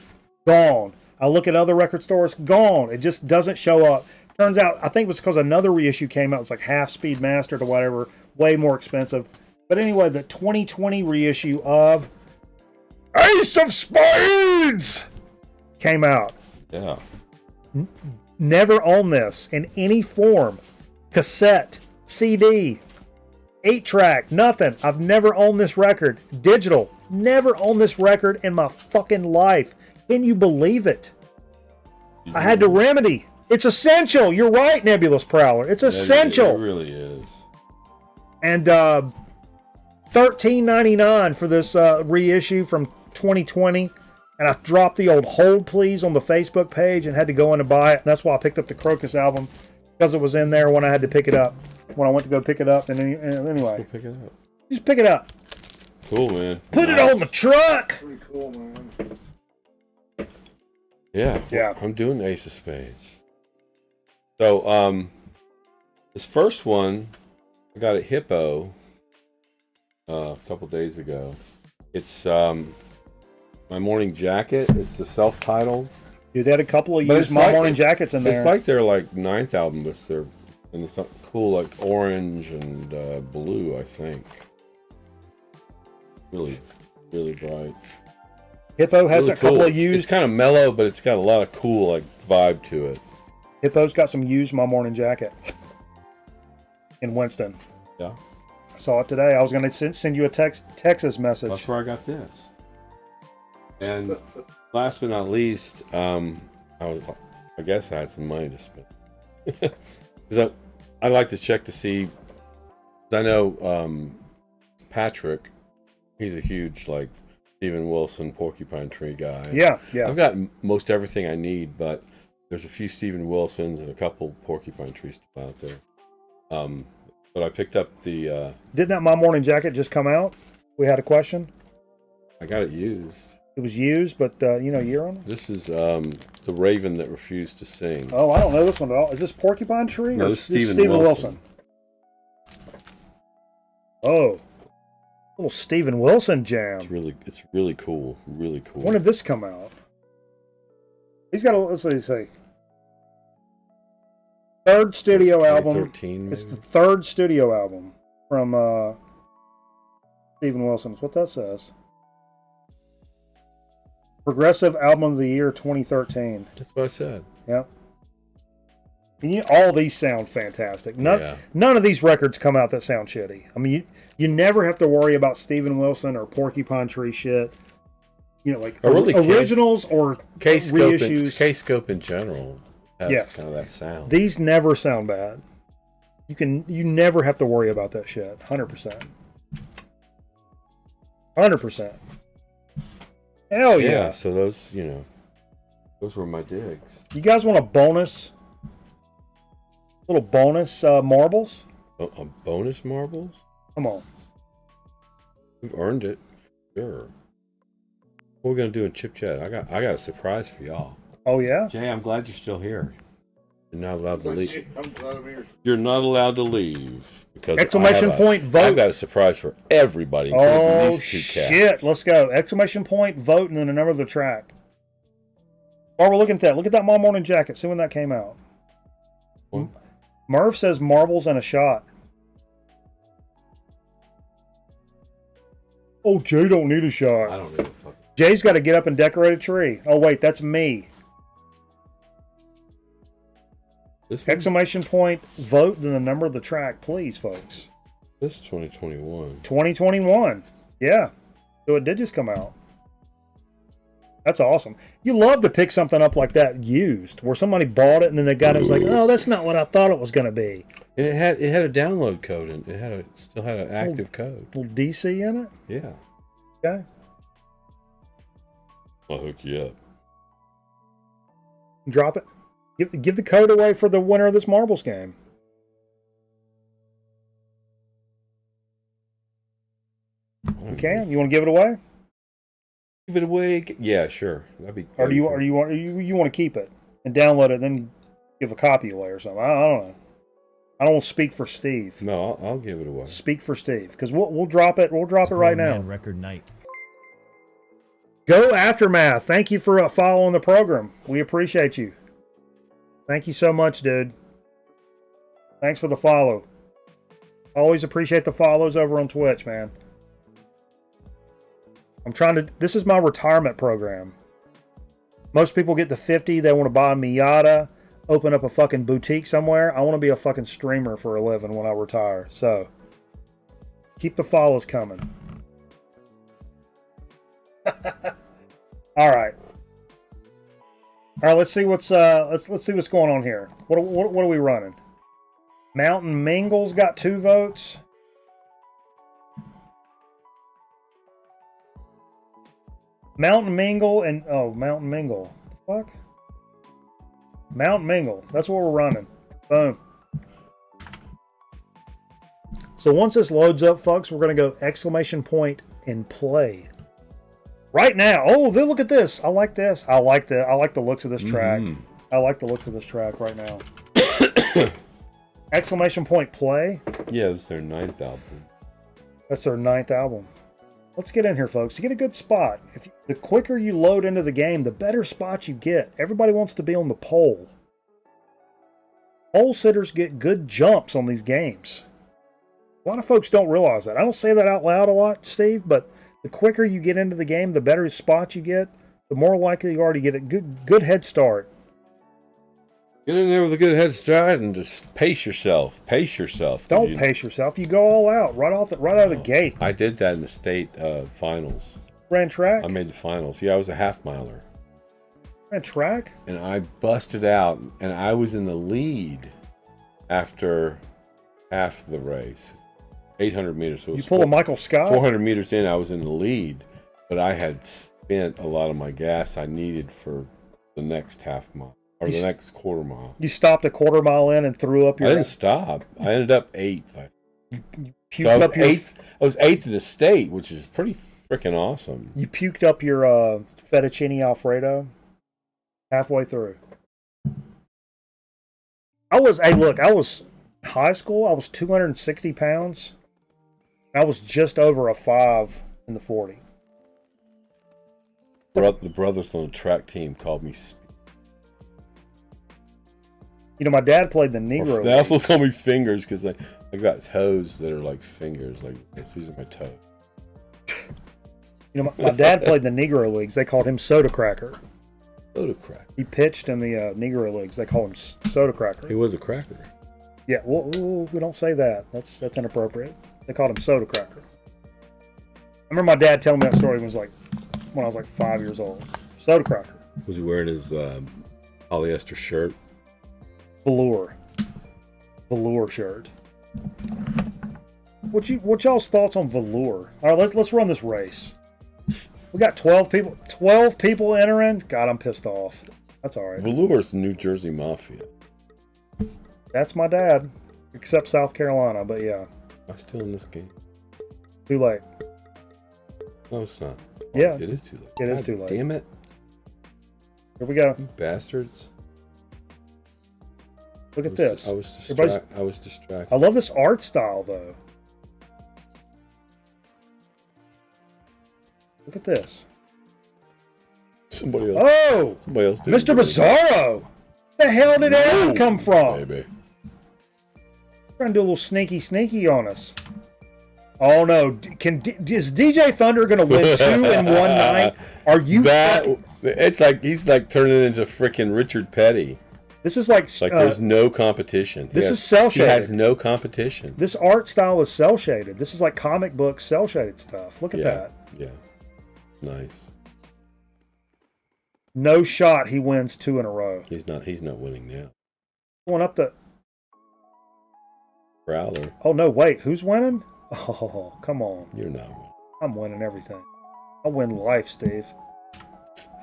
Gone. I look at other record stores. Gone. It just doesn't show up. Turns out, I think it was because another reissue came out. It's like half speed mastered or whatever. Way more expensive. But anyway, the 2020 reissue of Ace of Spades came out. Yeah. Never owned this in any form. Cassette, CD, 8-track, nothing. I've never owned this record. Digital. Never owned this record in my fucking life. Can you believe it? I had to remedy. It's essential. You're right, Nebulous Prowler. It's essential. It really is. And $13.99 for this reissue from 2020. And I dropped the old hold please on the Facebook page and had to go in and buy it. And that's why I picked up the Crocus album, because it was in there when I had to pick it up. When I went to go pick it up. And anyway. Pick it up. Just pick it up. Cool, man. Put it on the truck. Pretty cool, man. Yeah. I'm doing Ace of Spades. So, this first one, I got at Hippo a couple days ago. It's My Morning Jacket. It's the self-titled. Dude, they had a couple of used My Morning Jackets in there. It's like their like 9th album, but they're and it's cool, like orange and blue, I think. Really, really bright. Hippo has really a couple cool. of used. It's kind of mellow, but it's got a lot of cool like vibe to it. Hippo's got some used My Morning Jacket in Winston. Yeah. I saw it today. I was going to send you a Texas message. That's where I got this. And last but not least, I guess I had some money to spend. Because I like to check to see. I know Patrick, he's a huge like Steven Wilson Porcupine Tree guy. Yeah. I've got most everything I need, but there's a few Steven Wilsons and a couple Porcupine Trees still out there. But I picked up the. Didn't that My Morning Jacket just come out? We had a question. I got it used. It was used, but year on it. This is the Raven That Refused to Sing. Oh, I don't know this one at all. Is this Porcupine Tree? No, or this is Steven Wilson. Oh, little Steven Wilson jam. It's really cool. Really cool. When did this come out? He's got let's see. Third studio album. 2013, maybe? It's the third studio album from Steven Wilson. That's what that says. Progressive Album of the Year 2013. That's what I said. Yep. And all these sound fantastic. None of these records come out that sound shitty. I mean, you never have to worry about Steven Wilson or Porcupine Tree shit. Like really originals or reissues. K-Scope in general has kind of that sound. These never sound bad. You never have to worry about that shit. 100%. 100%. Hell yeah. So those were my digs. You guys want a little bonus marbles? A bonus marbles? Come on. We've earned it, for sure. What are we gonna do in Chip Chat? I got a surprise for y'all. Oh yeah? Jay, I'm glad you're still here. You're not allowed to leave. I'm glad I'm here. You're not allowed to leave because exclamation point vote. I've got a surprise for everybody, including these two cats. Shit! Let's go! Exclamation point vote and then the number of the track. While we're looking at that, look at that My Morning Jacket. See when that came out. What? Merv says marbles and a shot. Oh, Jay don't need a I shot. don't know. Fuck. Jay's got to get up and decorate a tree. Oh, wait, that's me. This one? Exclamation point, vote, then the number of the track, please, folks. This is 2021. 2021. Yeah. So it did just come out. That's awesome. You love to pick something up like that used, where somebody bought it and then they got it and was like, oh, that's not what I thought it was going to be. And it had a download code and it still had an active code. A little DC in it? Yeah. Okay. I'll hook you up. Drop it. Give the code away for the winner of this marbles game. You can? You want to give it away? Give it away? Yeah, sure. That'd be. Or do you want to keep it and download it, then give a copy away or something? I don't know. I don't want to speak for Steve. No, I'll give it away. Speak for Steve, because we'll drop it. We'll drop it right now. Record night. Go Aftermath. Thank you for following the program. We appreciate you. Thank you so much, dude. Thanks for the follow. Always appreciate the follows over on Twitch, man. This is my retirement program. Most people get to 50, they want to buy a Miata, open up a fucking boutique somewhere. I want to be a fucking streamer for a living when I retire. So, keep the follows coming. All right. All right, let's see what's let's see what's going on here. What are we running? Mountain Mingle's got 2 votes. Mountain Mingle and Mountain Mingle. The fuck? Mountain Mingle. That's what we're running. Boom. So once this loads up, folks, we're gonna go exclamation point and play. Right now. Oh, look at this. I like this. I like the looks of this track. I like the looks of this track right now. Exclamation point play. Yeah, it's their 9th album. That's their 9th album. Let's get in here, folks. You get a good spot. The quicker you load into the game, the better spot you get. Everybody wants to be on the pole. Pole sitters get good jumps on these games. A lot of folks don't realize that. I don't say that out loud a lot, Steve, but the quicker you get into the game, the better spot you get, the more likely you are to get a good head start. Get in there with a good head start and just pace yourself. Pace yourself. Don't pace yourself. You go all out right out of the gate. I did that in the state finals. Ran track? I made the finals. Yeah, I was a half miler. Ran track? And I busted out, and I was in the lead after half the race. 800 meters. So you pull a Michael Scott? 400 meters in, I was in the lead, but I had spent a lot of my gas I needed for the next half mile. Or the next quarter mile. You stopped a quarter mile in and threw up your... I didn't stop. I ended up 8th. You puked so I was up your... 8th. I was 8th in the state, which is pretty freaking awesome. You puked up your fettuccine Alfredo halfway through. I was in high school. I was 260 pounds. I was just over a 5 in the 40. The brothers on the track team called me Speed. You know, my dad played the Negro. They also call me Fingers because I got toes that are like fingers. Like these are my toes. You know, my dad played the Negro Leagues. They called him Soda Cracker. Soda Cracker. He pitched in the Negro Leagues. They call him Soda Cracker. He was a cracker. Yeah, well, we don't say that. That's inappropriate. They called him Soda Cracker. I remember my dad telling me that story when I was like 5 years old. Soda Cracker. Was he wearing his polyester shirt? Velour shirt. What y'all's thoughts on velour? All right, let's run this race. We got 12 people entering. God, I'm pissed off. That's all right. Velour's New Jersey Mafia. That's my dad, except South Carolina. But yeah, Am I still in this game? too late. No, it's not. Yeah, It is too late. It is too late. Damn it. Here we go. You bastards. Look at this. I was distracted. I love this art style, though. Look at this. Somebody else. Oh! Somebody else did. Mr. Bizarro! The hell did Aaron come from? Baby. Trying to do a little sneaky on us. Oh no! Is DJ Thunder gonna win 2 in one night? Are you? It's like he's like turning into freaking Richard Petty. This is like there's no competition. This is cell shaded. He has no competition. This art style is cell shaded. This is like comic book cell shaded stuff. Look at that. Yeah, nice. No shot. He wins 2 in a row. He's not winning now. Going up the Prowler. Oh no! Wait, who's winning? Oh, come on. You're not winning. I'm winning everything. I win life, Steve.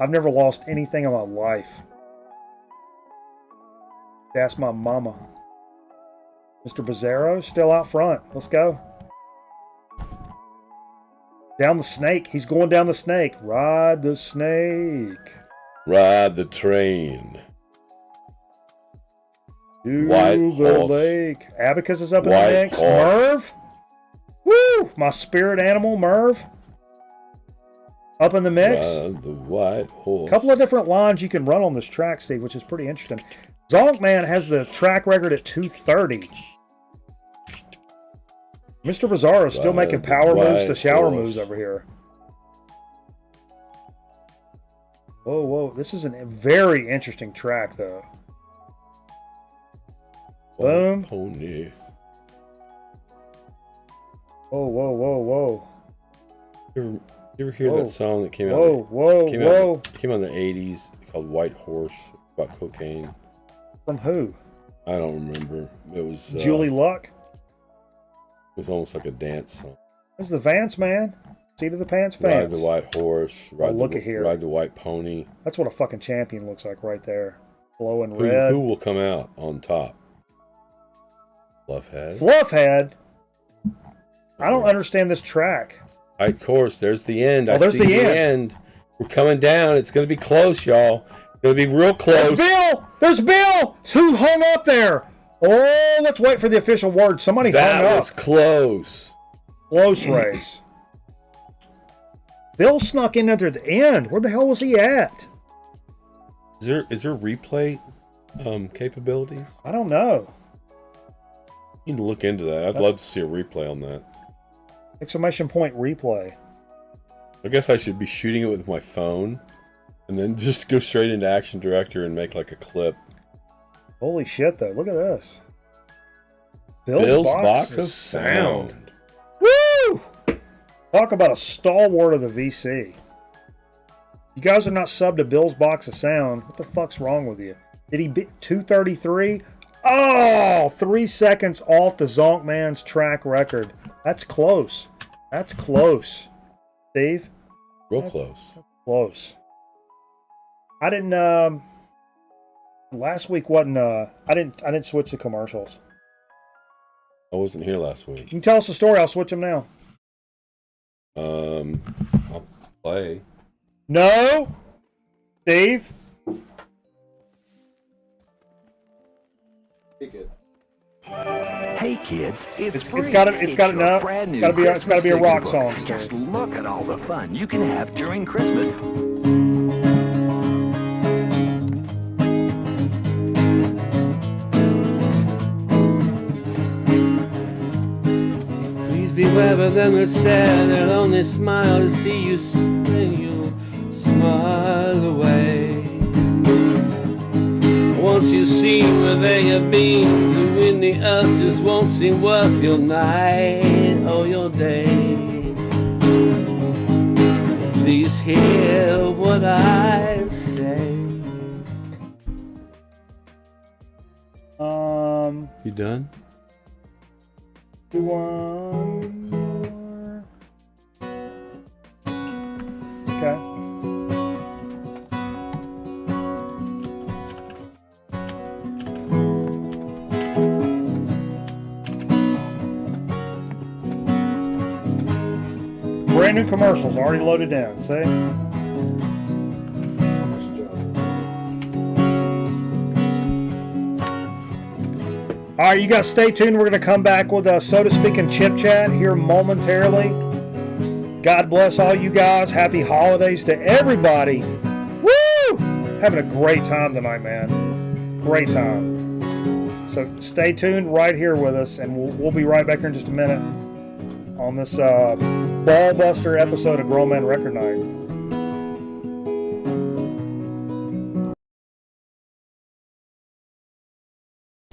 I've never lost anything in my life. Ask my mama. Mr. Bizarro still out front. Let's go. Down the snake. He's going down the snake. Ride the snake. Ride the train. To White the horse. lake. Abacus is up in White the mix. horse. Merv. Woo! My spirit animal, Merv. Up in the mix. Ride the white horse. A couple of different lines you can run on this track, Steve, which is pretty interesting. Zonk Man has the track record at 230. Mr. Bizarro is still making power moves to shower moves over here. Whoa, whoa. This is a very interesting track, though. Boom. Pony. Whoa, whoa, whoa, whoa. You ever hear Whoa. that song that came out? Whoa, whoa, whoa. Came out in the 80s called White Horse about cocaine. From who? I don't remember. It was Julie Luck? It was almost like a dance song. There's the Vance Man. Seat of the Pants Ride Vance. the white horse. Look at here. Ride the white pony. That's what a fucking champion looks like right there. Glowing red. Who will come out on top? Fluffhead. Fluffhead? I don't understand this track. Right course. There's the end. Oh, there's I see the the end. We're coming down. It's going to be close, y'all. It's going to be real close. There's Bill! There's Bill! Who hung up there? Oh, let's wait for the official word. Somebody hung up. That was close. Close race. Bill snuck in there at the end. Where the hell was he at? Is there replay capabilities? I don't know. You need to look into that. I'd love to see a replay on that. Exclamation point replay. I guess I should be shooting it with my phone and then just go straight into Action Director and make like a clip. Holy shit, though. Look at this. Bill's Box of Sound. Woo! Talk about a stalwart of the VC. You guys are not subbed to Bill's Box of Sound. What the fuck's wrong with you? Did he beat 233? Oh, 3 seconds off the Zonk Man's track record. That's close. That's close. Steve? Real close. Close. I didn't, last week wasn't, I didn't switch the commercials. I wasn't here last week. You can tell us the story. I'll switch them now. I'll play. No, Steve. Take it. Hey kids, it's free. It's got to no. Brand new It's got to be a rock Christmas song, sticker book. Steve. Just look at all the fun you can have during Christmas. Please be rather than the stare that only smile to see you and you'll smile away. Won't you see where they have been to when the earth just won't seem worth your night or your day? Please hear what I say. You done? One more. Okay. Brand new commercials already loaded in. See? All right, you guys stay tuned. We're going to come back with a So to Speak and Chip Chat here momentarily. God bless all you guys. Happy holidays to everybody. Woo! Having a great time tonight, man. Great time. So stay tuned right here with us, and we'll be right back here in just a minute. on this ball buster episode of Grown Man Record Night.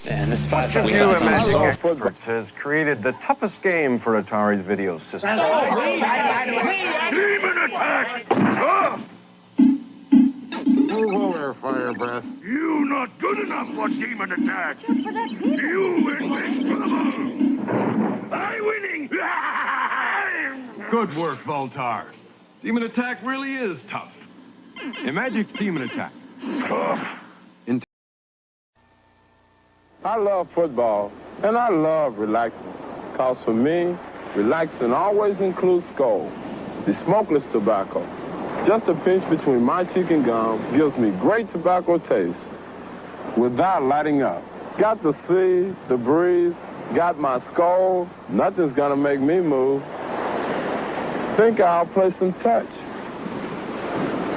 And this 555 experts has created the toughest game for Atari's video system. Demon attack! Move there, fire breath. You not good enough for demon attack! You English trouble! I winning! Good work, Voltar. Demon attack really is tough. Imagine demon attack. I love football, and I love relaxing. Because for me, relaxing always includes Skull, the smokeless tobacco. Just a pinch between my cheek and gum gives me great tobacco taste without lighting up. Got the sea, the breeze, got my Skull, nothing's gonna make me move. Think I'll play some touch.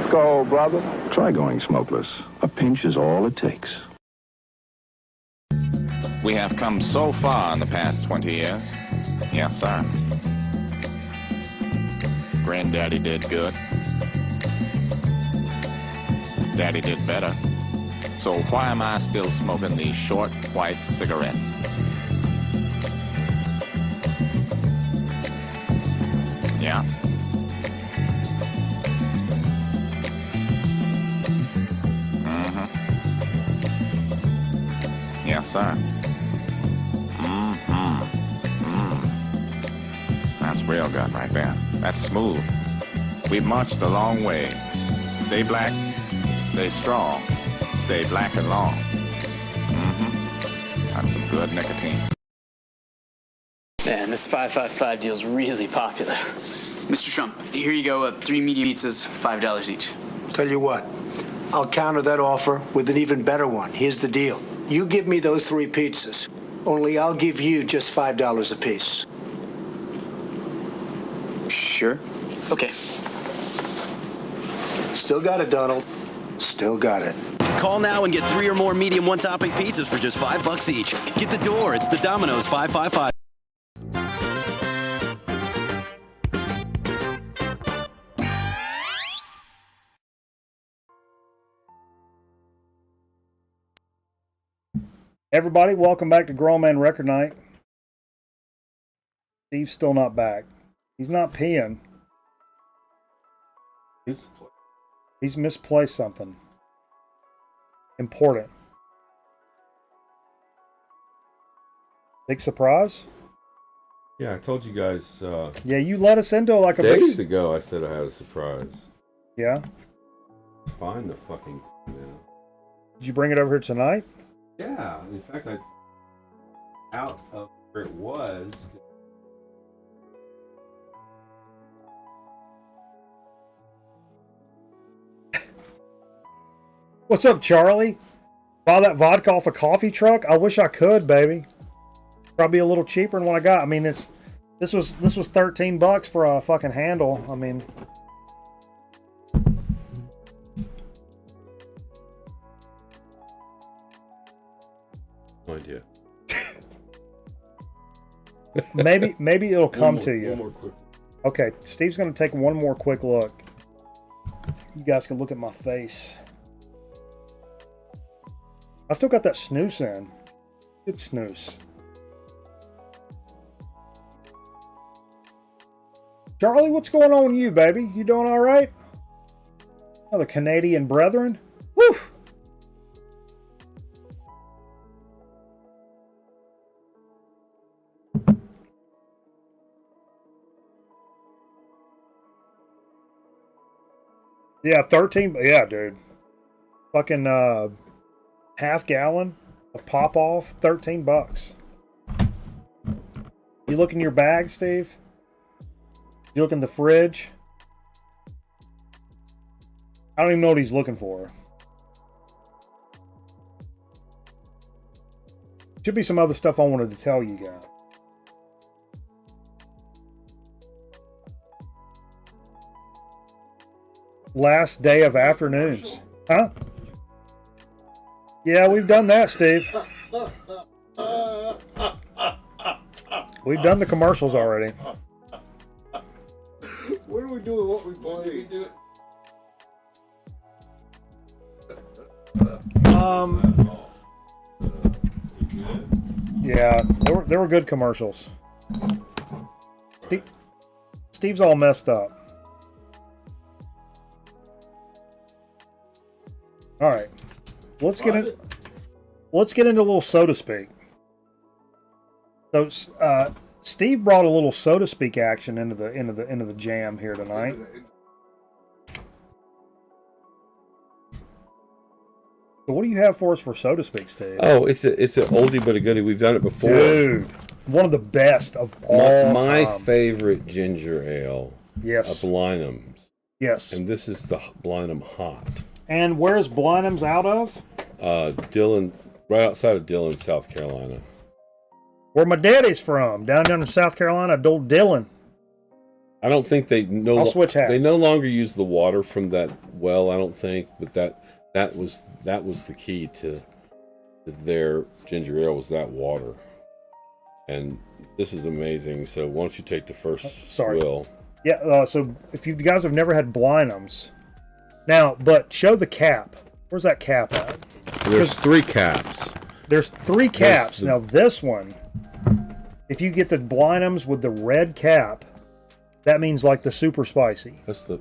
Skull, brother. Try going smokeless. A pinch is all it takes. We have come so far in the past 20 years. Yes, sir. Granddaddy did good. Daddy did better. So why am I still smoking these short, white cigarettes? Yeah. Yes, sir. That's real good right there. That's smooth. We've marched a long way. Stay black, stay strong, stay black and long. That's some good nicotine. Man, this 555 deal's really popular. Mr. Trump, here you go. 3 medium pizzas, $5 each. Tell you what, I'll counter that offer with an even better one. Here's the deal. You give me those 3 pizzas, only I'll give you just $5 apiece. Sure. Okay. Still got it, Donald. Still got it. Call now and get 3 or more medium one-topping pizzas for just $5 each. Get the door. It's the Domino's 555. Everybody, welcome back to Grown Man Record Night. Steve's still not back. He's not peeing. He's misplaced something important. Big surprise? Yeah, I told you guys. Yeah, you let us into like a days ago. I said I had a surprise. Yeah. Find the fucking now. Did you bring it over here tonight? Yeah. In fact, I out of where it was. What's up, Charlie? Buy that vodka off a coffee truck? I wish I could, baby. Probably a little cheaper than what I got. I mean, this was $13 for a fucking handle. I mean, no idea. maybe it'll come to you. One more quick. Okay, Steve's gonna take one more quick look. You guys can look at my face. I still got that snooze in. Good snooze. Charlie, what's going on with you, baby? You doing all right? Another Canadian brethren? Woo! Yeah, 13. Yeah, dude. Fucking half gallon of pop off, $13. You look in your bag, Steve? You look in the fridge? I don't even know what he's looking for. Should be some other stuff I wanted to tell you guys. Last day of afternoons. Huh? Yeah, we've done that, Steve. We've done the commercials already. What are we doing? What we played? Yeah, there were good commercials. Steve's all messed up. All right, let's get into a little so to speak. So, Steve brought a little so to speak action into the jam here tonight. So what do you have for us for so to speak, Steve? Oh, it's an oldie but a goodie. We've done it before. Dude, one of the best of all my time. favorite ginger ale. Yes. Blenheim's. Yes. And this is the Blenheim Hot. And where's Blenheim's out of? Dillon, right outside of Dillon, South Carolina. Where my daddy's from, down in South Carolina, old Dillon. I don't think they I'll switch hats. They no longer use the water from that well. I don't think, but that was the key to their ginger ale was that water. And this is amazing. So why don't you take the first swill? Yeah. So if you guys have never had Blenheim's, now, but show the cap. Where's that cap at? There's 3 caps. There's 3 caps. Now this one, if you get the Blenheim's with the red cap, that means like the super spicy. It's the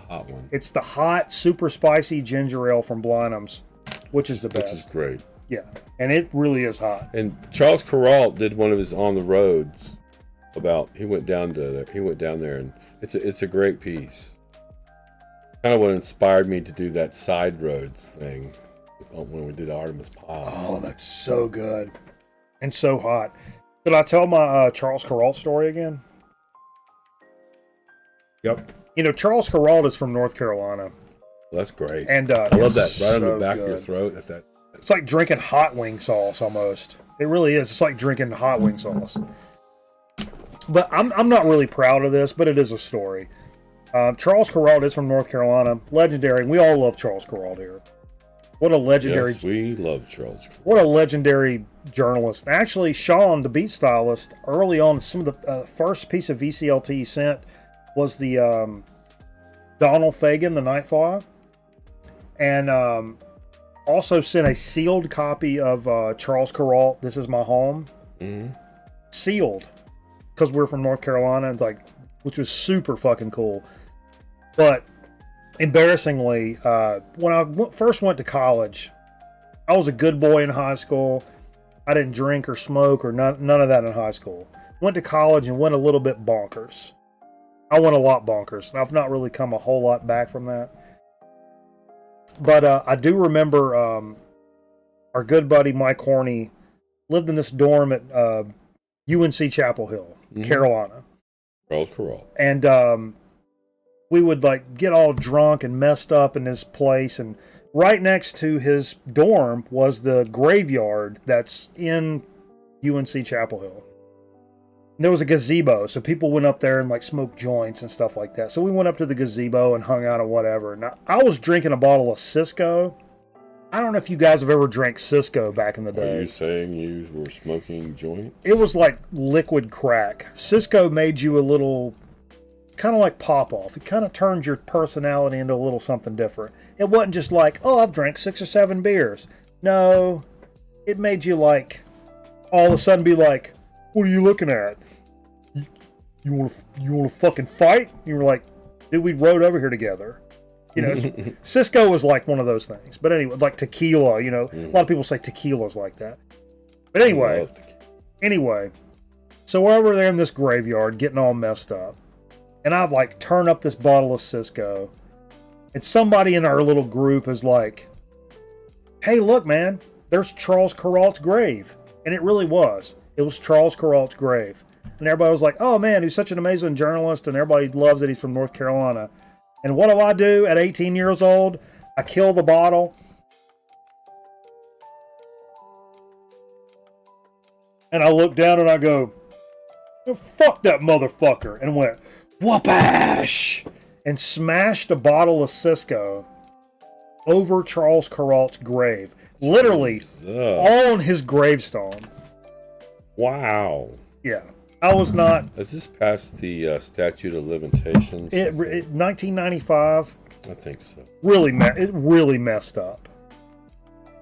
hot one. It's the hot, super spicy ginger ale from Blenheim's, which is the best. Which is great. Yeah, and it really is hot. And Charles Kuralt did one of his on the roads he went down there, and it's a great piece. Kind of what inspired me to do that side roads thing when we did Artemis Pie. Oh, that's so good and so hot. Did I tell my Charles Kuralt story again? Yep. You know, Charles Kuralt is from North Carolina. Well, that's great. And I love that right on so the back of your good. throat. It's like drinking hot wing sauce almost. It really is. It's like drinking hot wing sauce. But I'm not really proud of this, but it is a story. Charles Kuralt is from North Carolina. Legendary. We all love Charles Kuralt here. What a legendary... Yes, we love Charles Kuralt. What a legendary journalist. Actually, Sean, the beat stylist, early on, some of the first piece of VCLT he sent was the Donald Fagen, the Nightfly. And also sent a sealed copy of Charles Kuralt, This Is My Home. Mm-hmm. Sealed. Because we're from North Carolina, and which was super fucking cool. But embarrassingly, when I first went to college, I was a good boy in high school. I didn't drink or smoke or none of that in high school. Went to college and went a little bit bonkers. I went a lot bonkers, and I've not really come a whole lot back from that. But I do remember our good buddy Mike Horney lived in this dorm at UNC Chapel Hill, Carolina. Charles Kuralt. And we would get all drunk and messed up in his place, and right next to his dorm was the graveyard that's in UNC Chapel Hill. And there was a gazebo, so people went up there and smoked joints and stuff like that. So we went up to the gazebo and hung out and whatever. And I was drinking a bottle of Cisco. I don't know if you guys have ever drank Cisco back in the day. Are you saying you were smoking joints? It was like liquid crack. Cisco made you a little, kind of like pop-off. It kind of turned your personality into a little something different. It wasn't just I've drank 6 or 7 beers. No, it made you all of a sudden be like, what are you looking at? You want to fucking fight? You were like, dude, we rode over here together. You know, Cisco was one of those things. But anyway, tequila, a lot of people say tequila's like that. But anyway, so we're over there in this graveyard getting all messed up. And I've turned up this bottle of Cisco. And somebody in our little group is like, hey, look, man, there's Charles Kuralt's grave. And it really was. It was Charles Kuralt's grave. And everybody was like, oh, man, he's such an amazing journalist, and everybody loves that he's from North Carolina. And what do I do at 18 years old? I kill the bottle. And I look down and I go, fuck that motherfucker. And went, whoopash! And smashed a bottle of Cisco over Charles Kuralt's grave. Literally on his gravestone. Wow. Yeah. I was not. Is this past the statute of limitations? 1995. I think so. It really messed up.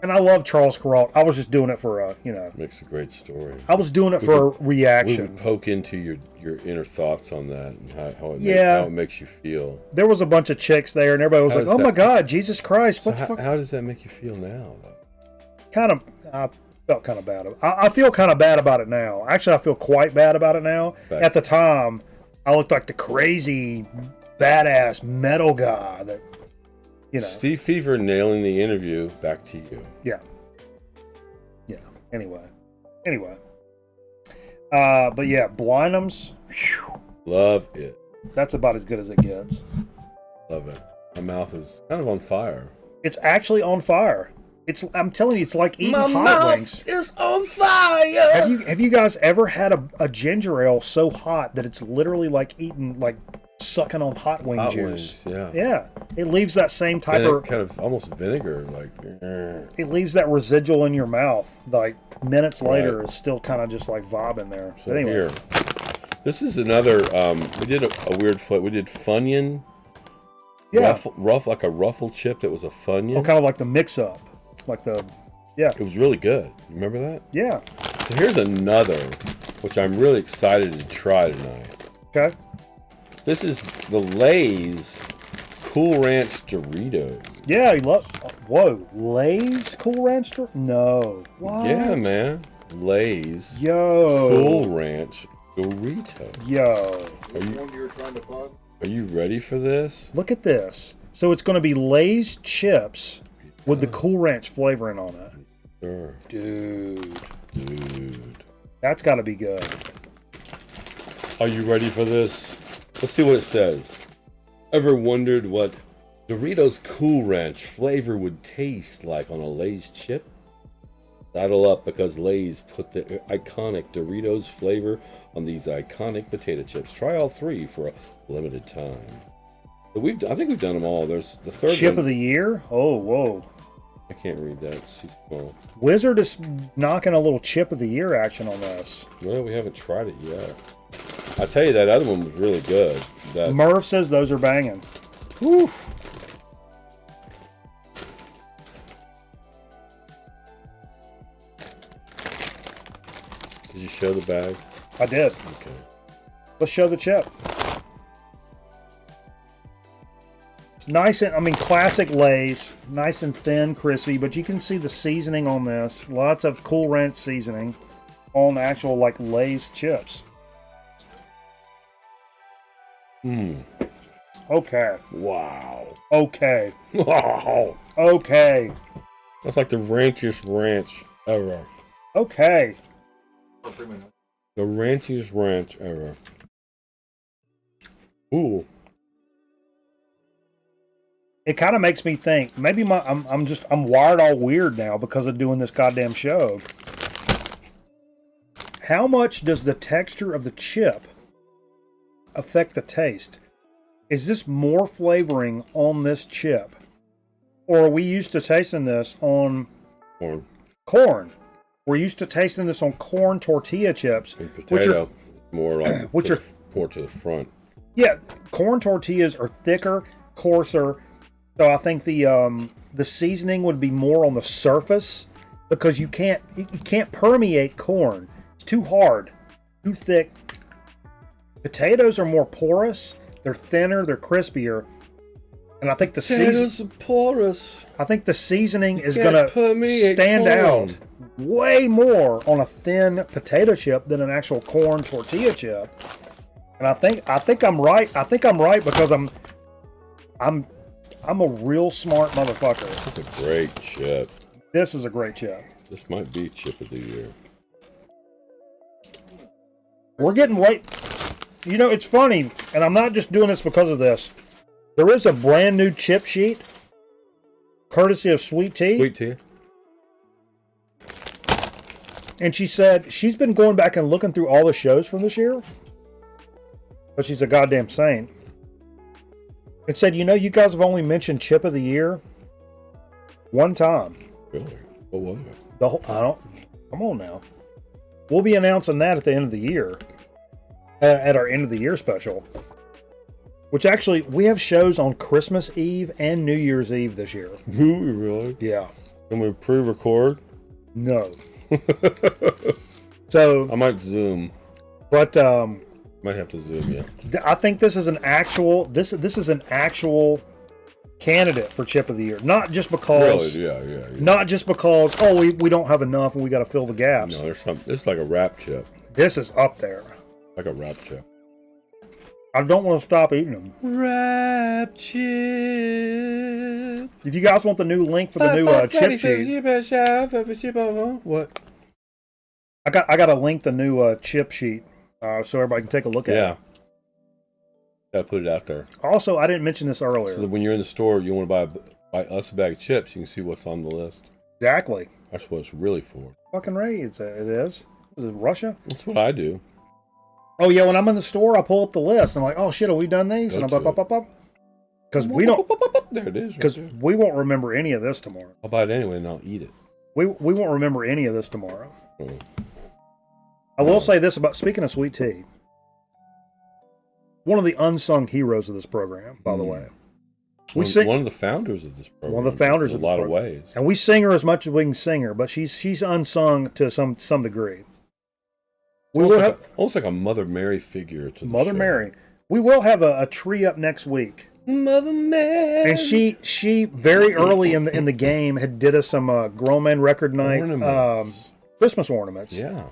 And I love Charles Kuralt. I was just doing it for a, Makes a great story. I was doing it for a reaction. We would poke into your inner thoughts on that and how it makes you feel. There was a bunch of chicks there, and everybody was like, "Oh my God, Jesus Christ!" So how does that make you feel now, though? I felt kind of bad. I feel kind of bad about it now. Actually, I feel quite bad about it now. At the time, I looked like the crazy, badass metal guy that. Steve Fever nailing the interview. Back to you. Yeah. Anyway. But yeah, Blinums. Love it. That's about as good as it gets. Love it. My mouth is kind of on fire. It's actually on fire. I'm telling you, it's like eating hot wings. Is on fire. Have you guys ever had a ginger ale so hot that it's literally like sucking on hot wing juice? Wings, yeah. Yeah. It leaves that same type of kind of almost vinegar, like. It leaves that residual in your mouth. Like minutes later, it's still kind of just like vibing there. So but anyway. here, this is another. We did a weird foot. We did Funyun. Yeah. Rough like a ruffled chip that was a Funyun. Oh, kind of like the mix up, yeah. It was really good. You remember that? Yeah. So here's another, which I'm really excited to try tonight. Okay. This is the Lay's Cool Ranch Doritos. Yeah, whoa, Lay's Cool Ranch No. What? Yeah, man. Lay's Yo. Cool Ranch Doritos. Yo. Are you ready for this? Look at this. So it's going to be Lay's chips with the Cool Ranch flavoring on it. Sure. Dude. That's got to be good. Are you ready for this? Let's see what it says. Ever wondered what Doritos Cool Ranch flavor would taste like on a Lay's chip? Saddle up, because Lay's put the iconic Doritos flavor on these iconic potato chips. Try all three for a limited time. So I think we've done them all. There's the third chip one. of the year? Oh, whoa. I can't read that. It's too small. Wizard is knocking a little chip of the year action on this. Well, we haven't tried it yet. I tell you, that other one was really good. Merv says those are banging. Oof. Did you show the bag? I did. Okay. Let's show the chip. Nice and, classic Lay's. Nice and thin, crispy, but you can see the seasoning on this. Lots of Cool Ranch seasoning on actual, Lay's chips. Okay. Wow. Okay. Wow. Okay. That's like the ranchiest ranch ever. Okay. The ranchiest ranch ever. Ooh. It kind of makes me think, maybe I'm wired all weird now because of doing this goddamn show. How much does the texture of the chip affect the taste? Is this more flavoring on this chip? Or are we used to tasting this on corn? We're used to tasting this on corn tortilla chips. And potato, more like more to the front. Yeah, corn tortillas are thicker, coarser. So I think the seasoning would be more on the surface because you can't permeate corn. It's too hard, too thick. Potatoes are more porous. They're thinner. They're crispier. And I think the seasoning porous. I think the seasoning is gonna stand out way more on a thin potato chip than an actual corn tortilla chip. And I think I'm right. I think I'm right because I'm a real smart motherfucker. That's a great chip. This is a great chip. This might be chip of the year. We're getting late. You know, it's funny, and I'm not just doing this because of this. There is a brand new chip sheet, courtesy of Sweet Tea. Sweet Tea. And she said she's been going back and looking through all the shows from this year. But she's a goddamn saint. It said, you guys have only mentioned chip of the year one time. Really? What was it? Come on now. We'll be announcing that at the end of the year. at our end of the year special. Which actually, we have shows on Christmas Eve and New Year's Eve this year. Really? Yeah. Can we pre-record? No. So I might Zoom. But might have to Zoom, yeah. I think this is an actual this is an actual candidate for Chip of the Year. Not just because Really? Yeah. Not just because we don't have enough and we got to fill the gaps. No, there's something. It's like a rap chip. This is up there. Like a rap chip. I don't want to stop eating them. Rap chip. If you guys want the new link for the new chip sheet, what? I got to link the new chip sheet so everybody can take a look at it. Yeah. Gotta put it out there. Also, I didn't mention this earlier. So that when you're in the store, you want to buy us a bag of chips, you can see what's on the list. Exactly. That's what it's really for. Fucking right, it is. Is it Russia? That's what I do. Oh yeah, when I'm in the store, I pull up the list. And I'm like, oh shit, have we done these? And I'm up. Because we don't. There it is. Because we won't remember any of this tomorrow. I'll buy it anyway and I'll eat it. We won't remember any of this tomorrow. I will say this about, speaking of sweet tea, one of the unsung heroes of this program, by the way. One of the founders of this program. One of the founders of a lot of ways. And we sing her as much as we can sing her, but she's unsung to some degree. Almost like a Mother Mary figure to the Mother show. Mary. We will have a tree up next week. Mother Mary. And she very early in the game had did us some Grown Man Record Night Christmas ornaments. Yeah.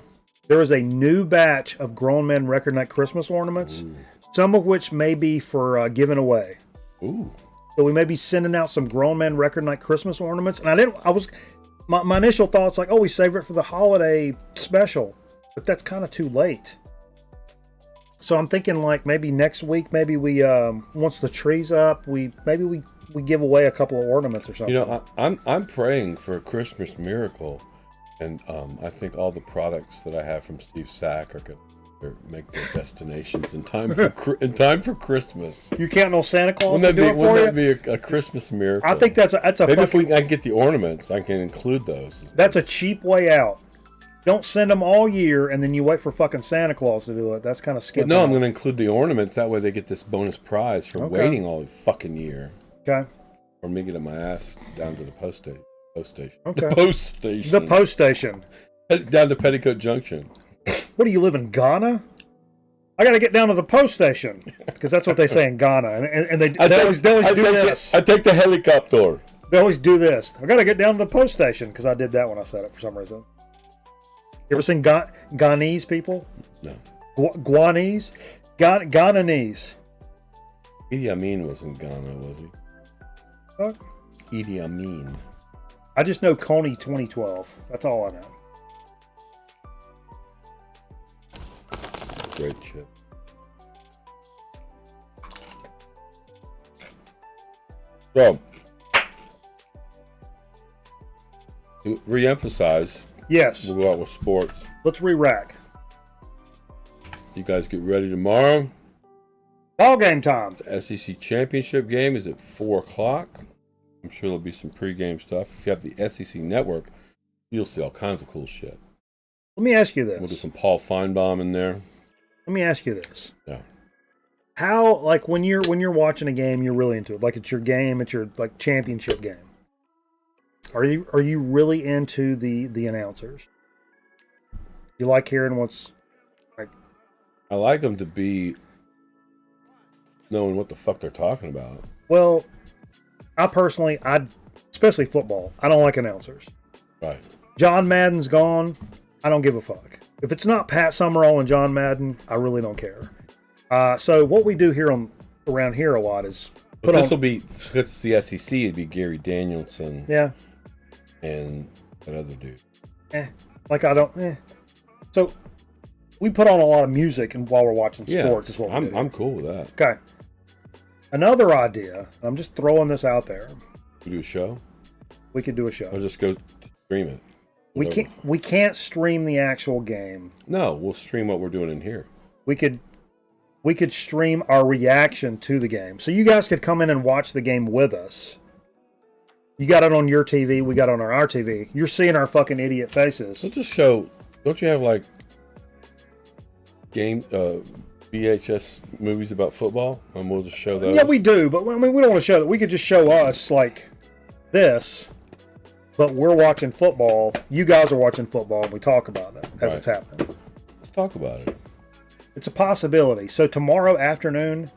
There is a new batch of Grown Man Record Night Christmas ornaments, some of which may be for giving away. Ooh. So we may be sending out some Grown Man Record Night Christmas ornaments. And my initial thoughts like, oh, we save it for the holiday special. But that's kind of too late. So I'm thinking like maybe next week, maybe we once the tree's up, we give away a couple of ornaments or something. You know, I'm praying for a Christmas miracle, and I think all the products that I have from Steve Sack are going to make their destinations in time for Christmas. You counting on Santa Claus to do it for you? Wouldn't that be a Christmas miracle? I think that's a maybe if I get the ornaments, I can include those. That's a cheap way out. Don't send them all year and then you wait for fucking Santa Claus to do it. That's kind of skipping. No, I'm going to include the ornaments. That way they get this bonus prize for waiting all fucking year. Okay. Or me getting my ass down to the post station. Okay. The post station. The post station. Down to Petticoat Junction. What do you live in Ghana? I got to get down to the post station because that's what they say in Ghana, and they always do this. I take the helicopter. They always do this. I got to get down to the post station because I did that when I said it for some reason. You ever seen Ghanese people? No. Guanese? Ghananese. Idi Amin was in Ghana, was he? What? Idi Amin. I just know Coney 2012. That's all I know. Great chip. So, to re-emphasize, yes, we'll go out with sports. Let's re-rack. You guys get ready tomorrow. Ball game time. The SEC championship game is at 4 o'clock. I'm sure there'll be some pregame stuff. If you have the SEC network, you'll see all kinds of cool shit. Let me ask you this. We'll do some Paul Feinbaum in there. Let me ask you this. Yeah. How, like, when you're watching a game, you're really into it. Like, it's your game. It's your like championship game. Are you really into the announcers? You like hearing what's like? I like them to be knowing what the fuck they're talking about. Well, I personally, especially football, I don't like announcers. Right. John Madden's gone. I don't give a fuck. If it's not Pat Summerall and John Madden, I really don't care. So what we do here around here a lot is But this will be, because it's the SEC, it'd be Gary Danielson. Yeah. And that other dude. So we put on a lot of music and while we're watching sports is what we do. I'm cool with that. Okay. Another idea, and I'm just throwing this out there. We do a show? We could do a show. Or just go stream it. Whatever. We can't stream the actual game. No, we'll stream what we're doing in here. We could stream our reaction to the game. So you guys could come in and watch the game with us. You got it on your TV, we got it on our TV. You're seeing our fucking idiot faces. We'll just show, don't you have like game VHS movies about football, and we'll just show those. Yeah, we do, but I mean, we don't want to show that. We could just show us like this, but we're watching football. You guys are watching football, and we talk about it as it's happening. Let's talk about it. It's a possibility. So tomorrow afternoon,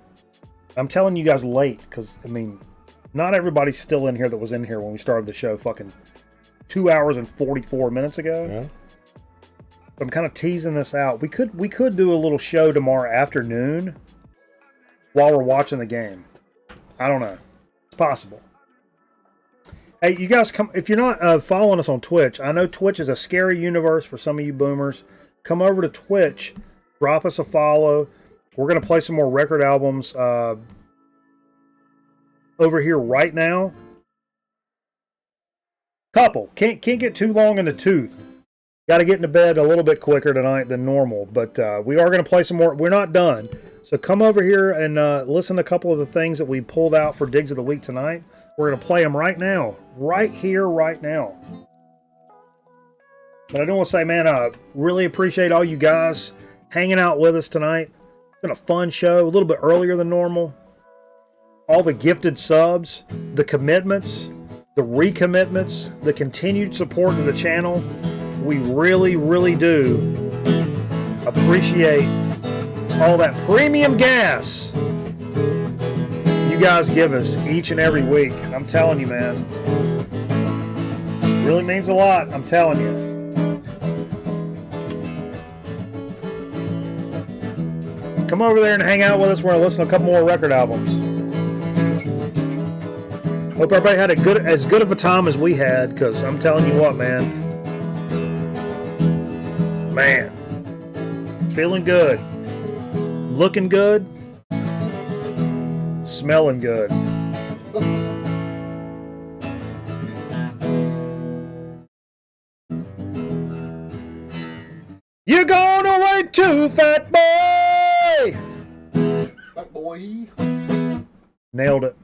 I'm telling you guys late because I mean, not everybody's still in here that was in here when we started the show. Fucking 2 hours and 44 minutes ago. Yeah. I'm kind of teasing this out. We could do a little show tomorrow afternoon while we're watching the game. I don't know. It's possible. Hey, you guys come if you're not following us on Twitch. I know Twitch is a scary universe for some of you boomers. Come over to Twitch, drop us a follow. We're gonna play some more record albums over here right now. Couple can't get too long in the tooth. Got to get into bed a little bit quicker tonight than normal, but we are going to play some more. We're not done. So come over here and listen to a couple of the things that we pulled out for Digs of the Week tonight. We're going to play them right now. Right here, right now. But I do want to say, man, I really appreciate all you guys hanging out with us tonight. It's been a fun show, a little bit earlier than normal. All the gifted subs, the commitments, the recommitments, the continued support of the channel. We really, really do appreciate all that premium gas you guys give us each and every week. I'm telling you, man. It really means a lot. I'm telling you. Come over there and hang out with us. We're going to listen to a couple more record albums. Hope everybody had as good of a time as we had, because I'm telling you what, man. Man, feeling good, looking good, smelling good. You're going away too, fat boy! Fat boy. Nailed it.